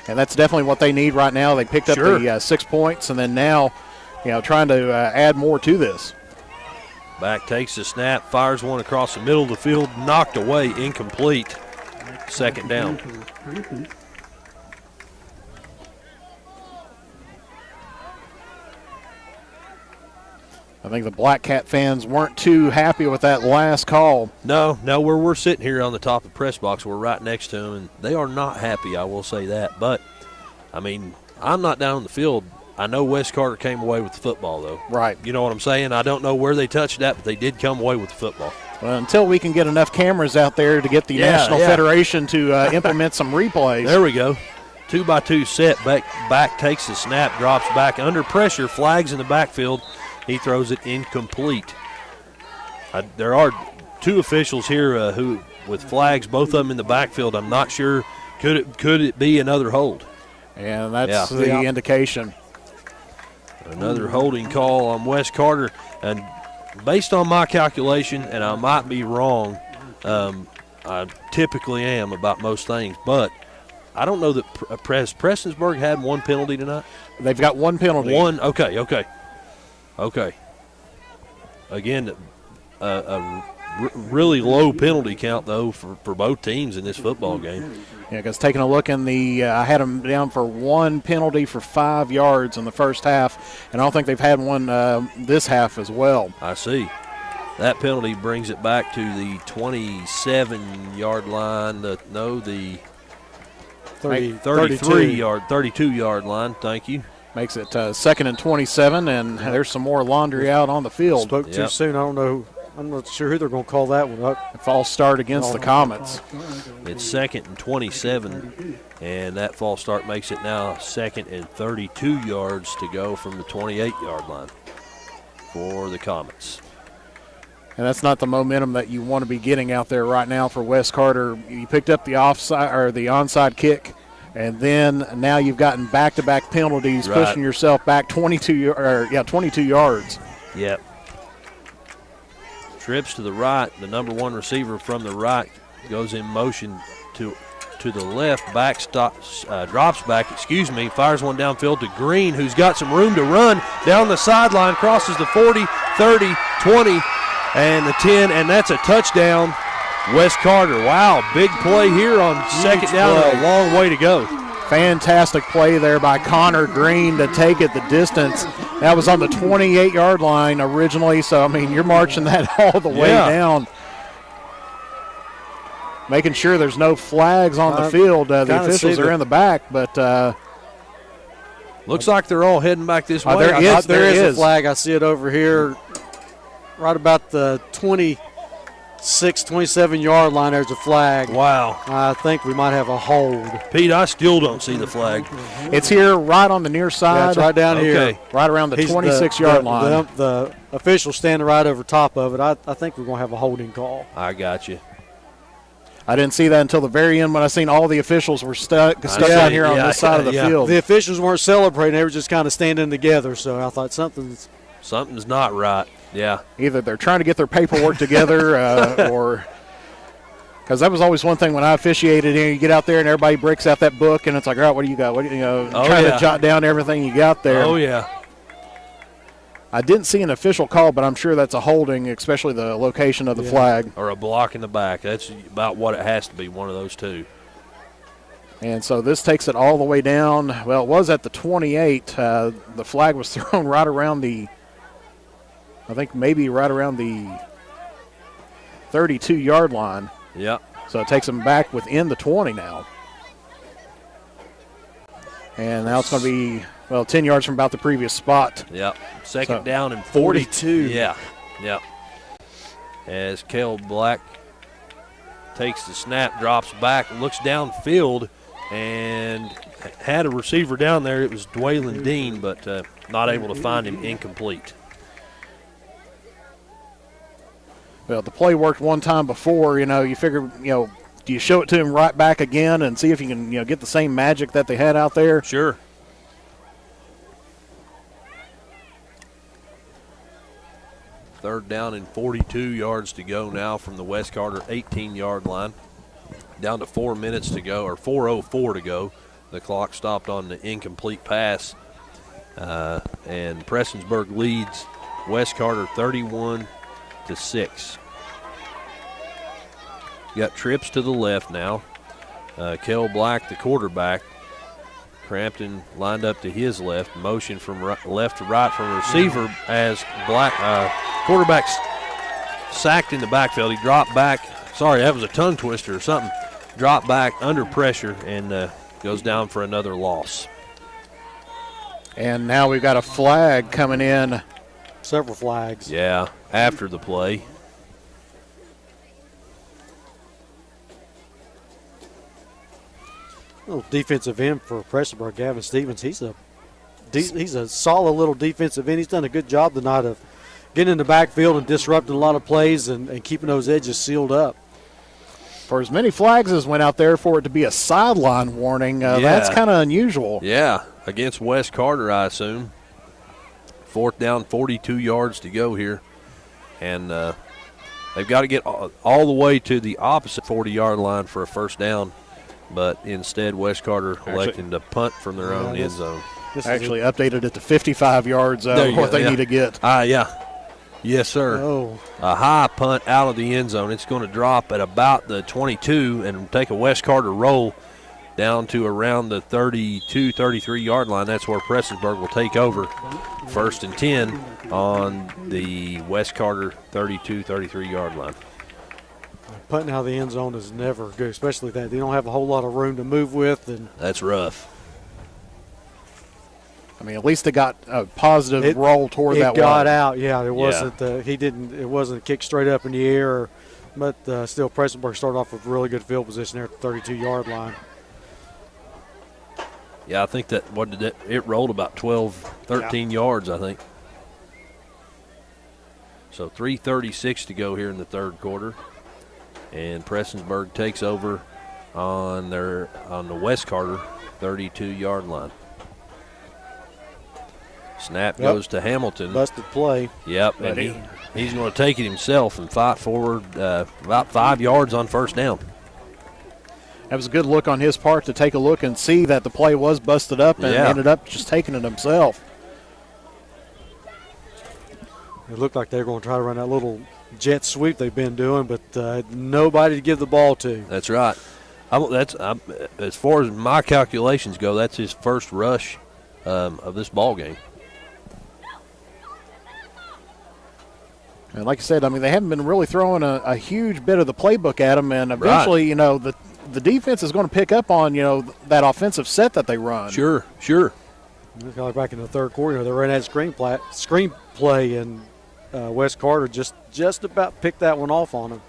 And that's definitely what they need right now. They picked up the 6 points, and then now, trying to add more to this. Back takes the snap, fires one across the middle of the field, knocked away, incomplete. Second down. I think the Black Cat fans weren't too happy with that last call. No, where we're sitting here on the top of the press box, we're right next to them, and they are not happy, I will say that. But, I mean, I'm not down on the field. I know Wes Carter came away with the football, though. Right. You know what I'm saying? I don't know where they touched that, but they did come away with the football. Well, until we can get enough cameras out there to get the National Federation to implement some replays. There we go. 2-by-2 set. Back takes the snap, drops back under pressure, flags in the backfield. He throws it incomplete. There are two officials here who, with flags, both of them in the backfield. I'm not sure. Could it be another hold? And that's the indication. Another holding call on Wes Carter. And based on my calculation, and I might be wrong, I typically am about most things, but I don't know that Prestonsburg had one penalty tonight. They've got one penalty. One. Okay. Again, really low penalty count, though, for both teams in this football game. Yeah, because taking a look in the I had them down for one penalty for 5 yards in the first half, and I don't think they've had one this half as well. I see. That penalty brings it back to the 27-yard line. The 32-yard line. Thank you. Makes it 2nd and 27, and there's some more laundry out on the field. Spoke too soon. I don't know. I'm not sure who they're going to call that one up. A false start against the Comets. It's 2nd and 27, and that false start makes it now 2nd and 32 yards to go from the 28-yard line for the Comets. And that's not the momentum that you want to be getting out there right now for West Carter. You picked up the offside or the onside kick, and then now you've gotten back-to-back penalties, right, pushing yourself back 22 yards. Yep. Trips to the right. The number one receiver from the right goes in motion to the left. Drops back, fires one downfield to Green, who's got some room to run down the sideline, crosses the 40, 30, 20, and the 10, and that's a touchdown, West Carter. Wow, big play here on second down, a long way to go. Fantastic play there by Connor Green to take it the distance. That was on the 28-yard line originally, so, I mean, you're marching that all the way down. Making sure there's no flags on the field. The officials are in the back, but looks like they're all heading back this way. There is a flag. I see it over here right about the 26, 27-yard line. There's a flag. Wow. I think we might have a hold. Pete, I still don't see the flag. It's here right on the near side. Yeah, it's right down here. Right around the 26-yard line. The official standing right over top of it. I think we're going to have a holding call. I got you. I didn't see that until the very end when I seen all the officials were stuck down here on this side of the field. The officials weren't celebrating. They were just kind of standing together, so I thought something's not right. Yeah. Either they're trying to get their paperwork together or – because that was always one thing when I officiated. You get out there and everybody breaks out that book, and it's like, all right, what do you got? Trying to jot down everything you got there. Oh, yeah. I didn't see an official call, but I'm sure that's a holding, especially the location of the flag. Or a block in the back. That's about what it has to be, one of those two. And so this takes it all the way down. Well, it was at the 28. The flag was thrown right around the – I think maybe right around the 32-yard line. Yep. So it takes them back within the 20 now. And now it's going to be, 10 yards from about the previous spot. Yep. Second down and 42. Yeah. Yep. As Caleb Black takes the snap, drops back, looks downfield, and had a receiver down there. It was Dwaylen Dean, but not able to find him, incomplete. Well, the play worked one time before, you figure, do you show it to him right back again and see if you can, get the same magic that they had out there? Sure. Third down and 42 yards to go now from the West Carter 18-yard line. Down to 4 minutes to go, or 4:04 to go. The clock stopped on the incomplete pass. And Prestonsburg leads West Carter 31-6. Got trips to the left now. Kel Black, the quarterback. Crampton lined up to his left. Motion from left to right from receiver as Black quarterback's sacked in the backfield. He dropped back. Sorry, that was a tongue twister or something. Dropped back under pressure and goes down for another loss. And now we've got a flag coming in. Several flags. Yeah, after the play. Little defensive end for Prestonsburg, Gavin Stevens. He's a solid little defensive end. He's done a good job tonight of getting in the backfield and disrupting a lot of plays and keeping those edges sealed up. For as many flags as went out there for it to be a sideline warning, that's kind of unusual. Yeah, against West Carter, I assume. Fourth down, 42 yards to go here. And they've got to get all the way to the opposite 40-yard line for a first down. but instead West Carter electing to punt from their own end zone. Actually updated it to 55 yards, what they need to get. Yes, sir. Oh. A high punt out of the end zone. It's going to drop at about the 22 and take a West Carter roll down to around the 32, 33-yard line. That's where Prestonsburg will take over. 1st and 10 on the West Carter 32, 33-yard line. Punting out of the end zone is never good, especially that they don't have a whole lot of room to move with. And that's rough. I mean, at least they got a positive roll toward that one. It got out, yeah. It wasn't. It wasn't a kick straight up in the air, but still, Prestonsburg started off with really good field position there at the 32-yard line. Yeah, I think that it rolled about 12, 13 yards, I think. So 3:36 to go here in the third quarter, and Prestonsburg takes over on the West Carter 32-yard line. Snap goes to Hamilton. Busted play. Yep, and he's going to take it himself and fight forward about 5 yards on first down. That was a good look on his part to take a look and see that the play was busted up and ended up just taking it himself. It looked like they were going to try to run that little jet sweep they've been doing, but nobody to give the ball to. That's right. As far as my calculations go, that's his first rush of this ball game. And like I said, I mean, they haven't been really throwing a huge bit of the playbook at them, and eventually, you know, the defense is going to pick up on, you know, that offensive set that they run. Sure. Back in the third quarter, they ran that screenplay, and West Carter just about picked that one off on him.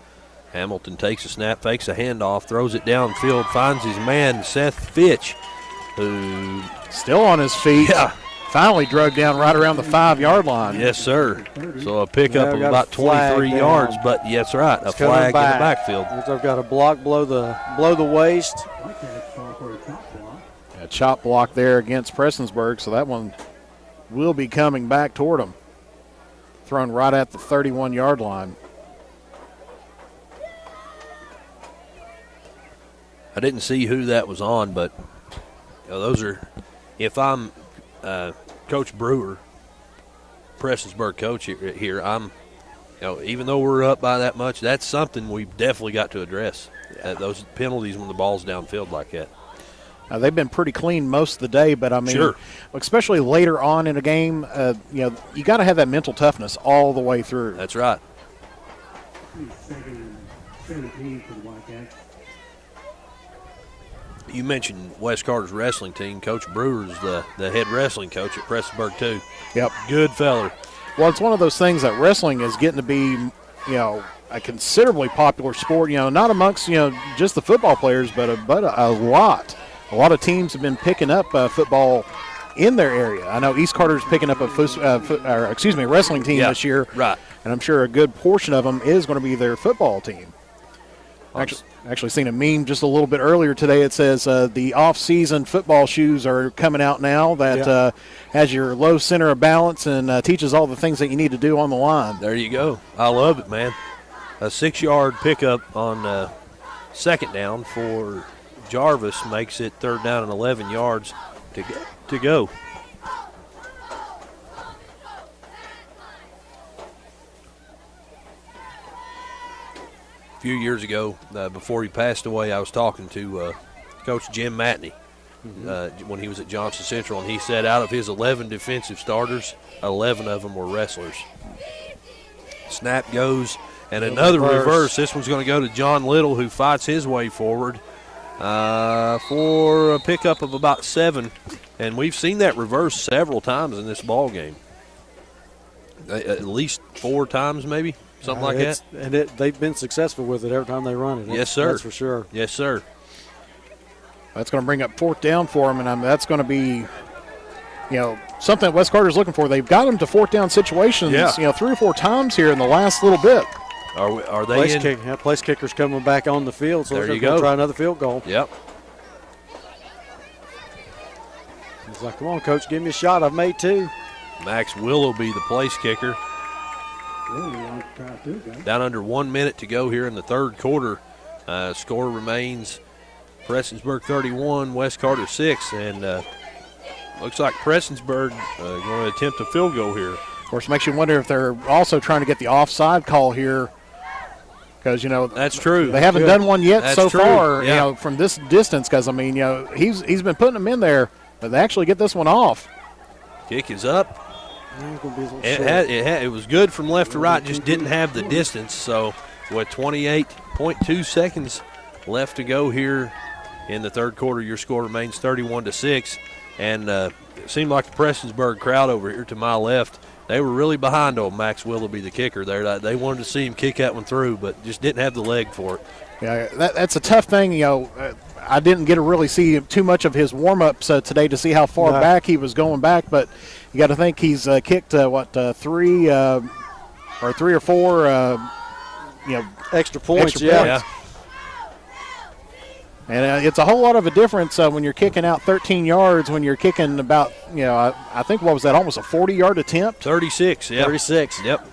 Hamilton takes a snap, fakes a handoff, throws it downfield, finds his man, Seth Fitch, who still on his feet. Yeah. Finally drug down right around the 5-yard line. Yes, sir. So a pickup of about 23 yards, but yes, right, a flag in the backfield. They've got a block below the waist. A chop block there against Prestonsburg, so that one will be coming back toward them. Thrown right at the 31-yard line. I didn't see who that was on, but those are, if I'm Coach Brewer, Prestonsburg coach here, I'm, even though we're up by that much, that's something we've definitely got to address. Those penalties when the ball's downfield like that. They've been pretty clean most of the day, but I mean, especially later on in a game, you got to have that mental toughness all the way through. That's right. You mentioned West Carter's wrestling team. Coach Brewer's the head wrestling coach at Prestonsburg, too. Yep. Good feller. Well, it's one of those things that wrestling is getting to be, a considerably popular sport, not amongst, just the football players, but a lot. A lot of teams have been picking up football in their area. I know East Carter's picking up a wrestling team this year. Right. And I'm sure a good portion of them is going to be their football team. Actually seen a meme just a little bit earlier today. It says the off-season football shoes are coming out now that has your low center of balance and teaches all the things that you need to do on the line. There you go. I love it, man. A 6-yard pickup on second down for Jarvis makes it third down and 11 yards to go. A few years ago, before he passed away, I was talking to Coach Jim Matney when he was at Johnson Central, and he said out of his 11 defensive starters, 11 of them were wrestlers. Snap goes, and another reverse. This one's going to go to John Little, who fights his way forward for a pickup of about 7, and we've seen that reverse several times in this ball game. At least 4 times, maybe. Something like that. And they've been successful with it every time they run it. Yes, sir. That's for sure. Yes, sir. That's going to bring up fourth down for them, and that's going to be, something that West Carter's looking for. They've got them to fourth down situations, 3 or 4 times here in the last little bit. Are they place kicker's coming back on the field, so there you go. Going to try another field goal. Yep. He's like, come on, Coach, give me a shot. I've made 2. Max Willoughby, the place kicker. Down under 1 minute to go here in the third quarter. Score remains Prestonsburg 31, West Carter 6, and looks like Prestonsburg going to attempt a field goal here. Of course, it makes you wonder if they're also trying to get the offside call here, because that's true. They haven't done one yet that's so true. far. Yeah. From this distance, because he's been putting them in there, but they actually get this one off. Kick is up. It was good from left to right, just didn't have the distance. So with 28.2 seconds left to go here in the third quarter, your score remains 31-6. And it seemed like the Prestonsburg crowd over here to my left, they were really behind on Max Willoughby, the kicker there. They wanted to see him kick that one through, but just didn't have the leg for it. Yeah, that's a tough thing. I didn't get to really see too much of his warm-ups today to see how far back he was going back, but you got to think he's kicked three or four extra points. Yeah. And it's a whole lot of a difference when you're kicking out 13 yards when you're kicking about, I think, what was that, almost a 40-yard attempt? 36, yeah. 36. Yep.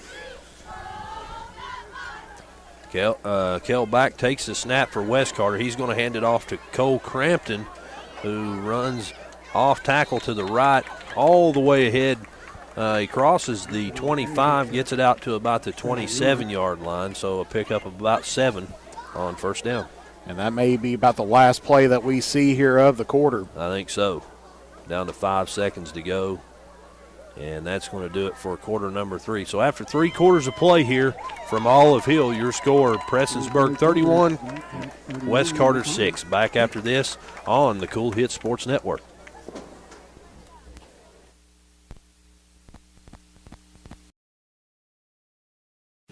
Kel back takes the snap for West Carter. He's going to hand it off to Cole Crampton, who runs off tackle to the right all the way ahead. He crosses the 25, gets it out to about the 27-yard line, so a pickup of about 7 on first down. And that may be about the last play that we see here of the quarter. I think so. Down to 5 seconds to go. And that's going to do it for quarter number 3. So after 3 quarters of play here from Olive Hill, your score, Prestonsburg 31, West Carter 6. Back after this on the Cool Hits Sports Network.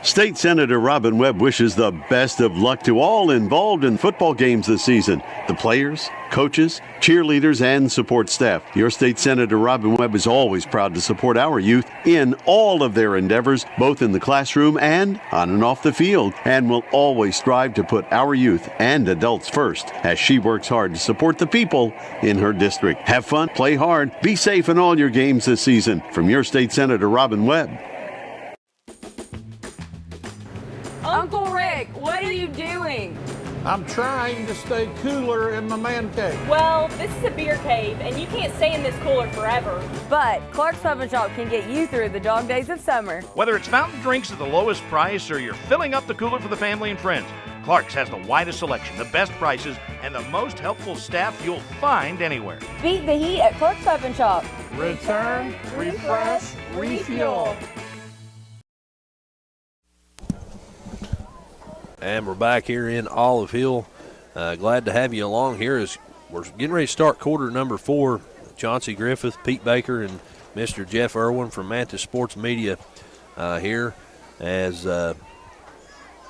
State Senator Robin Webb wishes the best of luck to all involved in football games this season. The players, coaches, cheerleaders, and support staff. Your State Senator Robin Webb is always proud to support our youth in all of their endeavors, both in the classroom and on and off the field, and will always strive to put our youth and adults first as she works hard to support the people in her district. Have fun, play hard, be safe in all your games this season. From your State Senator Robin Webb. Uncle Rick, what are you doing? I'm trying to stay cooler in my man cave. Well, this is a beer cave, and you can't stay in this cooler forever. But Clark's Pub and Shop can get you through the dog days of summer. Whether it's fountain drinks at the lowest price or you're filling up the cooler for the family and friends, Clark's has the widest selection, the best prices, and the most helpful staff you'll find anywhere. Beat the heat at Clark's Pub and Shop. Return, refresh, refuel. And we're back here in Olive Hill. Glad to have you along here as we're getting ready to start quarter number 4. Chauncey Griffith, Pete Baker, and Mr. Jeff Irwin from Mantis Sports Media here as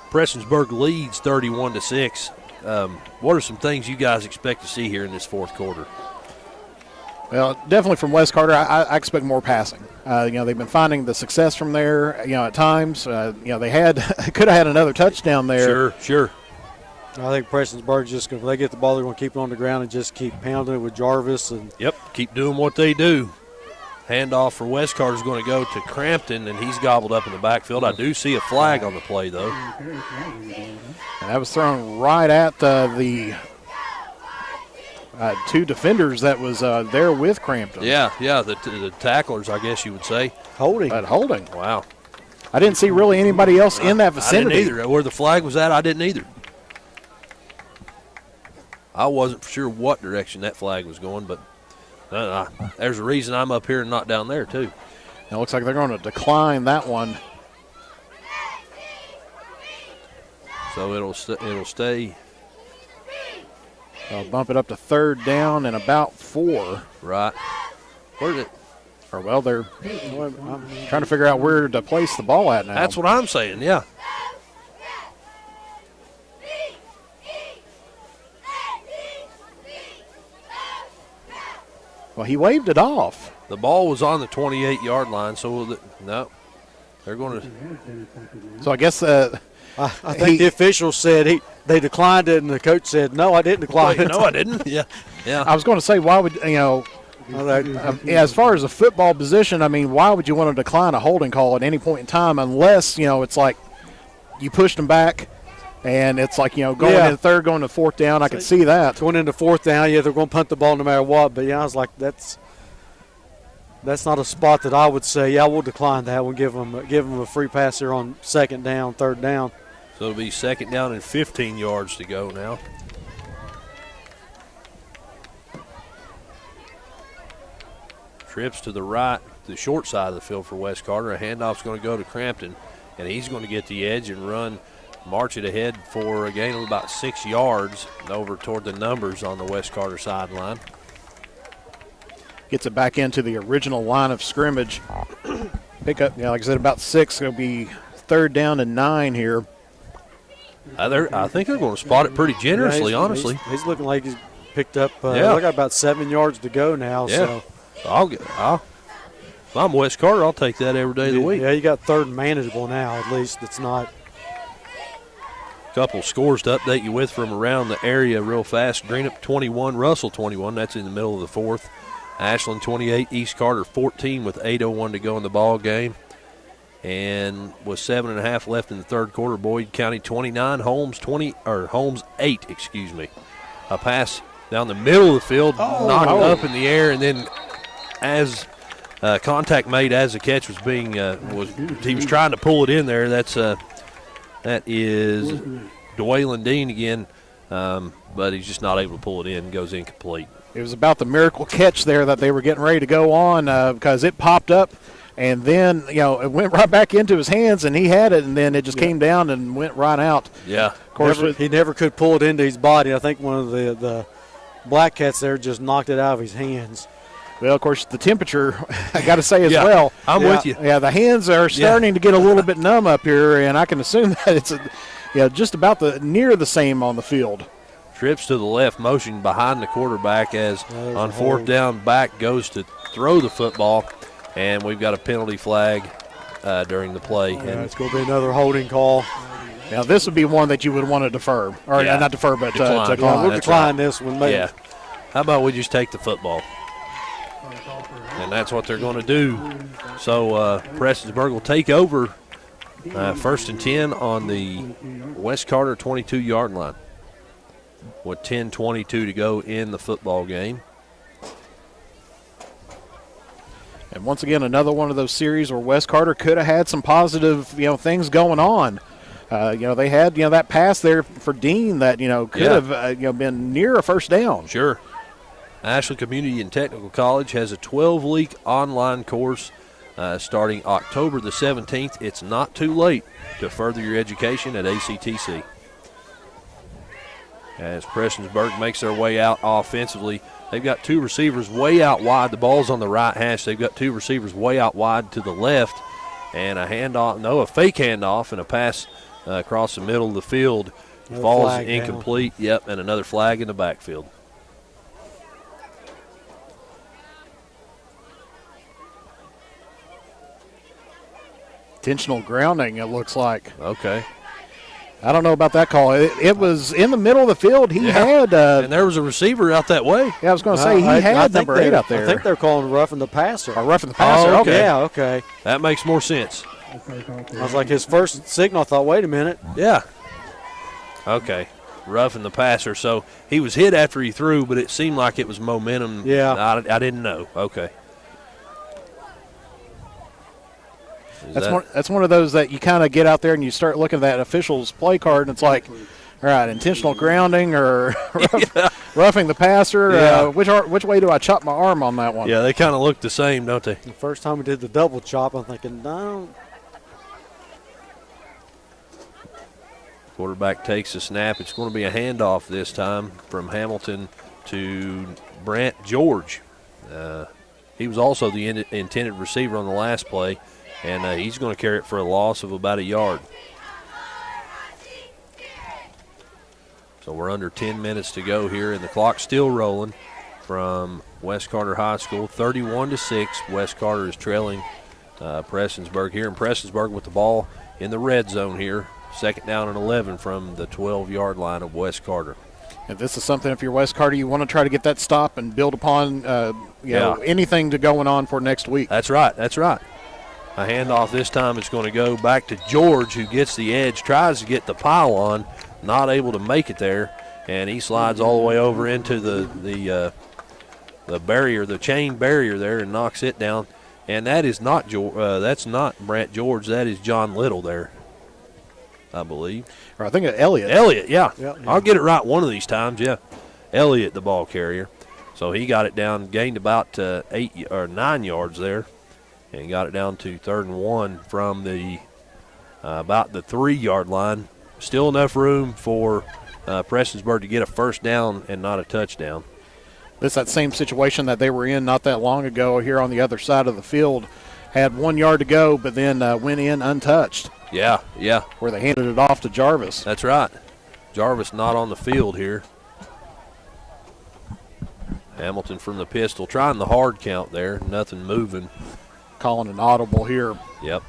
Prestonsburg leads 31-6. What are some things you guys expect to see here in this fourth quarter? Well, definitely from West Carter, I expect more passing. They've been finding the success from there, at times. They could have had another touchdown there. Sure. I think Prestonsburg's just going to, if they get the ball, they're going to keep it on the ground and just keep pounding it with Jarvis. Yep, keep doing what they do. Handoff for West Carter is going to go to Crampton, and he's gobbled up in the backfield. I do see a flag on the play, though. And that was thrown right at the 2 defenders that was there with Crampton. Yeah, the tacklers, I guess you would say. Holding. Wow. I didn't see really anybody else in that vicinity. I didn't either. Where the flag was at, I didn't either. I wasn't sure what direction that flag was going, but there's a reason I'm up here and not down there, too. It looks like they're going to decline that one. So it'll stay. I'll bump it up to 3rd down and about 4. Right. Where's it? I'm trying to figure out where to place the ball at now. That's what I'm saying, yeah. Well, he waved it off. The ball was on the 28-yard line, so no, they're going to. So I guess I think the official said they declined it, and the coach said, "No, I didn't decline it." No, I didn't. Yeah. I was going to say, why would as far as a football position, why would you want to decline a holding call at any point in time unless it's like you pushed them back, And it's like, going into third, going to fourth down. I could see that. Going into fourth down, they're going to punt the ball no matter what. But, I was like, that's not a spot that I would say, we'll decline that. We'll give them a free pass here on second down, third down. So it'll be second down and 15 yards to go now. Trips to the right, the short side of the field for West Carter. A handoff's going to go to Crampton, and he's going to get the edge and march it ahead for a gain of about 6 yards over toward the numbers on the West Carter sideline. Gets it back into the original line of scrimmage. Pick up, like I said, about 6. It'll be third down and 9 here. I think they're going to spot it pretty generously, honestly. He's looking like he's picked up. They got about 7 yards to go now. Yeah. So if I'm West Carter, I'll take that every day of the week. Yeah, you got third and manageable now. At least it's not. Couple scores to update you with from around the area real fast. Greenup 21, Russell 21. That's in the middle of the fourth. Ashland 28, East Carter 14 with 8:01 to go in the ball game. And with 7.5 left in the third quarter, Boyd County 29, Holmes 8. A pass down the middle of the field, knocked up in the air, and then as contact made as the catch was being he was trying to pull it in there. That is Dwaylen Dean again, but he's just not able to pull it in. Goes incomplete. It was about the miracle catch there that they were getting ready to go on because it popped up. And then, it went right back into his hands, and he had it, and then it just came down and went right out. Yeah. Of course, he never could pull it into his body. I think one of the Black Cats there just knocked it out of his hands. Well, of course, the temperature, I got to say as well. I'm with you. Yeah, the hands are starting to get a little bit numb up here, and I can assume that it's just about near the same on the field. Trips to the left, motion behind the quarterback as on fourth down, back goes to throw the football. And we've got a penalty flag during the play. And it's going to be another holding call. Now, this would be one that you would want to defer. Or not defer, but decline. We'll decline this one. Maybe. Yeah. How about we just take the football? And that's what they're going to do. So Prestonsburg will take over first and 10 on the West Carter 22-yard line with 10:22 to go in the football game. And once again, another one of those series where West Carter could have had some positive, things going on. They had, that pass there for Dean that, could have, been near a first down. Sure. Ashland Community and Technical College has a 12-week online course starting October the 17th. It's not too late to further your education at ACTC. As Prestonsburg makes their way out offensively, they've got two receivers way out wide. The ball's on the right hash. They've got two receivers way out wide to the left. And a fake handoff and a pass across the middle of the field. Falls incomplete. Down. Yep, and another flag in the backfield. Intentional grounding, it looks like. Okay. I don't know about that call. It was in the middle of the field. He had. And there was a receiver out that way. Yeah, I was going to say he had number 8 out there. I think they're calling roughing the passer. Or roughing the passer. Oh, okay. Yeah, okay. That makes more sense. I was like, his first signal, I thought, wait a minute. Yeah. Okay. Roughing the passer. So he was hit after he threw, but it seemed like it was momentum. Yeah. I didn't know. Okay. That's one of those that you kind of get out there and you start looking at that official's play card and it's like, all right, intentional grounding or roughing the passer. Yeah. Which way do I chop my arm on that one? Yeah, they kind of look the same, don't they? The first time we did the double chop, I'm thinking, no. Quarterback takes the snap. It's going to be a handoff this time from Hamilton to Brant George. He was also the intended receiver on the last play. And he's going to carry it for a loss of about a yard. So we're under 10 minutes to go here, and the clock's still rolling from West Carter High School. 31-6. West Carter is trailing Prestonsburg here. And Prestonsburg with the ball in the red zone here. Second down and 11 from the 12-yard line of West Carter. If this is something, if you're West Carter, you want to try to get that stop and build upon anything to going on for next week. That's right. That's right. A handoff this time is going to go back to George, who gets the edge, tries to get the pylon, not able to make it there, and he slides all the way over into the barrier, the chain barrier there, and knocks it down. And that is not that's not Brant George. That is John Little there, I believe. Or I think Elliott. Elliott, yeah. I'll get it right one of these times, yeah. Elliott, the ball carrier. So he got it down, gained about 8 or 9 yards there, and got it down to 3rd and 1 from the about the 3-yard line. Still enough room for Prestonsburg to get a first down and not a touchdown. This is that same situation that they were in not that long ago here on the other side of the field. Had 1 yard to go, but then went in untouched. Yeah. Where they handed it off to Jarvis. That's right. Jarvis not on the field here. Hamilton from the pistol, trying the hard count there. Nothing moving. Calling an audible here. Yep.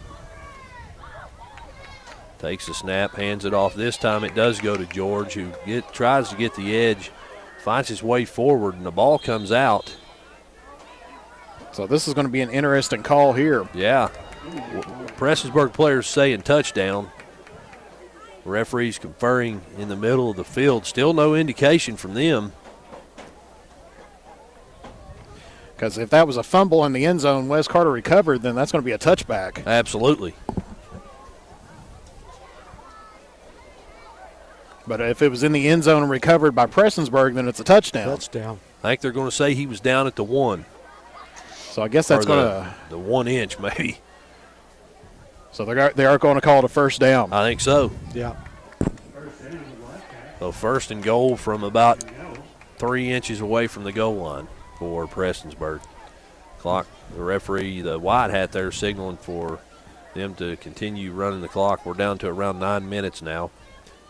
Takes the snap, hands it off. This time it does go to George, who tries to get the edge, finds his way forward, and the ball comes out. So this is going to be an interesting call here. Yeah. Prestonsburg players saying touchdown. Referees conferring in the middle of the field. Still no indication from them. Because if that was a fumble in the end zone, Wes Carter recovered, then that's going to be a touchback. Absolutely. But if it was in the end zone and recovered by Prestonsburg, then it's a touchdown. Touchdown. I think they're going to say he was down at the 1. So I guess that's going to the 1 inch maybe. So they are going to call it a first down. I think so. Yeah. So 1st and goal from about 3 inches away from the goal line for Prestonsburg. Clock, the referee, the white hat there, signaling for them to continue running the clock. We're down to around 9 minutes now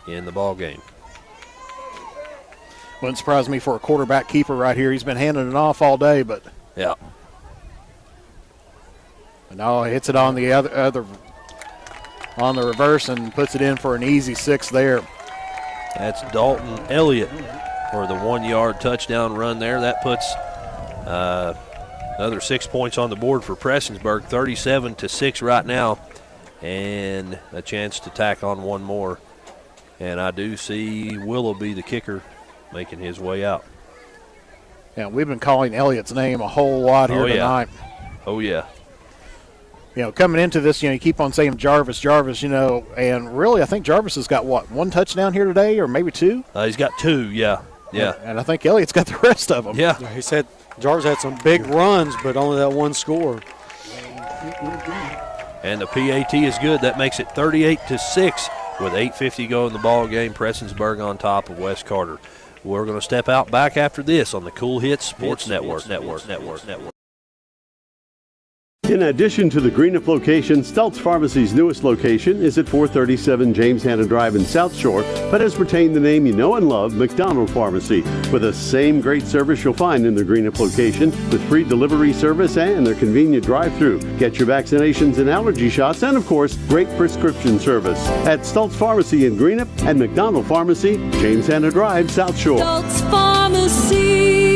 in the ball game. Wouldn't surprise me for a quarterback keeper right here. He's been handing it off all day, but yeah. No, he hits it on the other on the reverse and puts it in for an easy 6 there. That's Dalton Elliott for the 1-yard touchdown run there. That puts another 6 points on the board for Prestonsburg, 37-6 right now, and a chance to tack on one more. And I do see Willoughby, the kicker, making his way out. Yeah, we've been calling Elliott's name a whole lot here tonight. Oh, yeah. You know, coming into this, you keep on saying Jarvis, and really I think Jarvis has got, 1 touchdown here today or maybe 2? He's got 2, yeah. And I think Elliott's got the rest of them. Yeah. He said Jarvis had some big runs, but only that 1 score. And the PAT is good. That makes it 38-6 with 8:50 go in the ball game. Prestonsburg on top of West Carter. We're going to step out back after this on the Cool Hits Sports Network. In addition to the Greenup location, Stultz Pharmacy's newest location is at 437 James Hanna Drive in South Shore, but has retained the name you know and love, McDonald Pharmacy, with the same great service you'll find in the Greenup location, with free delivery service and their convenient drive-thru. Get your vaccinations and allergy shots, and of course, great prescription service at Stultz Pharmacy in Greenup and McDonald Pharmacy, James Hanna Drive, South Shore. Stultz Pharmacy.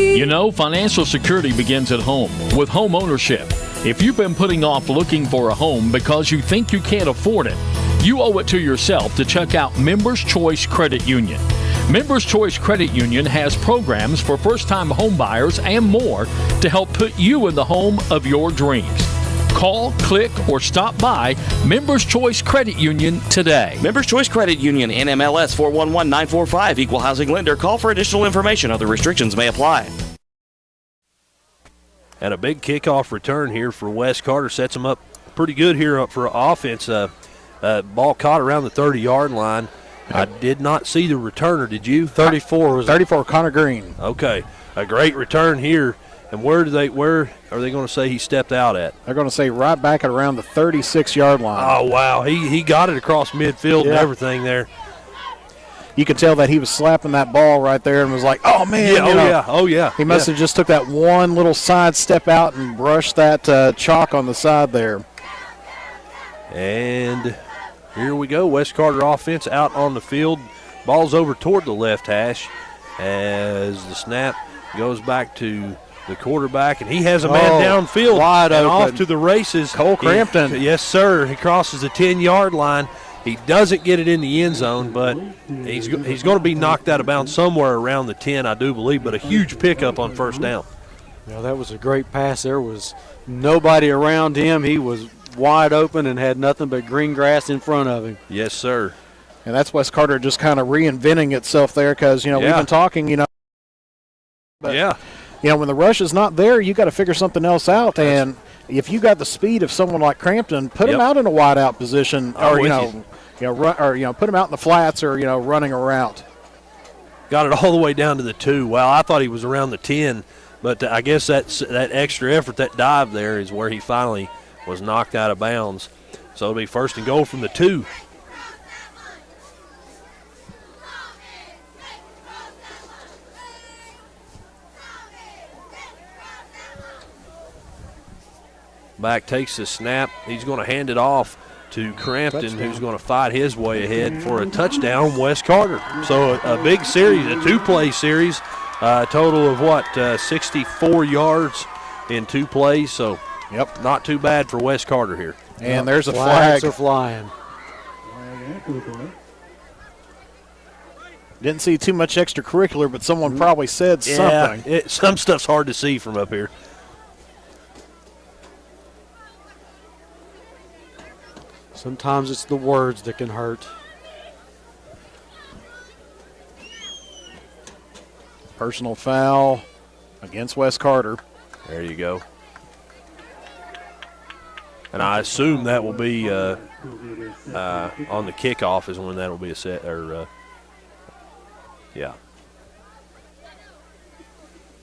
You know, financial security begins at home with home ownership. If you've been putting off looking for a home because you think you can't afford it, you owe it to yourself to check out Members Choice Credit Union. Members Choice Credit Union has programs for first-time home buyers and more to help put you in the home of your dreams. Call, click, or stop by Members Choice Credit Union today. Members Choice Credit Union, NMLS 411945, Equal Housing Lender. Call for additional information. Other restrictions may apply. And a big kickoff return here for West Carter sets them up pretty good here for offense. Ball caught around the 30-yard line. I did not see the returner. Did you? 34 Connor Green. Okay, a great return here. And where are they going to say he stepped out at? They're going to say right back at around the 36-yard line. Oh, wow. He got it across midfield and everything there. You could tell that he was slapping that ball right there and was like, oh, man. Oh, yeah. He must have just took that one little side step out and brushed that chalk on the side there. And here we go. West Carter offense out on the field. Ball's over toward the left hash as the snap goes back to the quarterback, and he has a man downfield. Wide and open. Off to the races. Cole Crampton. Yes, sir. He crosses the 10-yard line. He doesn't get it in the end zone, but he's going to be knocked out of bounds somewhere around the 10, I do believe, but a huge pickup on first down. Yeah, that was a great pass. There was nobody around him. He was wide open and had nothing but green grass in front of him. Yes, sir. And that's West Carter just kind of reinventing itself there because, we've been talking, But, when the rush is not there, you got to figure something else out. And if you got the speed of someone like Crampton, put him out in a wide out position, or put him out in the flats, or running a route. Got it all the way down to the 2. Well, I thought he was around the 10, but I guess that extra effort, that dive there, is where he finally was knocked out of bounds. So it'll be first and goal from the 2. Back takes the snap. He's going to hand it off to Crampton, who's going to fight his way ahead for a touchdown, West Carter. So a big series, a 2-play series, a total of 64 yards in 2 plays. So, not too bad for West Carter here. And there's a flag. Flags are flying. Didn't see too much extracurricular, but someone probably said something. Some stuff's hard to see from up here. Sometimes it's the words that can hurt. Personal foul against West Carter. There you go. And I assume that will be on the kickoff is when that will be a set.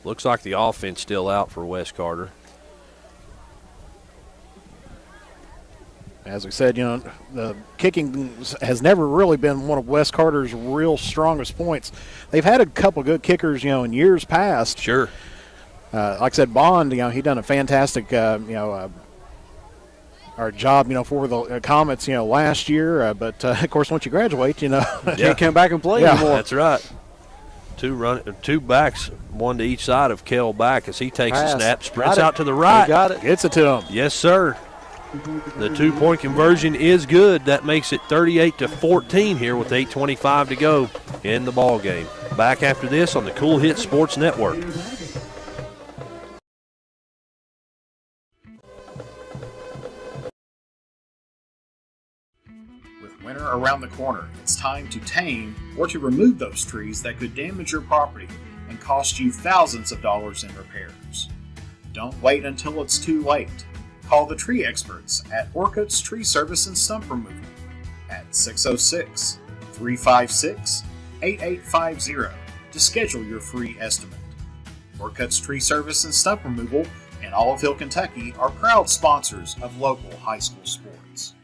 Looks like the offense still out for West Carter. As we said, the kicking has never really been one of West Carter's real strongest points. They've had a couple good kickers, in years past. Sure. Like I said, Bond, he done a fantastic, job, for the Comets, last year. But of course, once you graduate, can't come back and play anymore. That's right. Two backs, one to each side of Kel back as he takes a snap, sprints out to the right. He got it. Gets it to him. Yes, sir. The 2-point conversion is good. That makes it 38-14 here with 8:25 to go in the ball game. Back after this on the Cool Hit Sports Network. With winter around the corner, it's time to tame or to remove those trees that could damage your property and cost you thousands of dollars in repairs. Don't wait until it's too late. Call the tree experts at Orcutt's Tree Service and Stump Removal at 606-356-8850 to schedule your free estimate. Orcutt's Tree Service and Stump Removal in Olive, Kentucky are proud sponsors of local high school sports.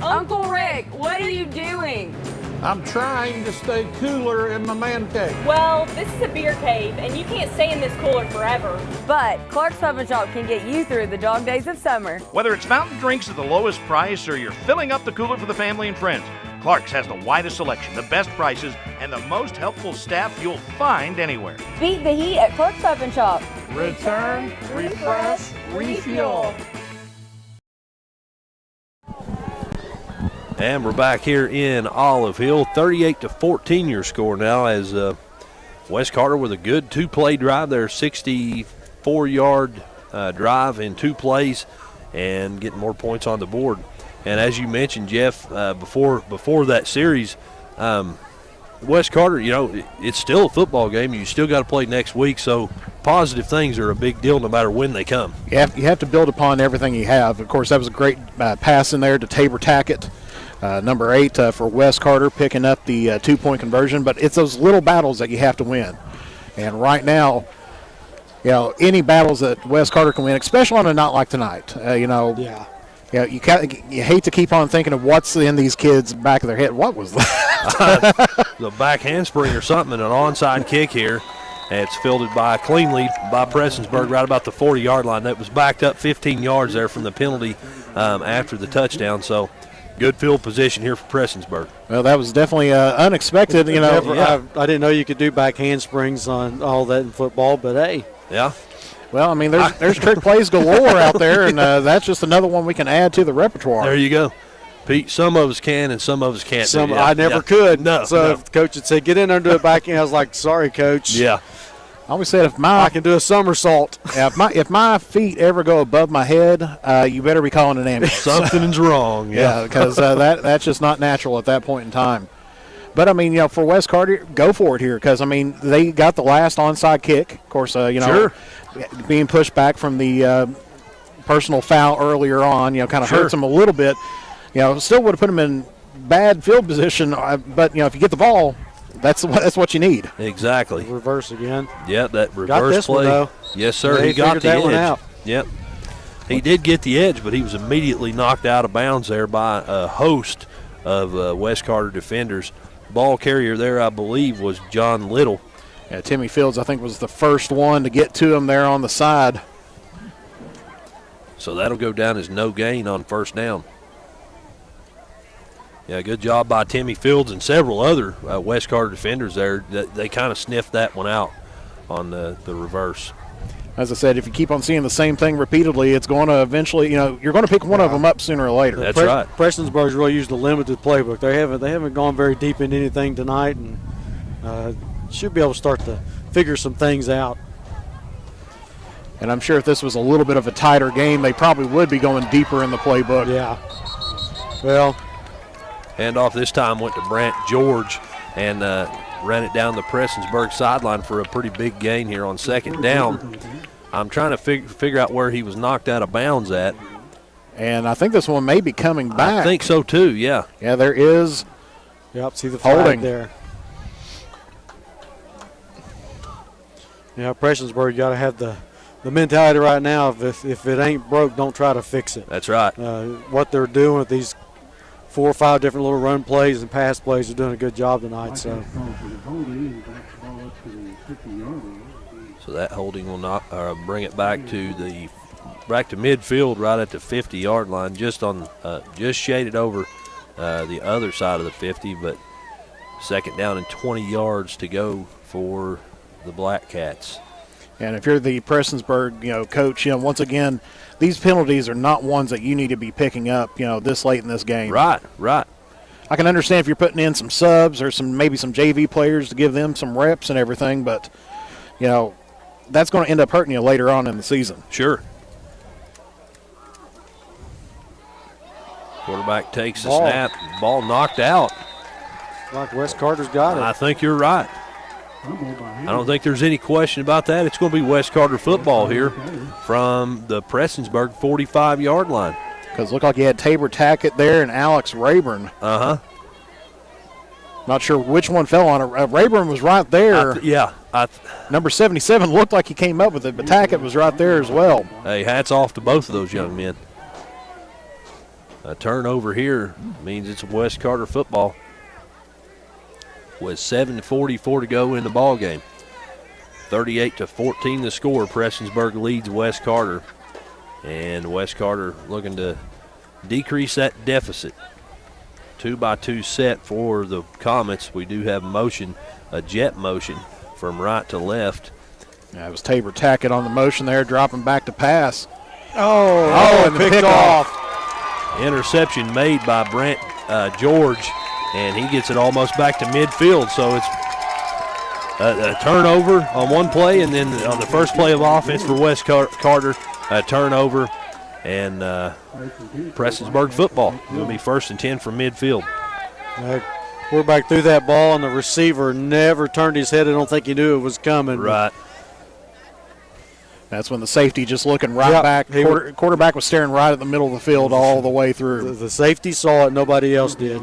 Uncle Rick, what are you doing? I'm trying to stay cooler in my man cave. Well, this is a beer cave, and you can't stay in this cooler forever. But Clark's Pub and Shop can get you through the dog days of summer. Whether it's fountain drinks at the lowest price or you're filling up the cooler for the family and friends, Clark's has the widest selection, the best prices, and the most helpful staff you'll find anywhere. Beat the heat at Clark's Pub and Shop. Return, refresh, refuel. And we're back here in Olive Hill. 38-14 your score now as West Carter with a good 2-play drive there, 64-yard drive in 2 plays and getting more points on the board. And as you mentioned, Jeff, before that series, West Carter, it's still a football game. You still got to play next week, so positive things are a big deal no matter when they come. You have to build upon everything you have. Of course, that was a great pass in there to Tabor Tackett. Number 8 for West Carter, picking up the 2-point conversion. But it's those little battles that you have to win. And right now, any battles that West Carter can win, especially on a night like tonight, you hate to keep on thinking of what's in these kids' back of their head. What was that? The back handspring or something, and an onside kick here. And it's fielded cleanly by Prestonsburg right about the 40-yard line. That was backed up 15 yards there from the penalty after the touchdown. So good field position here for Prestonsburg. Well, that was definitely unexpected. I didn't know you could do back handsprings on all that in football, but hey. Yeah. Well, I mean, there's trick plays galore out there, and that's just another one we can add to the repertoire. There you go. Pete, some of us can and some of us can't. I never could. No. If the coach would say, get in under the back end, I was like, sorry, coach. Yeah. I always said I can do a somersault. If my feet ever go above my head, you better be calling an ambulance. Something's wrong. Yeah, because that's just not natural at that point in time. But, I mean, for West Carter, go for it here because, I mean, they got the last onside kick. Of course, sure. Being pushed back from the personal foul earlier on, kind of hurts them a little bit. Still would have put them in bad field position, but, if you get the ball, that's what you need. Exactly. Reverse again. Yep, that reverse got this play. One, though. Yes, sir. They he got the that edge. One out. Yep. He did get the edge, but he was immediately knocked out of bounds there by a host of West Carter defenders. Ball carrier there, I believe, was John Little. Yeah, Timmy Fields, I think, was the first one to get to him there on the side. So that'll go down as no gain on first down. Yeah, good job by Timmy Fields and several other West Carter defenders there. They kind of sniffed that one out on the reverse. As I said, if you keep on seeing the same thing repeatedly, it's going to eventually, you're going to pick one of them up sooner or later. That's right. Prestonsburg's really used a limited playbook. They haven't gone very deep into anything tonight, and should be able to start to figure some things out. And I'm sure if this was a little bit of a tighter game, they probably would be going deeper in the playbook. Yeah. Well, handoff this time went to Brant George and ran it down the Prestonsburg sideline for a pretty big gain here on second down. I'm trying to figure out where he was knocked out of bounds at. And I think this one may be coming back. I think so too, yeah. Yeah, there is. Yep, see the flag holding there. Yeah, Prestonsburg, you got to have the mentality right now. If it ain't broke, don't try to fix it. That's right. What they're doing with these 4 or 5 different little run plays and pass plays are doing a good job tonight. So that holding will not bring it back to midfield right at the 50-yard line, just shaded over the other side of the 50, but second down and 20 yards to go for the Black Cats. And if you're the Prestonsburg, coach, once again, these penalties are not ones that you need to be picking up, this late in this game. Right. I can understand if you're putting in some subs or maybe some JV players to give them some reps and everything, but, that's going to end up hurting you later on in the season. Sure. Quarterback takes the snap. Ball knocked out. Like West Carter's got it. I think you're right. I don't think there's any question about that. It's going to be West Carter football here from the Prestonsburg 45-yard line. Because it looked like you had Tabor Tackett there and Alex Rayburn. Uh-huh. Not sure which one fell on it. Rayburn was right there. Number 77 looked like he came up with it, but Tackett was right there as well. Hey, hats off to both of those young men. A turnover here means it's West Carter football with 7:44 to go in the ball game. 38-14 the score. Prestonsburg leads West Carter, and West Carter looking to decrease that deficit. 2-by-2 set for the Comets. We do have motion, a jet motion from right to left. Yeah, it was Tabor Tackett on the motion there, dropping back to pass. And picked off. Interception made by Brant George, and he gets it almost back to midfield. So it's a turnover on one play, and then on the first play of offense for West Carter, a turnover, and Prestonsburg football. It'll be 1st and 10 from midfield. Quarterback threw that ball, and the receiver never turned his head. I don't think he knew it was coming. Right. That's when the safety just looking right back. Quarterback was staring right at the middle of the field all the way through. The safety saw it. Nobody else did.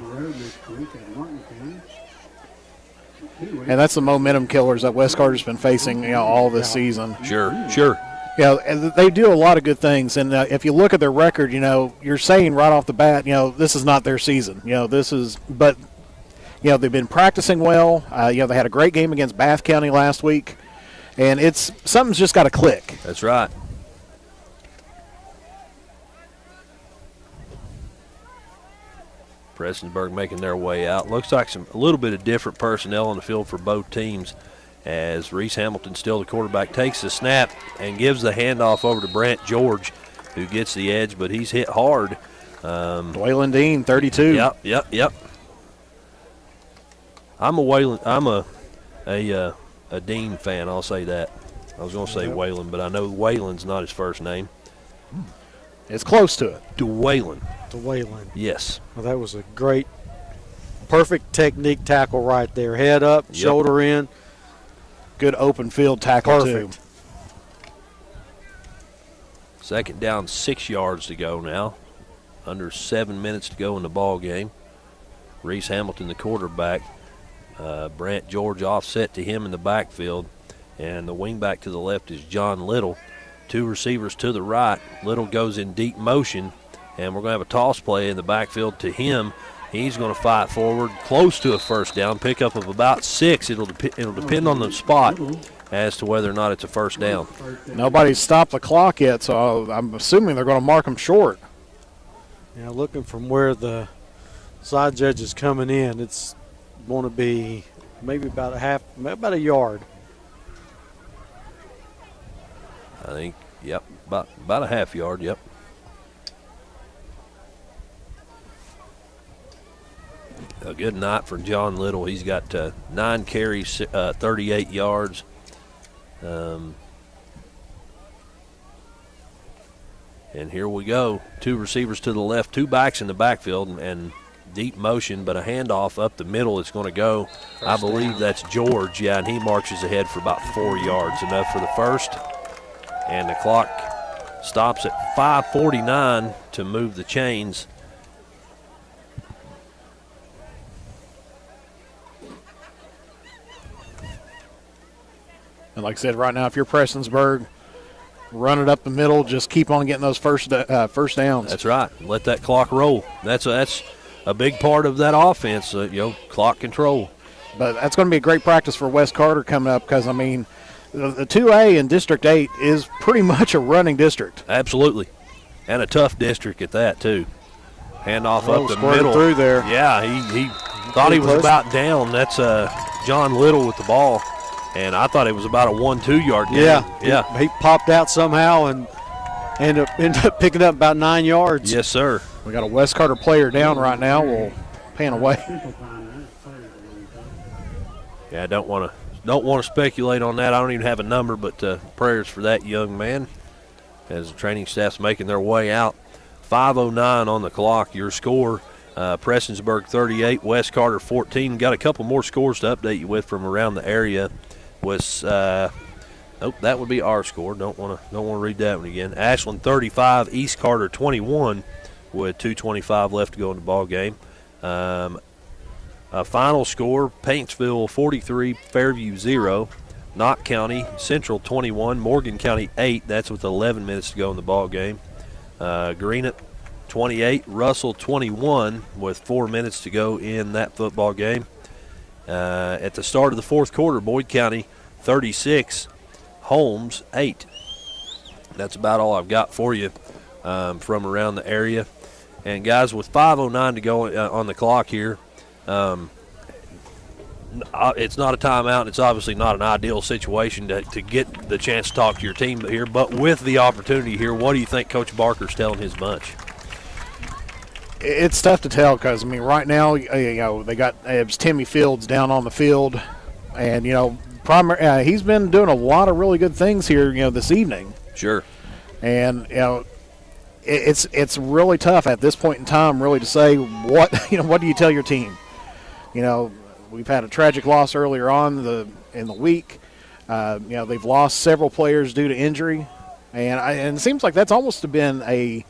And that's the momentum killers that West Carter's been facing all this season. Sure. And they do a lot of good things. And if you look at their record, you're saying right off the bat, this is not their season. But they've been practicing well. They had a great game against Bath County last week. And something's just got to click. That's right. Prestonsburg making their way out. Looks like a little bit of different personnel on the field for both teams. as Reese Hamilton, still the quarterback, takes the snap and gives the handoff over to Brant George, who gets the edge, but he's hit hard. Dwaylon Dean, 32. Yep. I'm a Dean fan, I'll say that. I was going to say Waylon, but I know Waylon's not his first name. It's close to it. Dwaylon. Yes. Well, that was a great, perfect technique tackle right there. Head up, shoulder in. Good open field tackle, Perfect. too. Second down, 6 yards to go now. Under 7 minutes to go in the ball game. Reese Hamilton, the quarterback. Brant George offset to him in the backfield. And the wingback to the left is John Little. 2 receivers to the right. Little goes in deep motion, and we're going to have a toss play in the backfield to him. He's going to fight forward, close to a first down, pickup of about 6. It'll depend on the spot as to whether or not it's a first down. Nobody's stopped the clock yet, so I'm assuming they're going to mark him short. Yeah, looking from where the side judge is coming in, it's going to be maybe about a yard. I think, about a half yard, yep. A good night for John Little. He's got 9 carries, 38 yards. And here we go. 2 receivers to the left, 2 backs in the backfield, and deep motion, but a handoff up the middle is going to go. I believe that's George, and he marches ahead for about 4 yards, enough for the first. And the clock stops at 5:49 to move the chains. And like I said, right now, if you're Prestonsburg, run it up the middle, just keep on getting those first downs. That's right. Let that clock roll. That's a big part of that offense, clock control. But that's going to be a great practice for West Carter coming up because, I mean, the 2A in District 8 is pretty much a running district. Absolutely. And a tough district at that, too. Handoff up the middle. Through there. Yeah, he thought he was about down. That's John Little with the ball. And I thought it was about a 1-2 yard gain. Yeah. He popped out somehow and ended up picking up about 9 yards. Yes, sir. We got a West Carter player down right now. We'll pan away. Yeah, I don't want to speculate on that. I don't even have a number, but prayers for that young man as the training staff's making their way out. 5:09 on the clock. Your score, Prestonsburg 38, West Carter 14. Got a couple more scores to update you with from around the area. That would be our score. Don't want to read that one again. Ashland 35, East Carter 21, with 2:25 left to go in the ball game. Final score: Paintsville 43, Fairview 0, Knott County Central 21, Morgan County 8. That's with 11 minutes to go in the ball game. Greenup 28, Russell 21, with 4 minutes to go in that football game. At the start of the fourth quarter, Boyd County 36, Holmes 8. That's about all I've got for you from around the area. And guys, with 5:09 to go on the clock here, it's not a timeout. And it's obviously not an ideal situation to get the chance to talk to your team here. But with the opportunity here, what do you think Coach Barker's telling his bunch? It's tough to tell because, I mean, right now, they got Timmy Fields down on the field. And, he's been doing a lot of really good things here, this evening. Sure. And, it's really tough at this point in time really to say what do you tell your team? We've had a tragic loss earlier on in the week. They've lost several players due to injury. And it seems like that's almost been a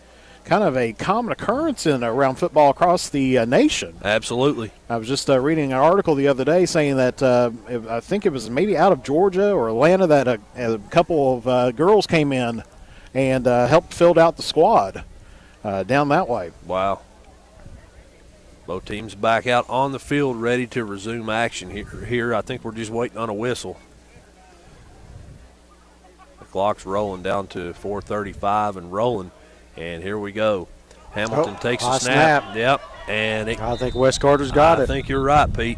kind of a common occurrence around football across the nation. Absolutely. I was just reading an article the other day saying that I think it was maybe out of Georgia or Atlanta that a couple of girls came in and helped fill out the squad down that way. Wow. Both teams back out on the field ready to resume action here. I think we're just waiting on a whistle. The clock's rolling down to 4:35 and rolling. And here we go. Hamilton takes a snap. Yep. And I think West Carter's got it. I think you're right, Pete.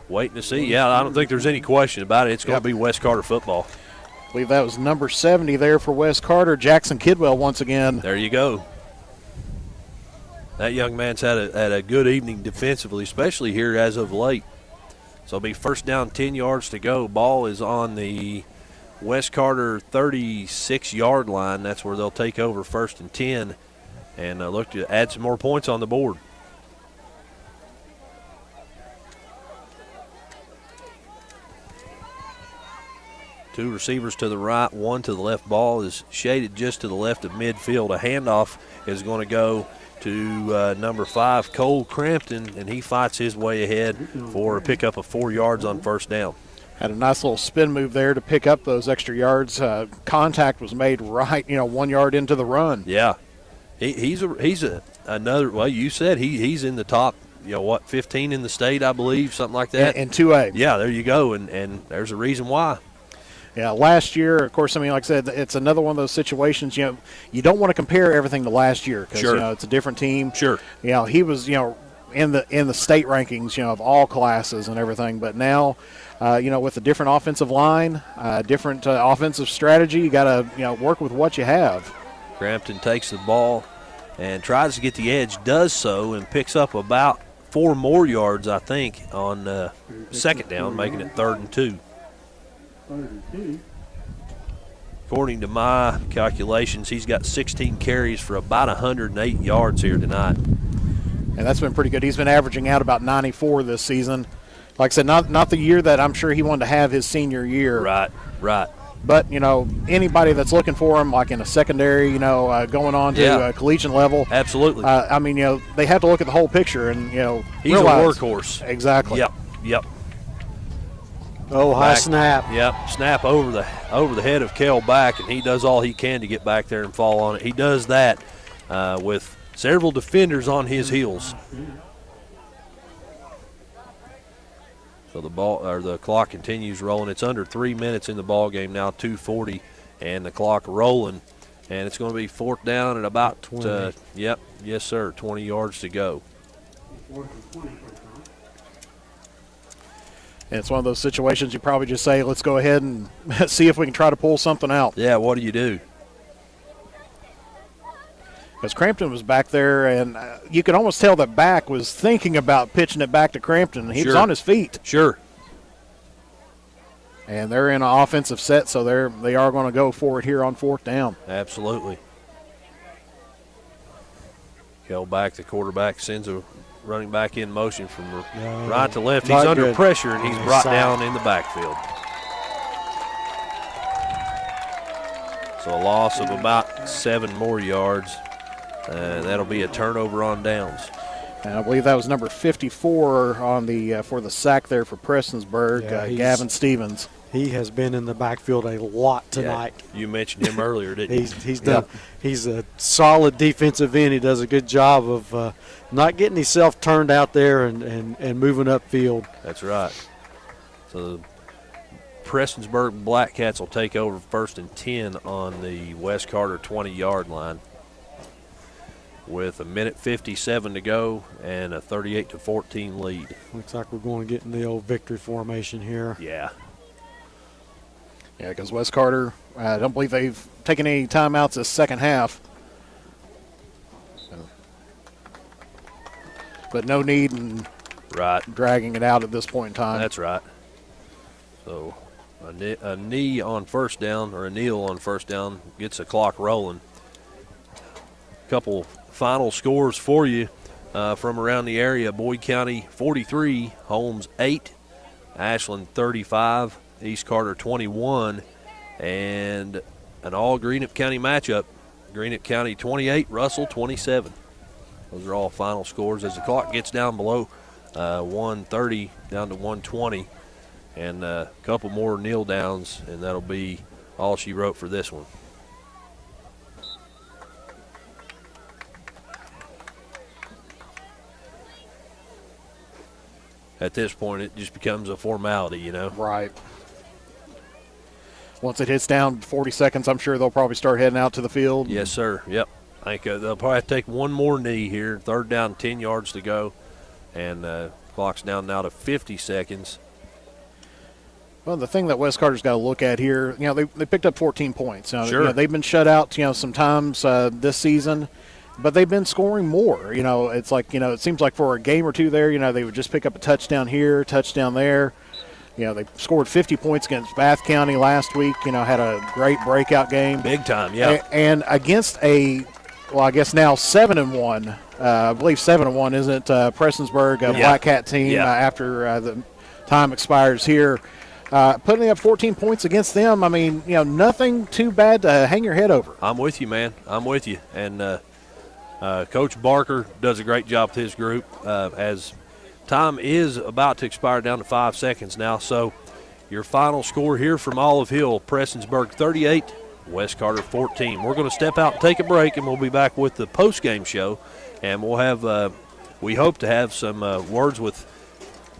Waiting to see. Yeah, I don't think there's any question about it. It's going to be West Carter football. I believe that was number 70 there for West Carter. Jackson Kidwell once again. There you go. That young man's had a good evening defensively, especially here as of late. So it'll be first down, 10 yards to go. Ball is on the West Carter 36-yard line. That's where they'll take over first and 10 and look to add some more points on the board. Two receivers to the right, one to the left. Ball is shaded just to the left of midfield. A handoff is going to go to number 5, Cole Crampton, and he fights his way ahead for a pickup of 4 yards on first down. Had a nice little spin move there to pick up those extra yards. Contact was made right, 1 yard into the run. Yeah, he's another. Well, you said he's in the top. 15 in the state, I believe, something like that. In 2A. Yeah, there you go, and there's a reason why. Yeah, last year, of course, like I said, it's another one of those situations, you don't want to compare everything to last year because, it's a different team. Sure. He was, in the state rankings, of all classes and everything. But now, with a different offensive line, different offensive strategy, you got to, work with what you have. Crampton takes the ball and tries to get the edge, does so, and picks up about 4 more yards, I think, on second down, making it 3rd and 2. According to my calculations, he's got 16 carries for about 108 yards here tonight. And that's been pretty good. He's been averaging out about 94 this season. Like I said, not the year that I'm sure he wanted to have his senior year. Right. But, anybody that's looking for him, like in a secondary, going on to collegiate level. Absolutely. They have to look at the whole picture and, he's realize. A workhorse. Exactly. Yep. Oh, high snap. Yep, snap over the head of Kel back, and he does all he can to get back there and fall on it. He does that with several defenders on his heels. So the clock continues rolling. It's under 3 minutes in the ball game now, 2:40, and the clock rolling. And it's going to be 4th down at about 20. Yes sir, 20 yards to go. And it's one of those situations you probably just say, let's go ahead and see if we can try to pull something out. Yeah, what do you do? Because Crampton was back there, and you could almost tell that back was thinking about pitching it back to Crampton. He was on his feet. Sure. And they're in an offensive set, so they are going to go for it here on 4th down. Absolutely. Kel back, the quarterback, sends a running back in motion from right to left. He's under pressure, and he's brought down in the backfield. So a loss of about 7 more yards. That'll be a turnover on downs. And I believe that was number 54 on the for the sack there for Prestonsburg, Gavin Stevens. He has been in the backfield a lot tonight. Yeah, you mentioned him earlier, didn't you? He's done. He's a solid defensive end. He does a good job of not getting himself turned out there and moving upfield. That's right. So Prestonsburg Black Cats will take over 1st and 10 on the West Carter 20-yard line with 1:57 to go and a 38-14 lead. Looks like we're going to get in the old victory formation here. Yeah. Yeah, because West Carter, I don't believe they've taken any timeouts this second half. But no need in dragging it out at this point in time. That's right. So a knee on first down, or a kneel on first down, gets the clock rolling. A couple final scores for you from around the area. Boyd County 43, Holmes 8, Ashland 35, East Carter 21, and an all Greenup County matchup. Greenup County 28, Russell 27. Those are all final scores as the clock gets down below 130 down to 120, and a couple more kneel downs, and that'll be all she wrote for this one. At this point, it just becomes a formality, you know. Right. Once it hits down 40 seconds, I'm sure they'll probably start heading out to the field. Yes, sir. Yep. I think they'll probably have to take one more knee here. 3rd down, 10 yards to go. and clock's down now to 50 seconds. Well, the thing that West Carter's got to look at here, they picked up 14 points. Now, Sure. They've been shut out, sometimes this season, but they've been scoring more. It's like, it seems like for a game or two there, they would just pick up a touchdown here, touchdown there. They scored 50 points against Bath County last week, had a great breakout game. Big time, yeah. And against I guess now 7-1, I believe 7-1, isn't it? Prestonsburg, Black Cat team, after the time expires here. Putting up 14 points against them, I mean, nothing too bad to hang your head over. I'm with you, man. I'm with you. And Coach Barker does a great job with his group. As time is about to expire, down to 5 seconds now. So your final score here from Olive Hill, Prestonsburg 38, West Carter 14. We're going to step out and take a break, and we'll be back with the post-game show. And we'll have, we hope to have some words with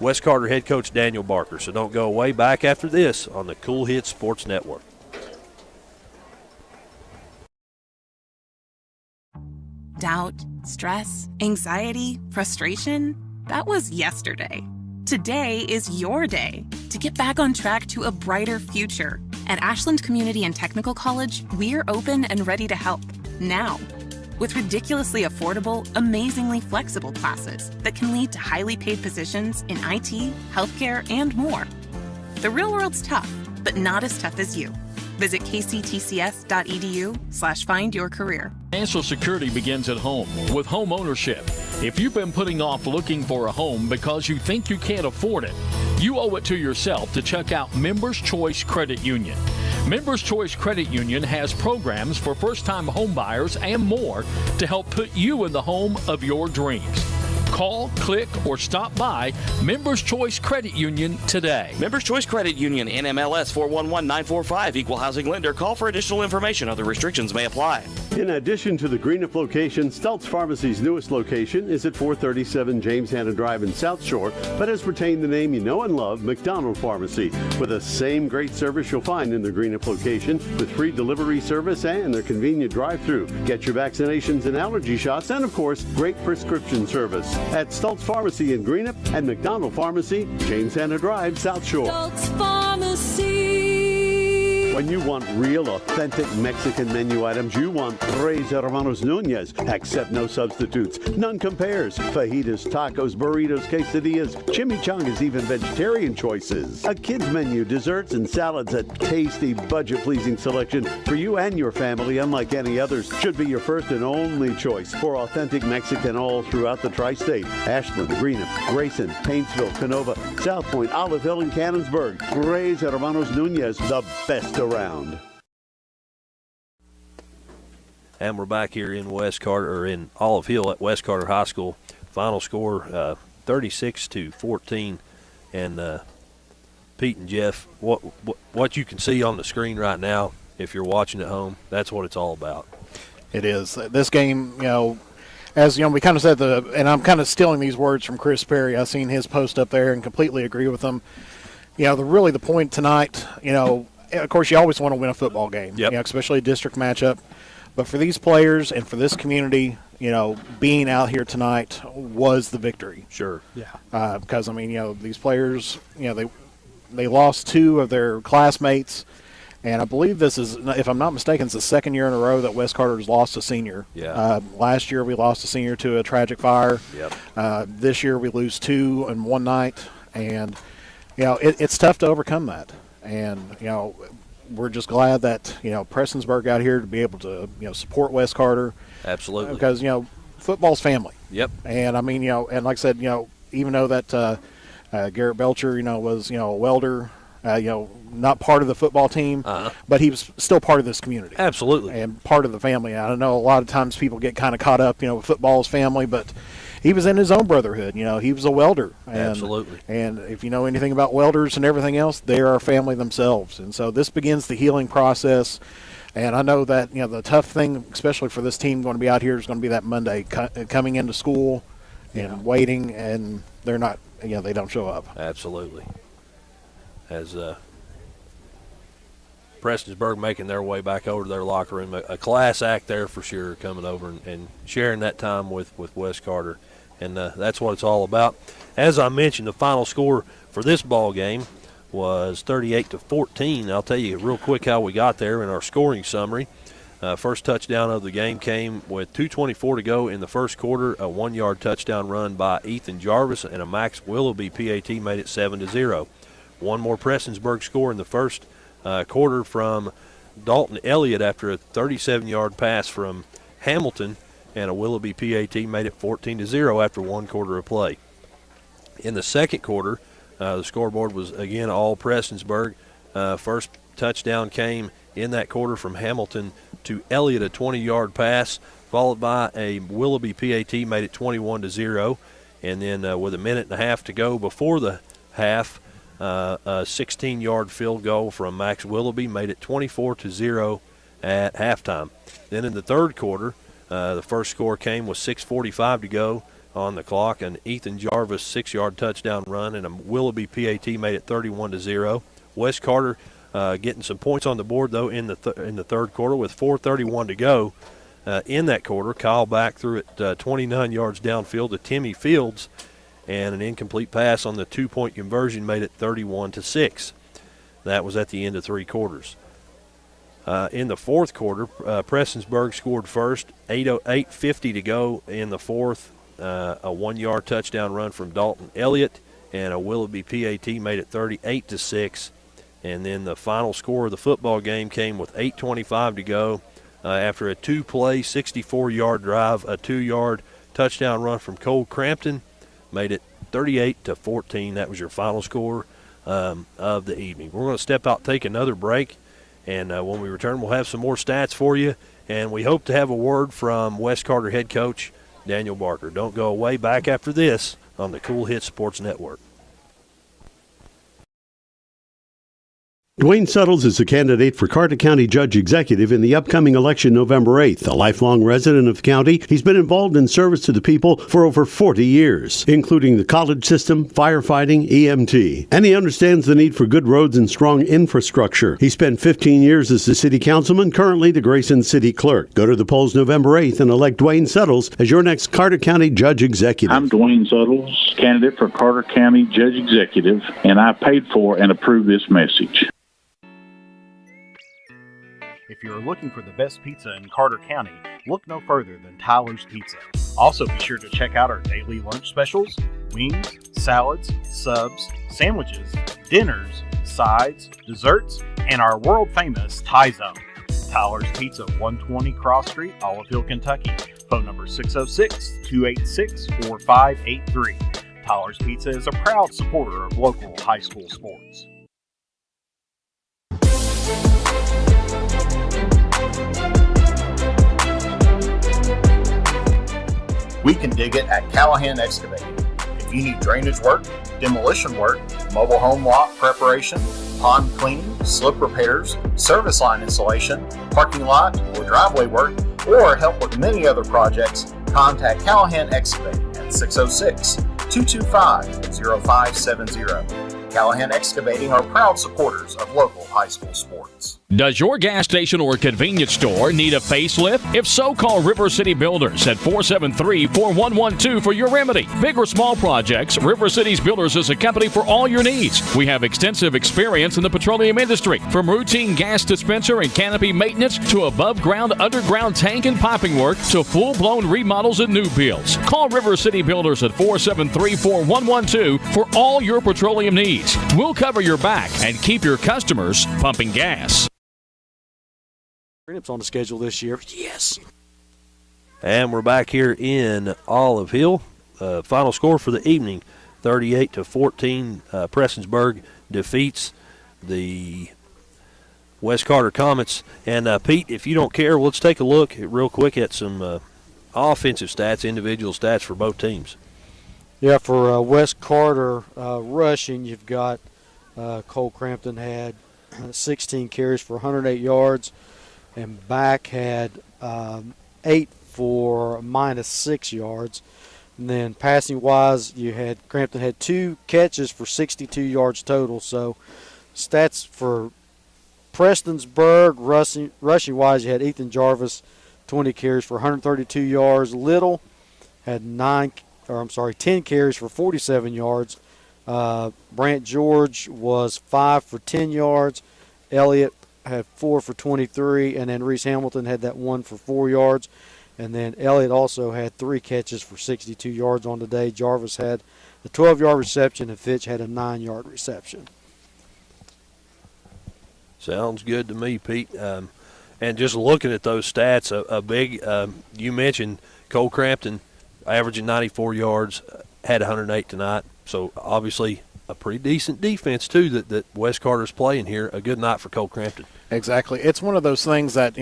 West Carter head coach Daniel Barker. So don't go away. Back after this on the Cool Hits Sports Network. Doubt, stress, anxiety, frustration. That was yesterday. Today is your day to get back on track to a brighter future. At Ashland Community and Technical College, we're open and ready to help now. With ridiculously affordable, amazingly flexible classes that can lead to highly paid positions in IT, healthcare, and more. The real world's tough, but not as tough as you. Visit kctcs.edu/findyourcareer. Financial security begins at home with home ownership. If you've been putting off looking for a home because you think you can't afford it, you owe it to yourself to check out Members Choice Credit Union. Members Choice Credit Union has programs for first-time home buyers and more to help put you in the home of your dreams. Call, click, or stop by Members Choice Credit Union today. Members Choice Credit Union, NMLS 411945, Equal Housing Lender. Call for additional information. Other restrictions may apply. In addition to the Greenup location, Stultz Pharmacy's newest location is at 437 James Hanna Drive in South Shore, but has retained the name you know and love, McDonald Pharmacy, with the same great service you'll find in the Greenup location, with free delivery service and their convenient drive-thru. Get your vaccinations and allergy shots, and of course, great prescription service at Stultz Pharmacy in Greenup and McDonald Pharmacy, James Hanna Drive, South Shore. Stultz Pharmacy. When you want real, authentic Mexican menu items, you want Tres Hermanos Nunez. Accept no substitutes. None compares. Fajitas, tacos, burritos, quesadillas, chimichangas, even vegetarian choices. A kids menu, desserts, and salads. A tasty, budget-pleasing selection for you and your family, unlike any others. Should be your first and only choice for authentic Mexican all throughout the tri-state. Ashland, Greenup, Grayson, Paintsville, Canova, South Point, Olive Hill, and Cannonsburg. Tres Hermanos Nunez, the best around. And we're back here in West Carter, or in Olive Hill at West Carter High School. Final score 36-14. And Pete and Jeff, what you can see on the screen right now, if you're watching at home, that's what it's all about. It is. This game, as we kind of said, and I'm kind of stealing these words from Chris Perry. I've seen his post up there and completely agree with him. The point tonight, of course, you always want to win a football game, especially a district matchup. But for these players and for this community, being out here tonight was the victory. Sure. Yeah. Because, these players, they lost two of their classmates. And I believe this is, if I'm not mistaken, it's the second year in a row that West Carter's lost a senior. Yeah. Last year we lost a senior to a tragic fire. Yep. This year we lose two in one night. And, it's tough to overcome that. And, we're just glad that, Prestonsburg out here to be able to, support West Carter. Absolutely. Because, football's family. Yep. And, and like I said, even though that Garrett Belcher, was, a welder, not part of the football team, but he was still part of this community. Absolutely. And part of the family. I know a lot of times people get kind of caught up, with football's family, but he was in his own brotherhood. He was a welder. And, absolutely. And if you know anything about welders and everything else, they are a family themselves. And so this begins the healing process. And I know that, the tough thing, especially for this team going to be out here, is going to be that Monday coming into school and waiting, and they're not, they don't show up. Absolutely. As Prestonsburg making their way back over to their locker room, a class act there for sure, coming over and sharing that time with West Carter. and that's what it's all about. As I mentioned, the final score for this ball game was 38-14. I'll tell you real quick how we got there in our scoring summary. First touchdown of the game came with 2:24 to go in the first quarter. A 1-yard touchdown run by Ethan Jarvis, and a Max Willoughby PAT made it 7-0. One more Prestonsburg score in the first quarter from Dalton Elliott after a 37-yard pass from Hamilton, and a Willoughby PAT made it 14-0 after 1 quarter of play. In the second quarter, the scoreboard was again all Prestonsburg. First touchdown came in that quarter from Hamilton to Elliott, a 20-yard pass, followed by a Willoughby PAT made it 21-0. And then with a minute and a half to go before the half, a 16-yard field goal from Max Willoughby made it 24-0 at halftime. Then in the third quarter, the first score came with 6:45 to go on the clock. An Ethan Jarvis 6-yard touchdown run, and a Willoughby PAT made it 31-0. Wes Carter getting some points on the board, though, in the third quarter with 4:31 to go in that quarter. Kyle Back threw it 29 yards downfield to Timmy Fields, and an incomplete pass on the 2-point conversion made it 31-6. That was at the end of 3 quarters. In the fourth quarter, Prestonsburg scored first, 8:50 to go in the fourth. A 1-yard touchdown run from Dalton Elliott, and a Willoughby PAT made it 38-6. And then the final score of the football game came with 8:25 to go after a 2-play, 64-yard drive. A 2-yard touchdown run from Cole Crampton made it 38-14. That was your final score of the evening. We're going to step out, take another break, and when we return, we'll have some more stats for you. And we hope to have a word from West Carter head coach Daniel Barker. Don't go away. Back after this on the Cool Hits Sports Network. Dwayne Suttles is a candidate for Carter County Judge Executive in the upcoming election November 8th. A lifelong resident of the county, he's been involved in service to the people for over 40 years, including the college system, firefighting, EMT. And he understands the need for good roads and strong infrastructure. He spent 15 years as the city councilman, currently the Grayson City Clerk. Go to the polls November 8th and elect Dwayne Suttles as your next Carter County Judge Executive. I'm Dwayne Suttles, candidate for Carter County Judge Executive, and I paid for and approved this message. If you're looking for the best pizza in Carter County, look no further than Tyler's Pizza. Also be sure to check out our daily lunch specials, wings, salads, subs, sandwiches, dinners, sides, desserts, and our world-famous Thai Zone. Tyler's Pizza, 120 Cross Street, Olive Hill, Kentucky. Phone number 606-286-4583. Tyler's Pizza is a proud supporter of local high school sports. We can dig it at Callahan Excavating. If you need drainage work, demolition work, mobile home lot preparation, pond cleaning, slip repairs, service line installation, parking lot or driveway work, or help with many other projects, contact Callahan Excavating at 606-225-0570. Callahan Excavating are proud supporters of local high school sports. Does your gas station or convenience store need a facelift? If so, call River City Builders at 473-4112 for your remedy. Big or small projects, River City's Builders is a company for all your needs. We have extensive experience in the petroleum industry, from routine gas dispenser and canopy maintenance to above-ground, underground tank and piping work to full-blown remodels and new builds. Call River City Builders at 473-4112 for all your petroleum needs. We'll cover your back and keep your customers pumping gas. Greenup's on the schedule this year. Yes. And we're back here in Olive Hill. Final score for the evening, 38-14. Prestonsburg defeats the West Carter Comets. And Pete, if you don't care, let's take a look real quick at some offensive stats, individual stats for both teams. Yeah, for West Carter rushing, you've got Cole Crampton had 16 carries for 108 yards, and Back had 8 for -6 yards. And then passing-wise, you had Crampton had 2 catches for 62 yards total. So stats for Prestonsburg, rushing-wise, you had Ethan Jarvis, 20 carries for 132 yards. Little had 9 10 carries for 47 yards. Brant George was 5 for 10 yards. Elliott had 4 for 23, and then Reese Hamilton had that 1 for 4 yards. And then Elliott also had 3 catches for 62 yards on the day. Jarvis had the 12-yard reception, and Fitch had a 9-yard reception. Sounds good to me, Pete. And just looking at those stats, a big you mentioned Cole Crampton averaging 94 yards, had 108 tonight. So obviously a pretty decent defense too that Wes Carter's playing here. A good night for Cole Crampton. Exactly. It's one of those things that,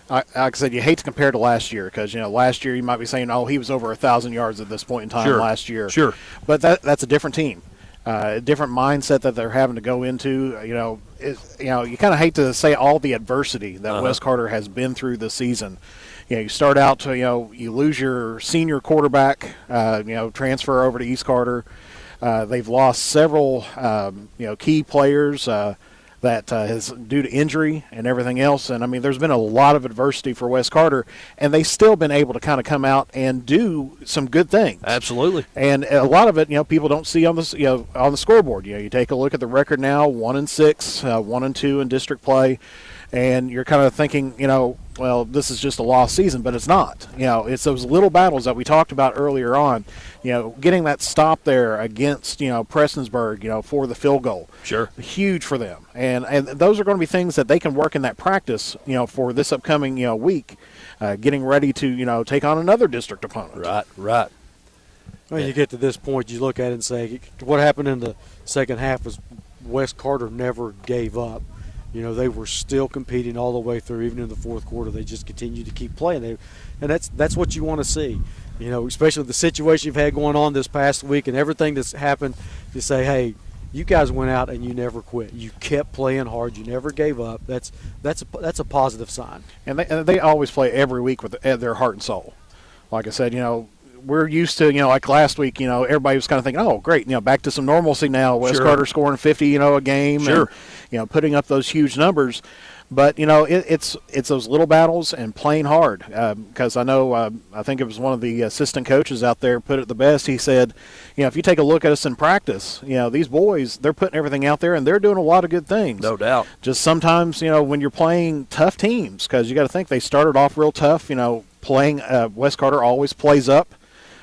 like I said, you hate to compare to last year because, last year you might be saying, oh, he was over 1,000 yards at this point in time last year. Sure. But that's a different team. A different mindset that they're having to go into. You kind of hate to say all the adversity that Wes Carter has been through this season. You start out, you lose your senior quarterback, transfer over to East Carter. They've lost several, key players that is due to injury and everything else. And, there's been a lot of adversity for Wes Carter, and they've still been able to kind of come out and do some good things. Absolutely. And a lot of it, people don't see on the on the scoreboard. You take a look at the record now, 1-6, 1-2 in district play, and you're kind of thinking, well, this is just a lost season, but it's not. It's those little battles that we talked about earlier on. Getting that stop there against, Prestonsburg, for the field goal. Sure. Huge for them. And those are going to be things that they can work in that practice, for this upcoming, week, getting ready to, take on another district opponent. Right. When you get to this point, you look at it and say, what happened in the second half was Wes Carter never gave up. They were still competing all the way through, even in the fourth quarter. They just continued to keep playing. And that's what you want to see. Especially the situation you've had going on this past week and everything that's happened, to say, hey, you guys went out and you never quit. You kept playing hard. You never gave up. That's a positive sign. And they always play every week with their heart and soul. Like I said, we're used to, like last week, everybody was kind of thinking, oh, great, back to some normalcy now. Wes Carter scoring 50, a game. Sure. And, putting up those huge numbers. But, it's those little battles and playing hard. Because I know, I think it was one of the assistant coaches out there put it the best. He said, if you take a look at us in practice, these boys, they're putting everything out there and they're doing a lot of good things. No doubt. Just sometimes, when you're playing tough teams, because you got to think they started off real tough, playing Wes Carter always plays up.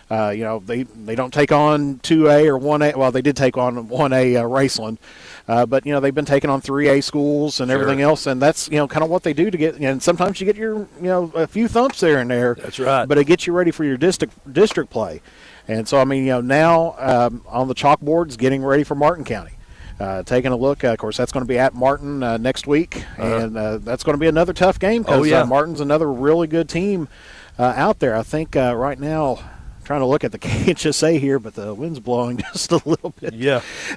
They don't take on 2A or 1A. Well, they did take on 1A Raceland. But, they've been taking on 3A schools and everything else, and that's, kind of what they do to get, and sometimes you get your, a few thumps there and there. That's right. But it gets you ready for your district play. And so, now on the chalkboards, getting ready for Martin County. Taking a look, of course, that's going to be at Martin next week, and that's going to be another tough game because Martin's another really good team out there. I think right now, trying to look at the KHSA here, but the wind's blowing just a little bit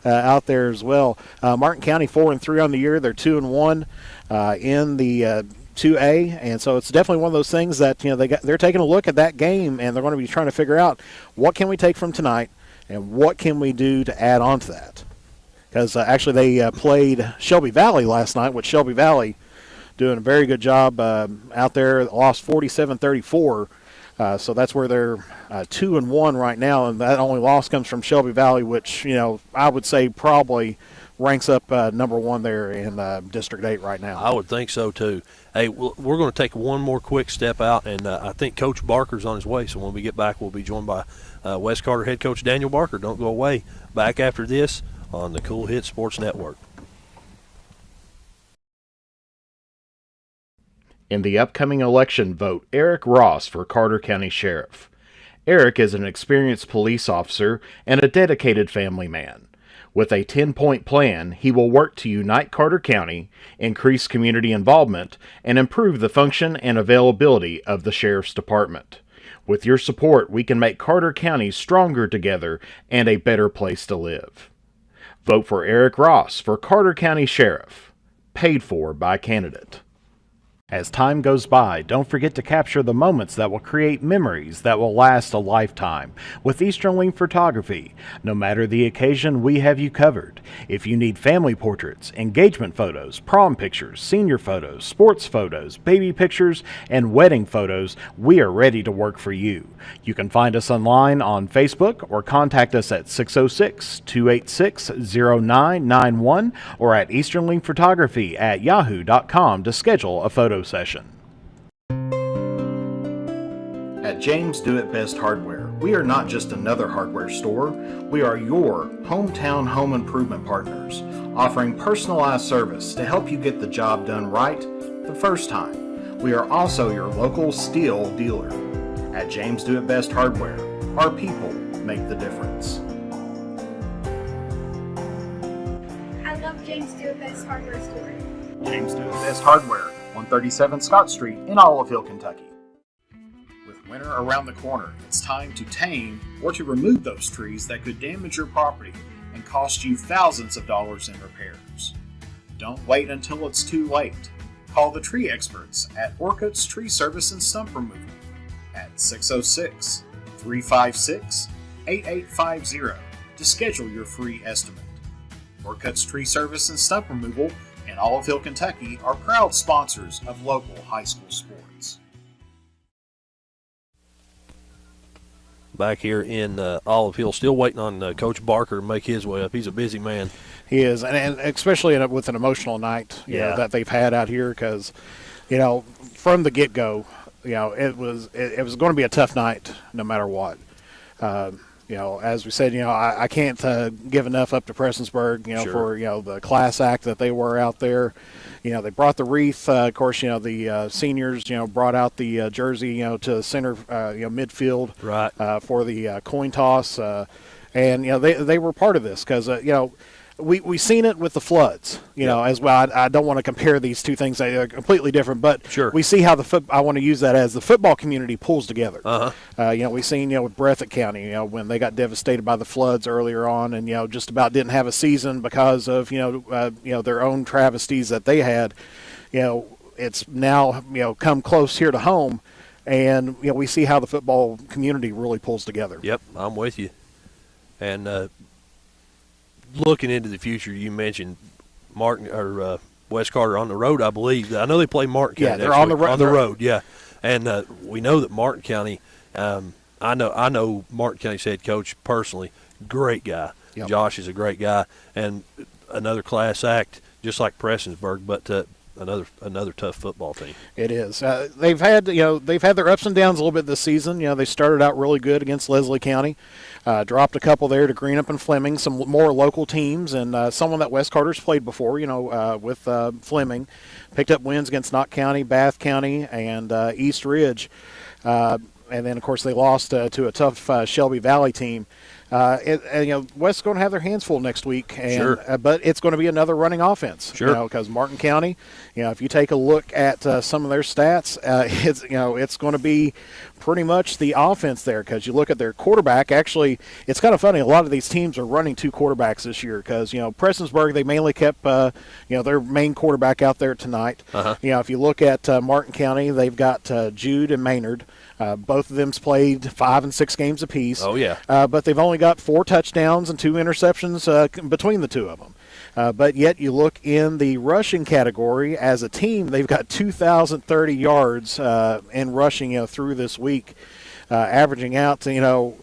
out there as well. Martin County 4-3 on the year. They're 2-1 in the 2A, and so it's definitely one of those things that they're taking a look at that game, and they're going to be trying to figure out what can we take from tonight and what can we do to add on to that. Because actually they played Shelby Valley last night, which Shelby Valley doing a very good job out there. Lost 47-34. So that's where they're 2-1 right now, and that only loss comes from Shelby Valley, which I would say probably ranks up number one there in District 8 right now. I would think so too. Hey, we're going to take one more quick step out, and I think Coach Barker's on his way. So when we get back, we'll be joined by Wes Carter head coach Daniel Barker. Don't go away. Back after this on the Cool Hit Sports Network. In the upcoming election, vote Eric Ross for Carter County Sheriff. Eric is an experienced police officer and a dedicated family man. With a 10-point plan, he will work to unite Carter County, increase community involvement, and improve the function and availability of the Sheriff's Department. With your support, we can make Carter County stronger together and a better place to live. Vote for Eric Ross for Carter County Sheriff. Paid for by candidate. As time goes by, don't forget to capture the moments that will create memories that will last a lifetime with Easterling Photography. No matter the occasion, we have you covered. If you need family portraits, engagement photos, prom pictures, senior photos, sports photos, baby pictures, and wedding photos, we are ready to work for you. You can find us online on Facebook or contact us at 606-286-0991 or at easterlingphotography@yahoo.com to schedule a photo session. At James Do It Best Hardware, we are not just another hardware store, we are your hometown home improvement partners, offering personalized service to help you get the job done right the first time. We are also your local steel dealer. At James Do It Best Hardware, our people make the difference. I love James Do It Best Hardware Store. James Do It Best Hardware, 137 Scott Street in Olive Hill, Kentucky. With winter around the corner, it's time to tame or to remove those trees that could damage your property and cost you thousands of dollars in repairs. Don't wait until it's too late. Call the tree experts at Orcutt's Tree Service and Stump Removal at 606-356-8850 to schedule your free estimate. Orcutt's Tree Service and Stump Removal in Olive Hill, Kentucky are proud sponsors of local high school sports. Back here in Olive Hill, still waiting on Coach Barker to make his way up. He's a busy man. He is, and especially with an emotional night you know, that they've had out here because, from the get-go, it was going to be a tough night no matter what. As we said, I can't give enough up to Prestonsburg, for, the class act that they were out there. They brought the wreath. Of course, the seniors, brought out the jersey, to center, midfield for the coin toss. And, they were part of this because, we seen it with the floods, as well. I don't want to compare these two things; they are completely different. But we see how I want to use that as the football community pulls together. We've seen with Breathitt County, when they got devastated by the floods earlier on, and just about didn't have a season because of their own travesties that they had. It's now come close here to home, and we see how the football community really pulls together. Yep, I'm with you, and. Looking into the future, you mentioned Martin or West Carter on the road. I believe I know they play Martin County. Yeah, they're on the road. On the road, yeah, and we know that Martin County. I know Martin County's head coach personally. Great guy. Yep. Josh is a great guy, and another class act, just like Prestonsburg, but another tough football team. It is. They've had their ups and downs a little bit this season. They started out really good against Leslie County. Dropped a couple there to Greenup and Fleming, some more local teams, and someone that West Carter's played before, with Fleming. Picked up wins against Knott County, Bath County, and East Ridge. And then, of course, they lost to a tough Shelby Valley team. West's going to have their hands full next week, and but it's going to be another running offense. Because Martin County, if you take a look at some of their stats, it's going to be pretty much the offense there. Because you look at their quarterback, actually, it's kind of funny. A lot of these teams are running two quarterbacks this year. Because Prestonsburg, they mainly kept their main quarterback out there tonight. If you look at Martin County, they've got Jude and Maynard. Both of them's played 5 and 6 games apiece. Oh, yeah. But they've only got 4 touchdowns and 2 interceptions between the two of them. But yet you look in the rushing category as a team, they've got 2,030 yards in rushing through this week, averaging out to,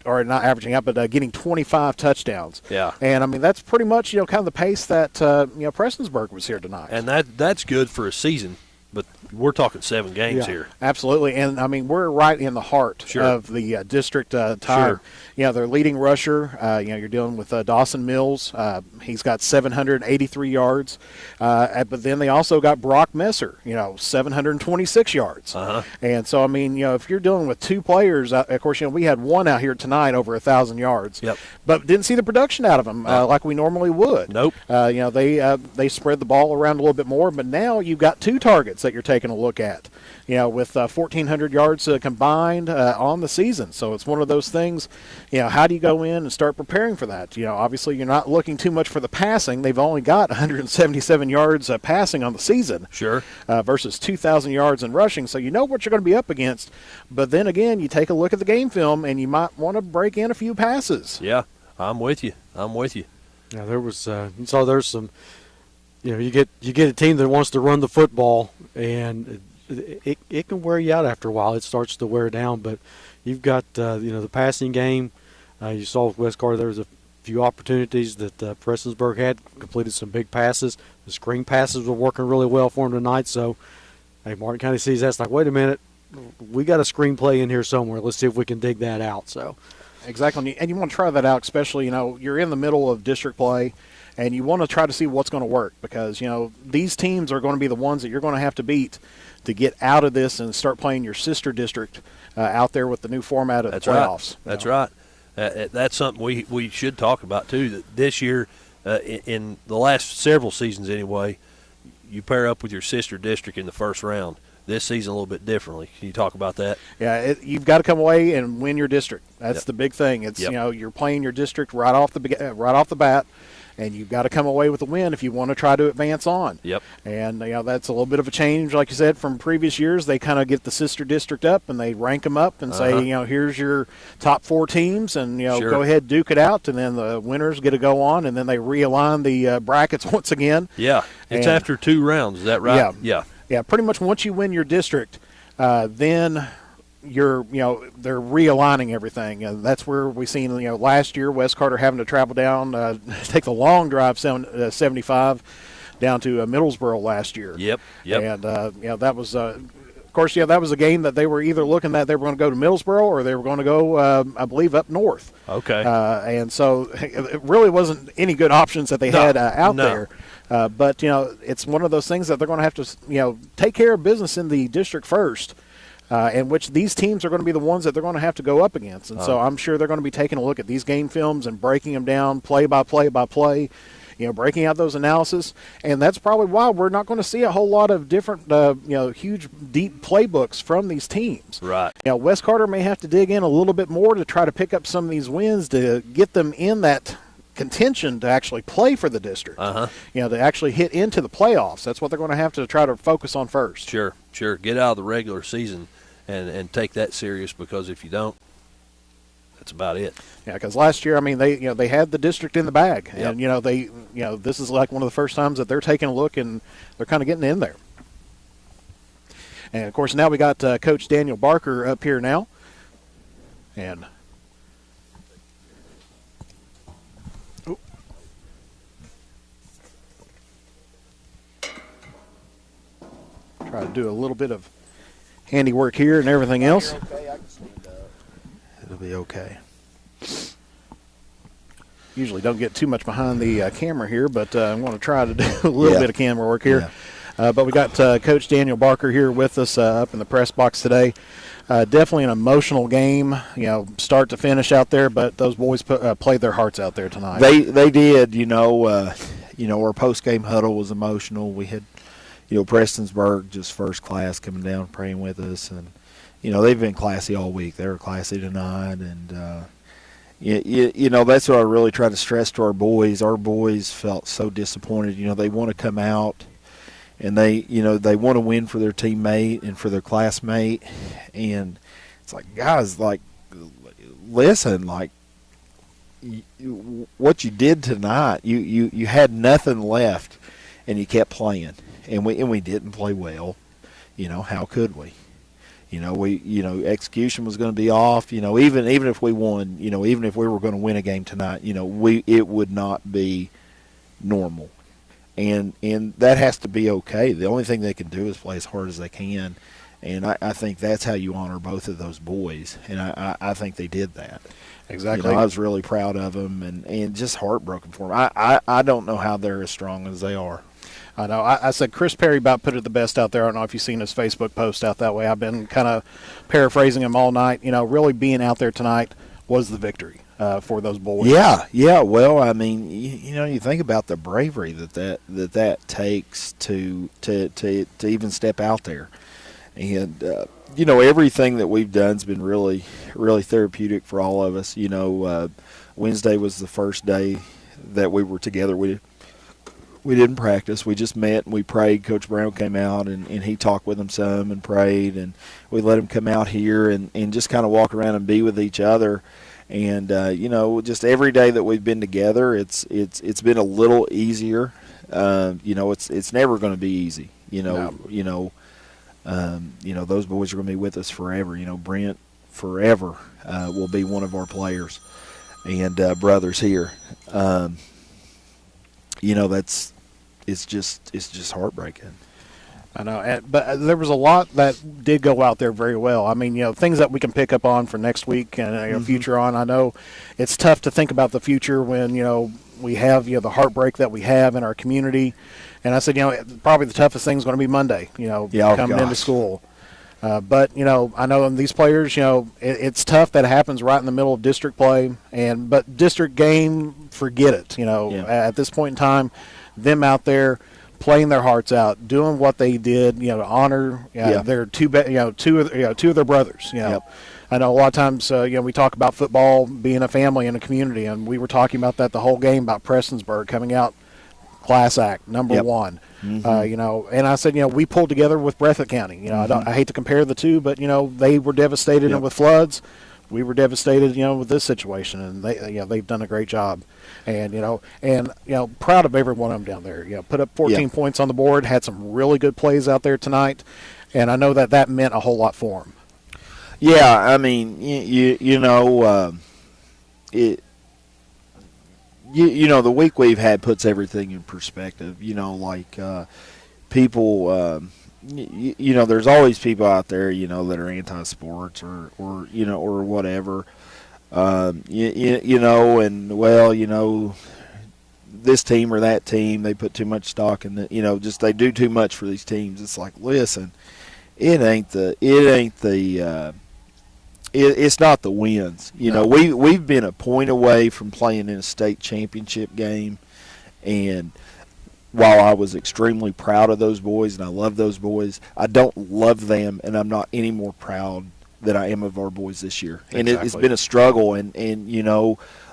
or not averaging out, but getting 25 touchdowns. Yeah. And, I mean, that's pretty much, kind of the pace that, Prestonsburg was here tonight. And that's good for a season. But we're talking 7 games here. Absolutely. And, I mean, we're right in the heart of the district time. Their leading rusher, you're dealing with Dawson Mills. He's got 783 yards. But then they also got Brock Messer, 726 yards. And so, I mean, if you're dealing with 2 players, of course, we had one out here tonight over 1,000 yards. Yep. But didn't see the production out of them like we normally would. Nope. They spread the ball around a little bit more. But now you've got 2 targets that you're taking taking a look at. With 1,400 yards combined on the season. So it's one of those things, how do you go in and start preparing for that? Obviously you're not looking too much for the passing. They've only got 177 yards passing on the season. Sure. Versus 2,000 yards in rushing. So you know what you're going to be up against. But then again, you take a look at the game film, and you might want to break in a few passes. Yeah, I'm with you. Yeah, there was there's some, you get a team that wants to run the football, and it can wear you out after a while. It starts to wear down, but you've got the passing game. You saw with West Carter there was a few opportunities that Prestonsburg had, completed some big passes. The screen passes were working really well for them tonight. So, hey, Martin County sees that's like, wait a minute, we got a screenplay in here somewhere. Let's see if we can dig that out. So, exactly, and you want to try that out, especially you're in the middle of district play. And you want to try to see what's going to work because, these teams are going to be the ones that you're going to have to beat to get out of this and start playing your sister district out there with the new format of the playoffs. That's right. That's something we should talk about, too, that this year, in the last several seasons anyway, you pair up with your sister district in the first round. This season a little bit differently. Can you talk about that? Yeah, you've got to come away and win your district. That's the big thing. It's you're playing your district right off the bat. And you've got to come away with a win if you want to try to advance on. Yep. And that's a little bit of a change, like you said, from previous years. They kind of get the sister district up and they rank them up and say, here's your top 4 teams, and sure. Go ahead, duke it out, and then the winners get to go on, and then they realign the brackets once again. Yeah. It's after 2 rounds. Is that right? Yeah. Pretty much once you win your district, then they're realigning everything, and that's where we seen last year West Carter having to travel down, take the long drive 75 down to Middlesboro last year. Yep. And that was of course that was a game that they were either looking that they were going to go to Middlesboro or they were going to go I believe up north. Okay. And so it really wasn't any good options that they had out there. But it's one of those things that they're going to have to take care of business in the district first. In which these teams are going to be the ones that they're going to have to go up against. And so I'm sure they're going to be taking a look at these game films and breaking them down play by play by play, breaking out those analysis. And that's probably why we're not going to see a whole lot of different, huge, deep playbooks from these teams. Right. West Carter may have to dig in a little bit more to try to pick up some of these wins to get them in that contention to actually play for the district. To actually hit into the playoffs. That's what they're going to have to try to focus on first. Sure. Get out of the regular season and take that serious, because if you don't, that's about it. Yeah, because last year, they had the district in the bag, and this is like one of the first times that they're taking a look and they're kind of getting in there. And of course, now we got Coach Daniel Barker up here now, and try to do a little bit of handiwork here and everything else. Okay, I can stand up. It'll be okay. Usually don't get too much behind the camera here, but I'm going to try to do a little bit of camera work here. But we got Coach Daniel Barker here with us up in the press box today. Definitely an emotional game, start to finish out there, but those boys played their hearts out there tonight. They did, our post-game huddle was emotional. We had Prestonsburg, just first class, coming down praying with us, and they've been classy all week. They were classy tonight, and that's what I really try to stress to our boys. Our boys felt so disappointed. They want to come out and they want to win for their teammate and for their classmate, and it's like, guys, listen, what you did tonight, you had nothing left, and you kept playing. And we didn't play well. How could we? Execution was going to be off. Even if we won, even if we were going to win a game tonight, it would not be normal. And that has to be okay. The only thing they can do is play as hard as they can. And I think that's how you honor both of those boys. And I think they did that. Exactly. I was really proud of them and just heartbroken for them. I don't know how they're as strong as they are. I know. I said Chris Perry about put it the best out there. I don't know if you've seen his Facebook post out that way. I've been kind of paraphrasing him all night. Really being out there tonight, was the victory for those boys. Yeah. Well, I mean, you think about the bravery that takes to even step out there, and everything that we've done's been really, really therapeutic for all of us. Wednesday was the first day that we were together. We didn't practice. We just met and we prayed. Coach Brown came out and he talked with them some and prayed, and we let him come out here and just kind of walk around and be with each other. And just every day that we've been together, it's been a little easier. It's never going to be easy. Those boys are going to be with us forever. Brent forever will be one of our players and brothers here. It's just heartbreaking. I know, but there was a lot that did go out there very well. I mean, things that we can pick up on for next week and future on. I know it's tough to think about the future when, we have, the heartbreak that we have in our community. And I said, probably the toughest thing is going to be Monday, coming into school. But, I know these players, it's tough that it happens right in the middle of district play. But district game, forget it. At this point in time, them out there playing their hearts out, doing what they did, to honor their two of their brothers. I know a lot of times, we talk about football being a family and a community, and we were talking about that the whole game about Prestonsburg coming out class act number one. Mm-hmm. And I said, we pulled together with Breathitt County. I hate to compare the two, but they were devastated with floods. We were devastated, with this situation, and they've done a great job, and proud of every one of them down there. Put up 14 points on the board, had some really good plays out there tonight, and I know that meant a whole lot for them. Yeah, I mean, the week we've had puts everything in perspective. People. There's always people out there, that are anti-sports or whatever. This team or that team, they put too much stock in the, they do too much for these teams. It's like, listen, it's not the wins. We've been a point away from playing in a state championship game, and while I was extremely proud of those boys and I love those boys, I don't love them, and I'm not any more proud than I am of our boys this year. And it's been a struggle, and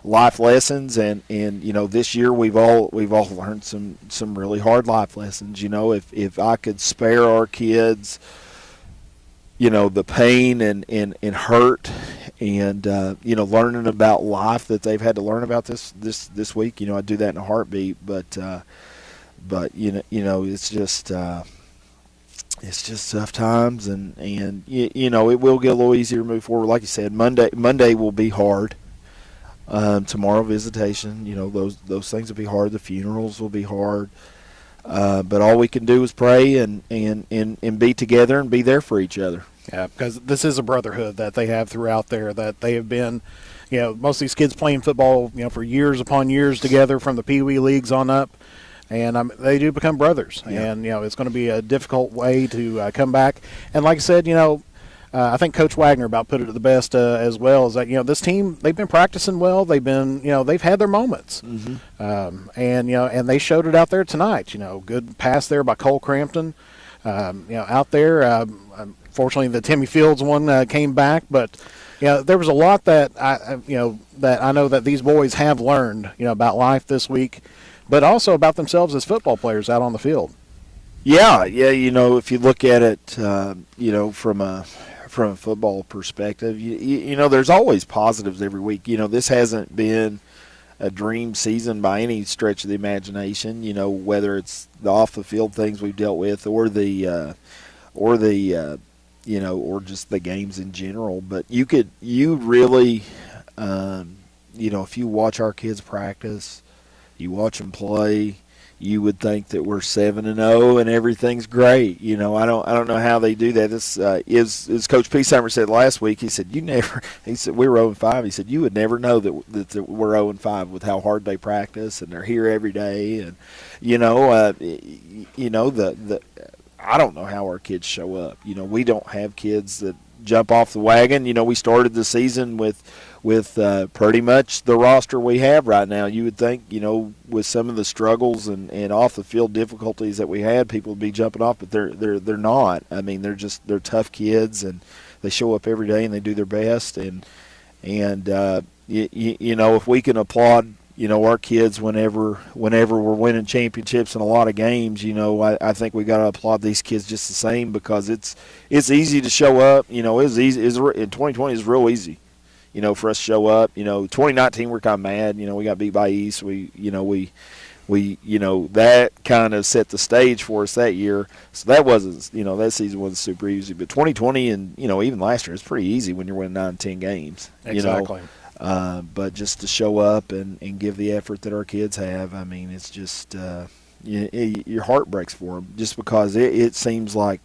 life lessons, and this year we've all learned some really hard life lessons. If I could spare our kids, the pain and hurt and learning about life that they've had to learn about this week, I'd do that in a heartbeat. But it's just tough times, and it will get a little easier to move forward. Like you said, Monday will be hard. Tomorrow, visitation, those things will be hard. The funerals will be hard. But all we can do is pray and be together and be there for each other. Yeah, because this is a brotherhood that they have throughout there, that they have been, most of these kids playing football, for years upon years together from the Pee Wee leagues on up. And they do become brothers. Yeah. And, it's going to be a difficult way to come back. And like I said, I think Coach Wagner about put it the best as well, is that, this team, they've been practicing well. They've been, they've had their moments. Mm-hmm. And they showed it out there tonight. Good pass there by Cole Crampton. Out there, fortunately the Timmy Fields one came back. But, there was a lot that I know that these boys have learned, about life this week, but also about themselves as football players out on the field. Yeah, if you look at it, from a football perspective, there's always positives every week. This hasn't been a dream season by any stretch of the imagination. Whether it's the off the field things we've dealt with, or just the games in general. But you really, if you watch our kids practice, you watch them play, you would think that we're 7-0 and everything's great. I don't know how they do that. This as Coach Peesheimer said last week. He said he said we were 0-5. He said you would never know that we're 0-5 with how hard they practice, and they're here every day. And I don't know how our kids show up. We don't have kids that jump off the wagon. We started the season with pretty much the roster we have right now. You would think, with some of the struggles and off the field difficulties that we had, people would be jumping off, but they're not. I mean, they're tough kids, and they show up every day and they do their best. And if we can applaud our kids whenever we're winning championships in a lot of games, I think we got to applaud these kids just the same, because it's easy to show up. It's easy. In 2020 is real easy. For us to show up. 2019 we're kind of mad. We got beat by East. We that kind of set the stage for us that year. So that wasn't, that season wasn't super easy. But 2020 and even last year, it's pretty easy when you're winning 9 and 10 games. Exactly. But just to show up and give the effort that our kids have, I mean, it's just your heart breaks for them, just because it seems like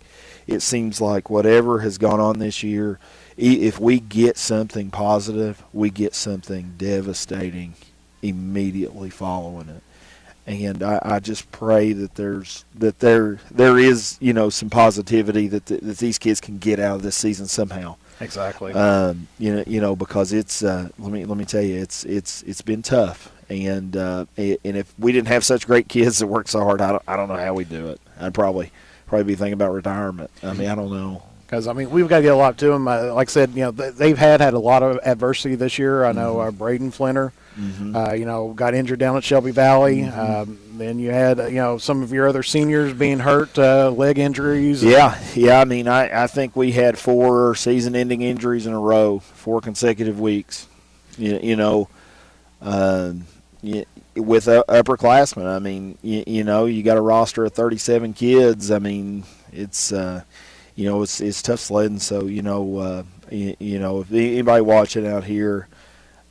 whatever has gone on this year, if we get something positive, we get something devastating immediately following it. And I just pray that there is some positivity that these kids can get out of this season somehow. Exactly. Because it's let me tell you, it's been tough, and if we didn't have such great kids that work so hard, I don't know how we do it. I'd probably be thinking about retirement. I mean, I don't know. Because, we've got to get a lot to them. Like I said, they've had a lot of adversity this year. I know Braden Flinter, got injured down at Shelby Valley. Then you had, some of your other seniors being hurt, leg injuries. Yeah. I mean, I think we had 4 season-ending injuries in a row, 4 consecutive weeks. With upperclassmen. I mean, you got a roster of 37 kids. I mean, it's it's tough sledding. So if anybody watching out here,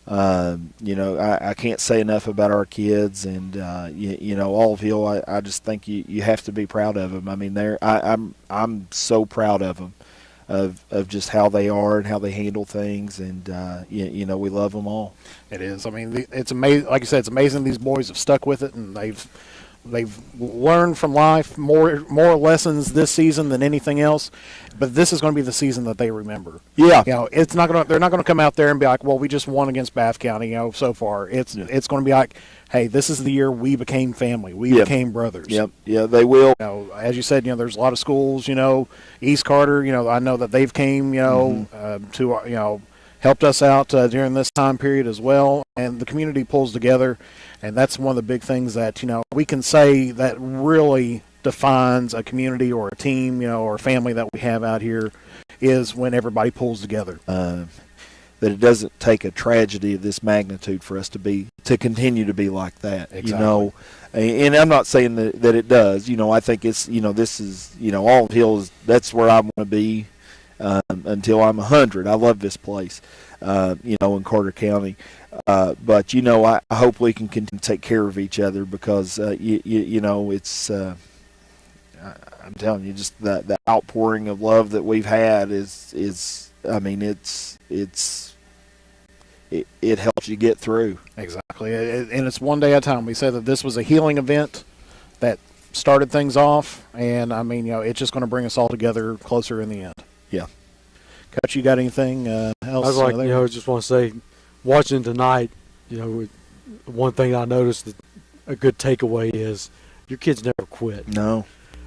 I can't say enough about our kids, and all of Hill. I just think you have to be proud of them. I mean, I'm so proud of them, of just how they are and how they handle things, and we love them all. It is. I mean, it's amazing. Like I said, it's amazing these boys have stuck with it, and they've learned from life more lessons this season than anything else. But this is going to be the season that they remember. Yeah. It's not going to. They're not going to come out there and be like, "Well, we just won against Bath County." So far, it's going to be like, "Hey, this is the year we became family. We became brothers." Yep. Yeah, they will. As you said, there's a lot of schools. East Carter. I know that they've came. To helped us out during this time period as well, and the community pulls together, and that's one of the big things that we can say that really defines a community or a team, or a family that we have out here, is when everybody pulls together. That it doesn't take a tragedy of this magnitude for us to continue to be like that. Exactly. And I'm not saying that it does. I think it's this is Olive Hill is, that's where I want to be until I'm 100. I love this place, in Carter County. But I hope we can continue to take care of each other, because it's. I'm telling you, just the outpouring of love that we've had is. I mean, it helps you get through. Exactly, and it's one day at a time. We said that this was a healing event that started things off, and it's just going to bring us all together closer in the end. Yeah. Coach, you got anything else? I was like, just want to say, watching tonight, one thing I noticed that a good takeaway is your kids never quit. No.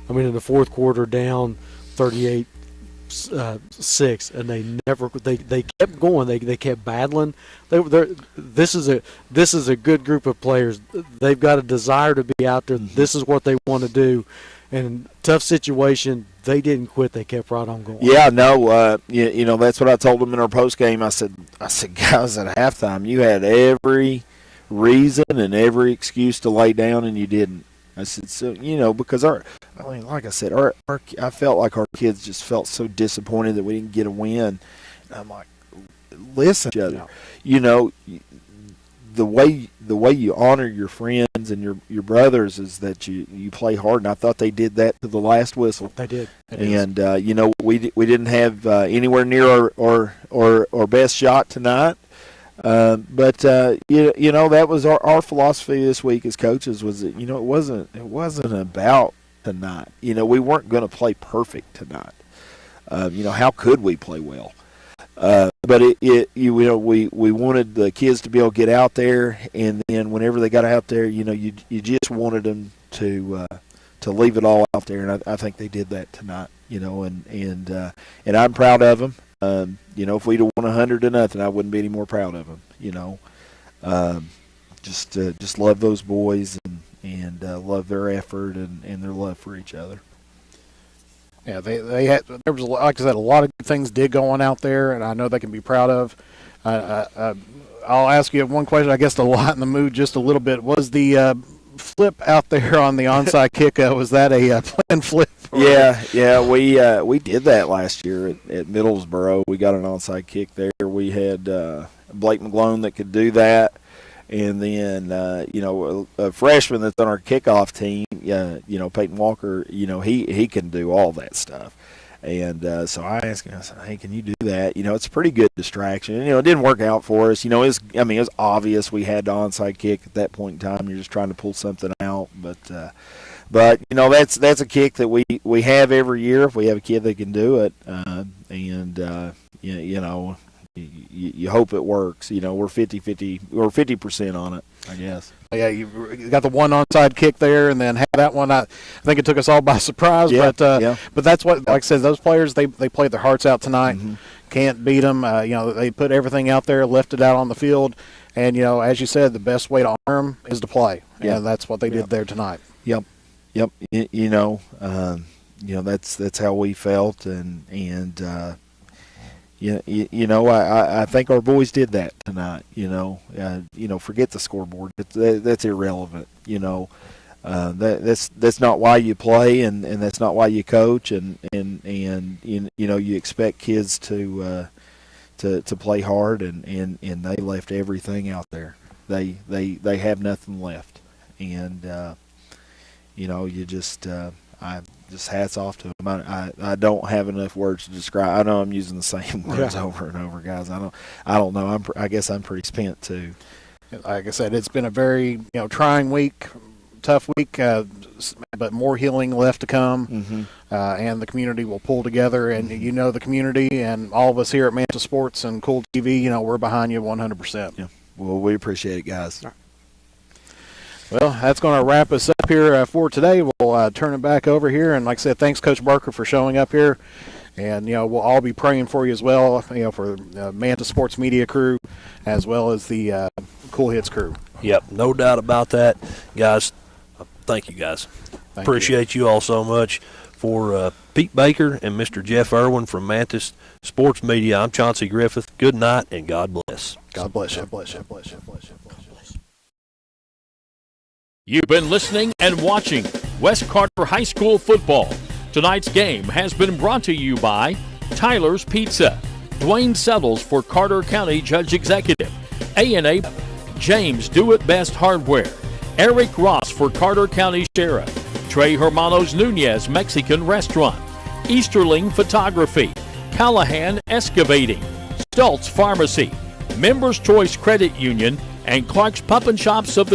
I mean, in the fourth quarter, down 38-6, and they kept going. They kept battling. This is a good group of players. They've got a desire to be out there. Mm-hmm. This is what they want to do. And tough situation, they didn't quit. They kept right on going. Yeah, no, that's what I told them in our post game. I said, guys, at halftime, you had every reason and every excuse to lay down, and you didn't. I said, so because like I said, I felt like our kids just felt so disappointed that we didn't get a win. And I'm like, listen, the way you honor your friends and your brothers is that you play hard, and I thought they did that to the last whistle. They did. And we didn't have anywhere near our best shot tonight. But that was our philosophy this week as coaches, was that it wasn't about tonight. We weren't going to play perfect tonight. How could we play well? But we wanted the kids to be able to get out there, and then whenever they got out there, you just wanted them to leave it all out there, and I think they did that tonight. And I'm proud of them. If we'd have won 100-0, I wouldn't be any more proud of them. Just love those boys and love their effort and their love for each other. Yeah, they had. There was, like I said, a lot of good things did go on out there, and I know they can be proud of. I'll ask you one question. I guess to lighten the mood just a little bit. Was the flip out there on the onside kick? Was that a planned flip? Yeah, we did that last year at Middlesboro. We got an onside kick there. We had Blake McGlone that could do that. And then, a freshman that's on our kickoff team, Peyton Walker, he can do all that stuff. And so I asked him, I said, hey, can you do that? It's a pretty good distraction. It didn't work out for us. It was obvious we had the onside kick at that point in time. You're just trying to pull something out. But that's a kick that we have every year if we have a kid that can do it. You hope it works. We're 50-50 or 50% on it, I guess. Yeah, you got the one onside kick there, and then had that one. I think it took us all by surprise. Yeah, but that's what, like I said, those players they played their hearts out tonight. Mm-hmm. Can't beat them. They put everything out there, left it out on the field, and as you said, the best way to honor them is to play. Yeah, and that's what they did there tonight. Yep. That's how we felt, and. I think our boys did that tonight. Forget the scoreboard. That's irrelevant. That's not why you play, and that's not why you coach, and you expect kids to play hard, and they left everything out there. They have nothing left, and I just hats off to them. I don't have enough words to describe. I know I'm using the same words over and over, guys. I don't know. I guess I'm pretty spent too. Like I said, it's been a very trying week, tough week, but more healing left to come. Mm-hmm. And the community will pull together. And the community and all of us here at Manta Sports and Cool TV, we're behind you 100%. Yeah. Well, we appreciate it, guys. Well, that's going to wrap us up here for today. We'll turn it back over here. And like I said, thanks, Coach Barker, for showing up here. And, we'll all be praying for you as well, for the Manta Sports Media crew as well as the Cool Hits crew. Yep, no doubt about that. Guys, thank you, guys. Appreciate you all so much. For Pete Baker and Mr. Jeff Irwin from Manta Sports Media, I'm Chauncey Griffith. Good night, and God bless. God bless you. Bless you. Bless you. Bless you. You've been listening and watching West Carter High School football. Tonight's game has been brought to you by Tyler's Pizza, Dwayne Settles for Carter County Judge Executive, A&A, James Do It Best Hardware, Eric Ross for Carter County Sheriff, Trey Hermanos Nunez Mexican Restaurant, Easterling Photography, Callahan Excavating, Stultz Pharmacy, Members Choice Credit Union, and Clark's Pup and Shops of the